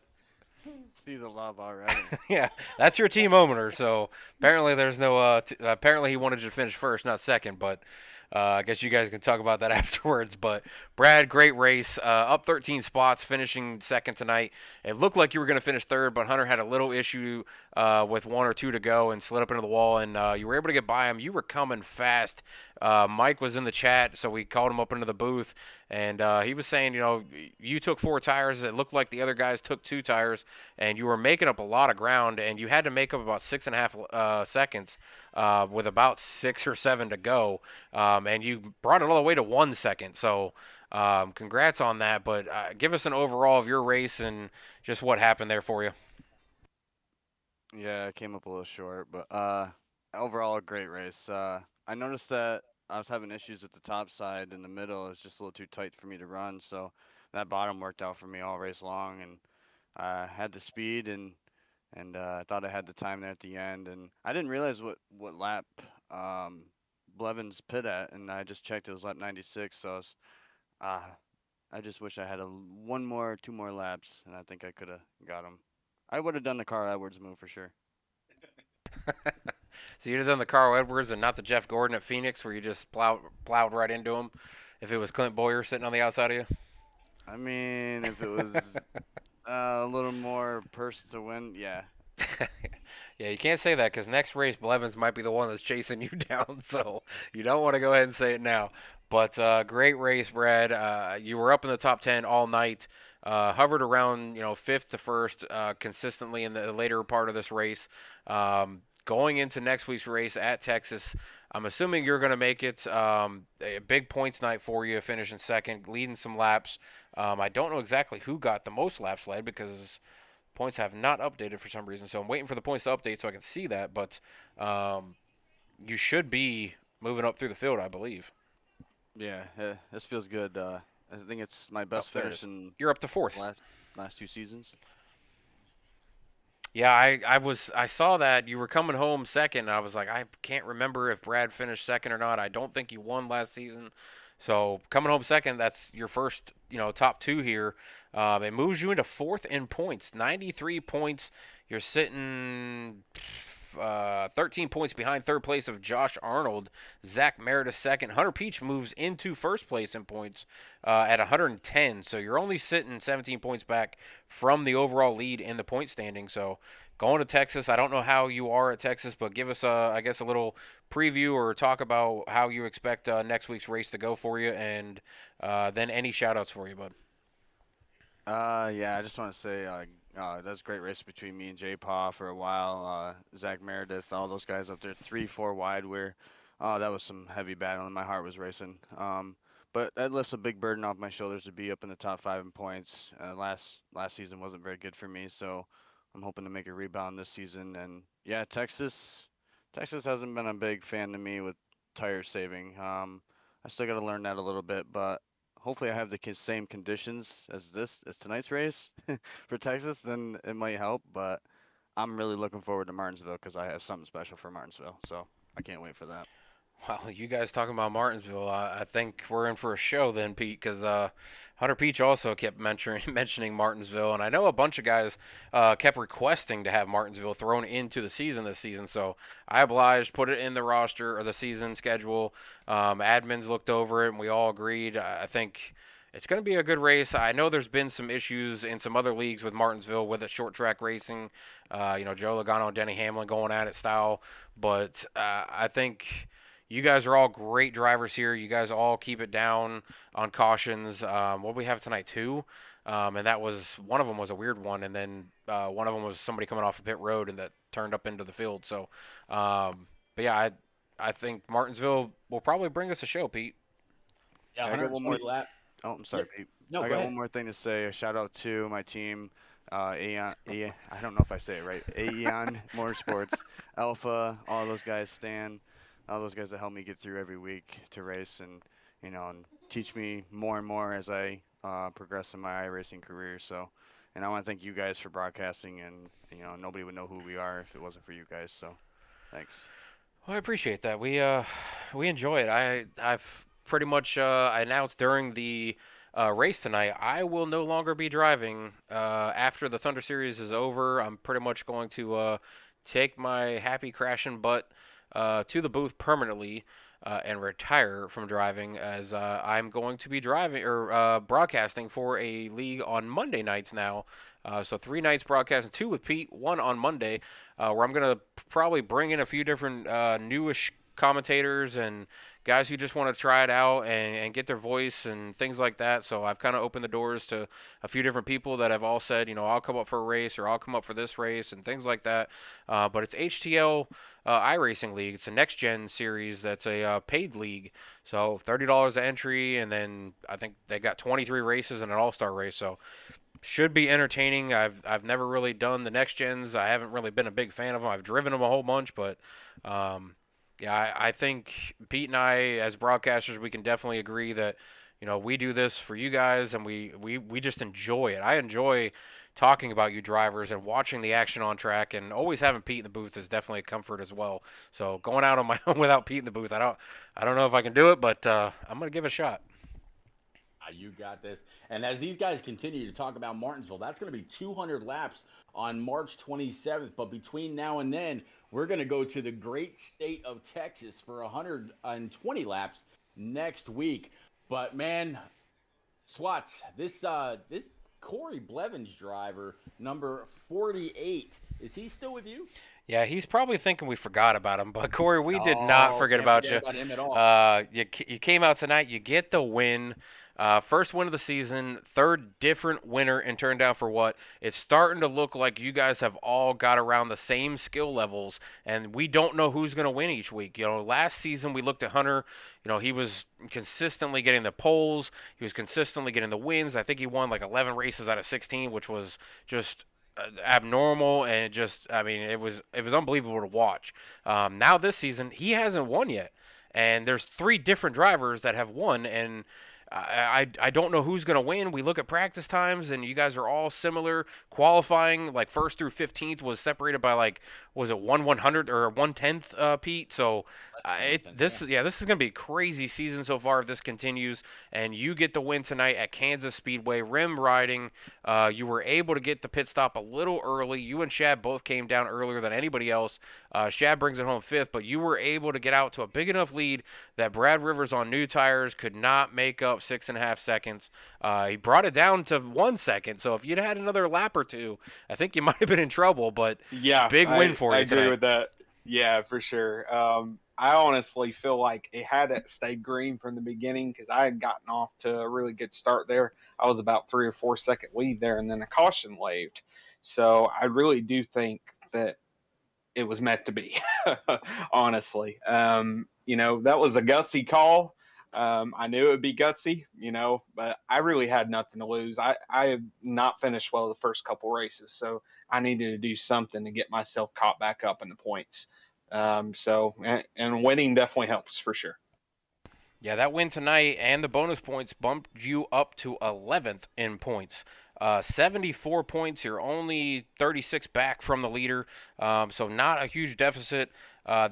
See the love already. Yeah, that's your team opener. So apparently there's no. Apparently he wanted you to finish first, not second. But I guess you guys can talk about that afterwards. But Brad, great race. Up 13 spots, finishing second tonight. It looked like you were going to finish 3rd, but Hunter had a little issue with 1 or 2 to go and slid up into the wall, and you were able to get by him. You were coming fast Mike was in the chat, so we called him up into the booth, and he was saying, you took 4 tires. It looked like the other guys took 2 tires, and you were making up a lot of ground, and you had to make up about 6.5 seconds with about 6 or 7 to go, and you brought it all the way to 1 second. So. Congrats on that, but give us an overall of your race and just what happened there for you. Yeah, I came up a little short, but overall a great race. I noticed that I was having issues at the top side. In the middle it's just a little too tight for me to run, so that bottom worked out for me all race long, and I had the speed, and I thought I had the time there at the end, and I didn't realize what lap um Blevins pit at, and I just checked it was lap 96, so uh I just wish I had one more, 2 more laps, and I think I could have got him. I would have done the Carl Edwards move for sure. So you'd have done the Carl Edwards and not the Jeff Gordon at Phoenix, where you just plowed right into him. If it was Clint Boyer sitting on the outside of you. I mean, if it was a little more purse to win, yeah. Yeah, you can't say that because next race Blevins might be the one that's chasing you down. So you don't want to go ahead and say it now. But great race, Brad. You were up in the top 10 all night. Hovered around fifth to first consistently in the later part of this race. Going into next week's race at Texas, I'm assuming you're going to make it a big points night for you, finishing second, leading some laps. I don't know exactly who got the most laps led because points have not updated for some reason, so I'm waiting for the points to update so I can see that. But you should be moving up through the field, I believe. Yeah, this feels good. I think it's my Oh, best there it finish is. in You're up to the fourth. last 2 seasons. Yeah, I saw that you were coming home second. And I was like, I can't remember if Brad finished second or not. I don't think he won last season. So coming home second, that's your first, top two here. It moves you into fourth in points, 93 points. You're sitting 13 points behind third place of Josh Arnold. Zach Meredith second. Hunter Peach moves into first place in points at 110. So you're only sitting 17 points back from the overall lead in the point standing. So going to Texas, I don't know how you are at Texas, but give us, I guess, a little preview or talk about how you expect next week's race to go for you, and then any shout-outs for you, bud. Yeah, I just want to say, that was a great race between me and J Paw for a while. Zach Meredith, all those guys up there, 3, 4 wide. That was some heavy battling. My heart was racing. But that lifts a big burden off my shoulders to be up in the top 5 in points. Last season wasn't very good for me, so I'm hoping to make a rebound this season. And yeah, Texas hasn't been a big fan to me with tire saving. I still got to learn that a little bit, but hopefully I have the same conditions as tonight's race for Texas, then it might help. But I'm really looking forward to Martinsville because I have something special for Martinsville, so I can't wait for that. Well, you guys talking about Martinsville, I think we're in for a show then, Pete, because Hunter Peach also kept mentioning Martinsville, and I know a bunch of guys kept requesting to have Martinsville thrown into the season this season, so I obliged, put it in the roster or the season schedule. Admins looked over it, and we all agreed. I think it's going to be a good race. I know there's been some issues in some other leagues with Martinsville with it short track racing. Joe Logano and Denny Hamlin going at it style, but I think you guys are all great drivers here. You guys all keep it down on cautions. What do we have tonight? Two, and that was one of them was a weird one, and then one of them was somebody coming off a pit road and that turned up into the field. So, but yeah, I think Martinsville will probably bring us a show, Pete. Yeah, I got one 120 more. lap. Oh, I'm sorry, Pete. No, I go got ahead. one more thing to say. A shout out to my team, I don't know if I say it right. Aeon Motorsports, Alpha, all those guys, Stan, all those guys that help me get through every week to race, and teach me more and more as I progress in my iRacing career. So, and I want to thank you guys for broadcasting, and nobody would know who we are if it wasn't for you guys. So, thanks. Well, I appreciate that. We enjoy it. I've pretty much announced during the race tonight. I will no longer be driving after the Thunder Series is over. I'm pretty much going to take my happy crashing butt to the booth permanently and retire from driving, as I'm going to be driving or broadcasting for a league on Monday nights now. So 3 nights broadcasting, 2 with Pete, 1 on Monday, where I'm gonna probably bring in a few different newish commentators and guys who just want to try it out and get their voice and things like that. So I've kind of opened the doors to a few different people that have all said, I'll come up for a race or I'll come up for this race and things like that. But it's HTL iRacing League. It's a next gen series that's a paid league. So $30 an entry, and then I think they got 23 races and an all-star race. So should be entertaining. I've never really done the next gens. I haven't really been a big fan of them. I've driven them a whole bunch, but yeah, I think Pete and I, as broadcasters, we can definitely agree that we do this for you guys, and we just enjoy it. I enjoy talking about you drivers and watching the action on track, and always having Pete in the booth is definitely a comfort as well. So going out on my own without Pete in the booth, I don't know if I can do it, but I'm gonna give it a shot. You got this. And as these guys continue to talk about Martinsville, that's going to be 200 laps on March 27th. But between now and then, we're going to go to the great state of Texas for 120 laps next week. But man, Swats, this Corey Blevins driver, number 48, is he still with you? Yeah, he's probably thinking we forgot about him, but Corey, we did No, not forget can't about forget you. about him at all. You came out tonight. You get the win. First win of the season, third different winner, and turned down for what? It's starting to look like you guys have all got around the same skill levels, and we don't know who's going to win each week. Last season we looked at Hunter. He was consistently getting the poles. He was consistently getting the wins. I think he won like 11 races out of 16, which was just abnormal, and it was unbelievable to watch. Now this season he hasn't won yet, and there's three different drivers that have won, and I don't know who's going to win. We look at practice times, and you guys are all similar. Qualifying, like first through 15th, was separated by was it 1/100 or 1/10, Pete? So this is going to be a crazy season so far if this continues. And you get the win tonight at Kansas Speedway, rim riding. You were able to get the pit stop a little early. You and Shad both came down earlier than anybody else. Shad brings it home fifth, but you were able to get out to a big enough lead that Brad Rivers on new tires could not make up 6.5 seconds. He brought it down to 1 second. So if you'd had another lap or two, I think you might have been in trouble. But Yeah, big win for I you agree tonight. with that. Yeah, for sure. I honestly feel like it had to stay green from the beginning because I had gotten off to a really good start there. I was about 3 or 4 second lead there, and then a caution waved. So I really do think that it was meant to be, honestly. That was a gutsy call. I knew it would be gutsy, but I really had nothing to lose. I have not finished well the first couple races, so I needed to do something to get myself caught back up in the points. And winning definitely helps for sure. Yeah, that win tonight and the bonus points bumped you up to 11th in points. 74 points. You're only 36 back from the leader. So not a huge deficit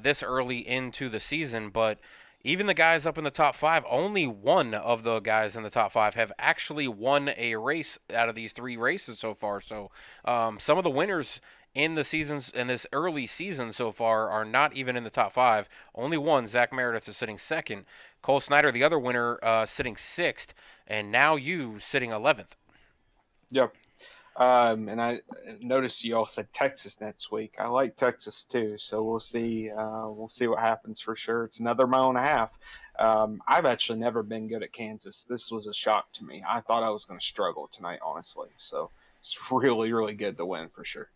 this early into the season. But even the guys up in the top five, only one of the guys in the top five have actually won a race out of these three races so far. So some of the winners in the seasons in this early season so far are not even in the top five. Only one, Zach Meredith, is sitting second. Cole Snyder, the other winner, sitting sixth, and now you sitting 11th. Yep. And I noticed you all said Texas next week. I like Texas too, so we'll see. We'll see what happens for sure. It's another mile and a half. I've actually never been good at Kansas. This was a shock to me. I thought I was going to struggle tonight, honestly. So it's really, really good to win for sure.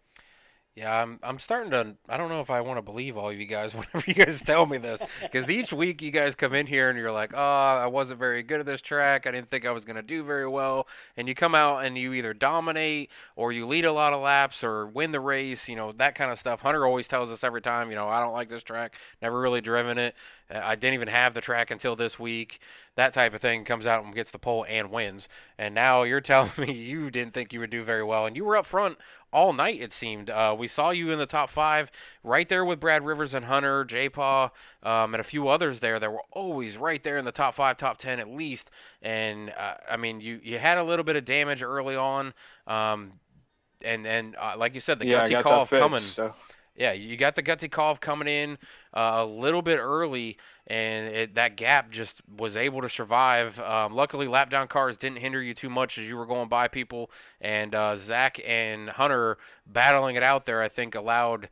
Yeah, I'm starting to. I don't know if I want to believe all of you guys whenever you guys tell me this, because each week you guys come in here and you're like, "Oh, I wasn't very good at this track. I didn't think I was going to do very well." And you come out and you either dominate or you lead a lot of laps or win the race. That kind of stuff. Hunter always tells us every time, I don't like this track. Never really driven it. I didn't even have the track until this week. That type of thing comes out and gets the pole and wins. And now you're telling me you didn't think you would do very well, and you were up front all night, it seemed. We saw you in the top five, right there with Brad Rivers and Hunter, J-Paw, and a few others there that were always right there in the top five, top 10 at least. And, you had a little bit of damage early on, and like you said, the Yeah, I gutsy got call that of fixed, coming. so. Yeah, you got the gutsy call of coming in, a little bit early, and that gap just was able to survive. Luckily, lap down cars didn't hinder you too much as you were going by people, and Zach and Hunter battling it out there, I think, allowed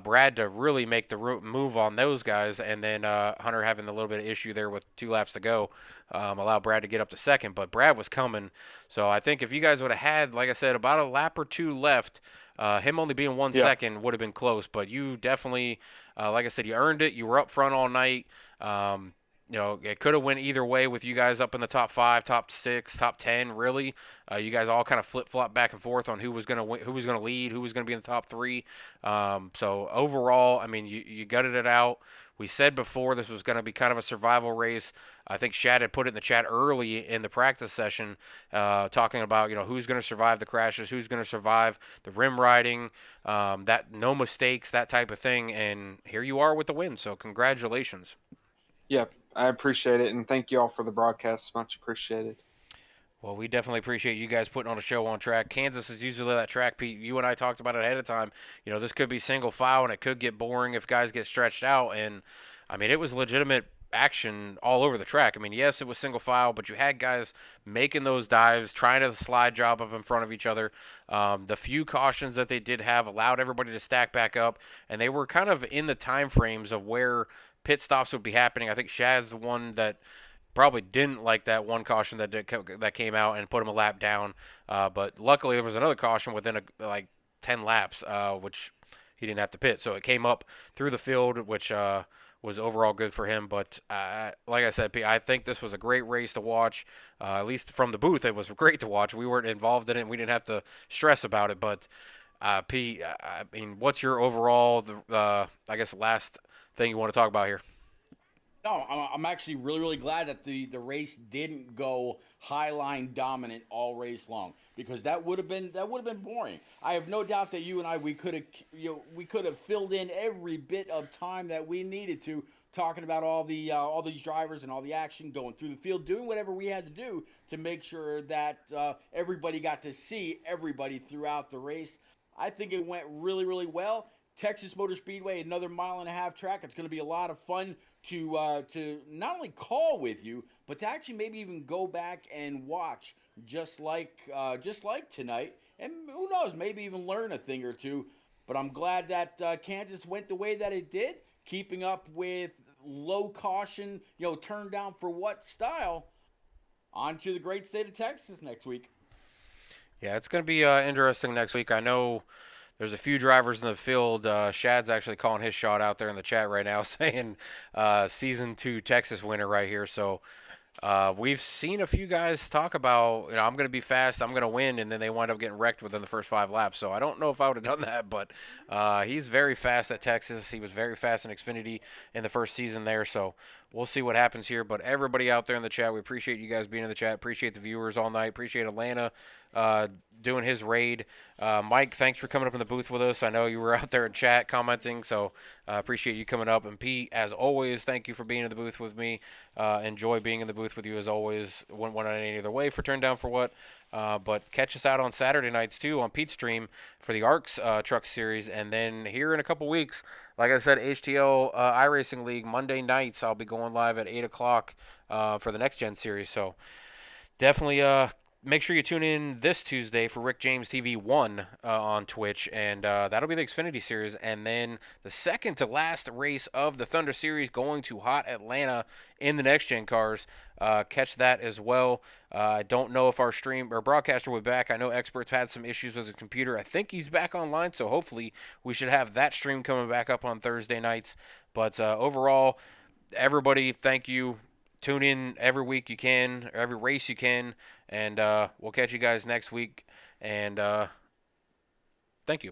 Brad to really make the move on those guys, and then Hunter having a little bit of issue there with 2 laps to go allowed Brad to get up to second. But Brad was coming, so I think if you guys would have had, like I said, about a lap or two left, him only being one Yeah. second would have been close. But you definitely, like I said, you earned it. You were up front all night. It could have went either way with you guys up in the top 5, top 6, top 10. Really, you guys all kind of flip flop back and forth on who was gonna win, who was gonna lead, who was gonna be in the top 3. So overall, I mean, you gutted it out. We said before this was going to be kind of a survival race. I think Shad had put it in the chat early in the practice session, talking about who's going to survive the crashes, who's going to survive the rim riding, that no mistakes, that type of thing. And here you are with the win. So congratulations. Yeah, I appreciate it, and thank you all for the broadcast. Much appreciated. Well, we definitely appreciate you guys putting on a show on track. Kansas is usually that track, Pete. You and I talked about it ahead of time. This could be single file, and it could get boring if guys get stretched out. And, I mean, it was legitimate action all over the track. I mean, yes, it was single file, but you had guys making those dives, trying to slide job up in front of each other. The few cautions that they did have allowed everybody to stack back up, and they were kind of in the time frames of where pit stops would be happening. I think Shad's the one that probably didn't like that one caution that came out and put him a lap down. But luckily, there was another caution within like 10 laps, which he didn't have to pit. So it came up through the field, which was overall good for him. But like I said, Pete, I think this was a great race to watch. At least from the booth, it was great to watch. We weren't involved in it, and we didn't have to stress about it. But Pete, I mean, what's your overall, I guess, last thing you want to talk about here? No, I'm actually really, really glad that the race didn't go high line dominant all race long, because that would have been boring. I have no doubt that you and I we could have filled in every bit of time that we needed to, talking about all these drivers and all the action going through the field, doing whatever we had to do to make sure that everybody got to see everybody throughout the race. I think it went really, really well. Texas Motor Speedway, another mile-and-a-half track. It's going to be a lot of fun to not only call with you, but to actually maybe even go back and watch, just like tonight. And who knows, maybe even learn a thing or two. But I'm glad that Kansas went the way that it did, keeping up with low caution, turn down for what style. On to the great state of Texas next week. Yeah, it's going to be interesting next week. I know there's a few drivers in the field. Shad's actually calling his shot out there in the chat right now, saying season 2 Texas winner right here. So we've seen a few guys talk about, I'm going to be fast, I'm going to win, and then they wind up getting wrecked within the first 5 laps. So I don't know if I would have done that, but he's very fast at Texas. He was very fast in Xfinity in the first season there. So we'll see what happens here. But everybody out there in the chat, we appreciate you guys being in the chat. Appreciate the viewers all night. Appreciate Atlanta doing his raid. Mike, thanks for coming up in the booth with us. I know you were out there in chat commenting, so appreciate you coming up. And Pete, as always, thank you for being in the booth with me. Enjoy being in the booth with you as always. Wouldn't want any other way for Turn Down for What. But catch us out on Saturday nights too on Pete's stream for the ARCS Truck Series, and then here in a couple weeks, like I said, HTL iRacing League Monday nights. I'll be going live at 8 o'clock for the Next Gen Series. So definitely make sure you tune in this Tuesday for Rick James TV 1 on Twitch, and that'll be the Xfinity Series. And then the second to last race of the Thunder Series going to Hot Atlanta in the Next Gen cars. Catch that as well. I don't know if our stream or broadcaster will be back. I know Expert's had some issues with his computer. I think he's back online, so hopefully we should have that stream coming back up on Thursday nights. But overall, everybody, thank you. Tune in every week you can, or every race you can, and we'll catch you guys next week. And thank you.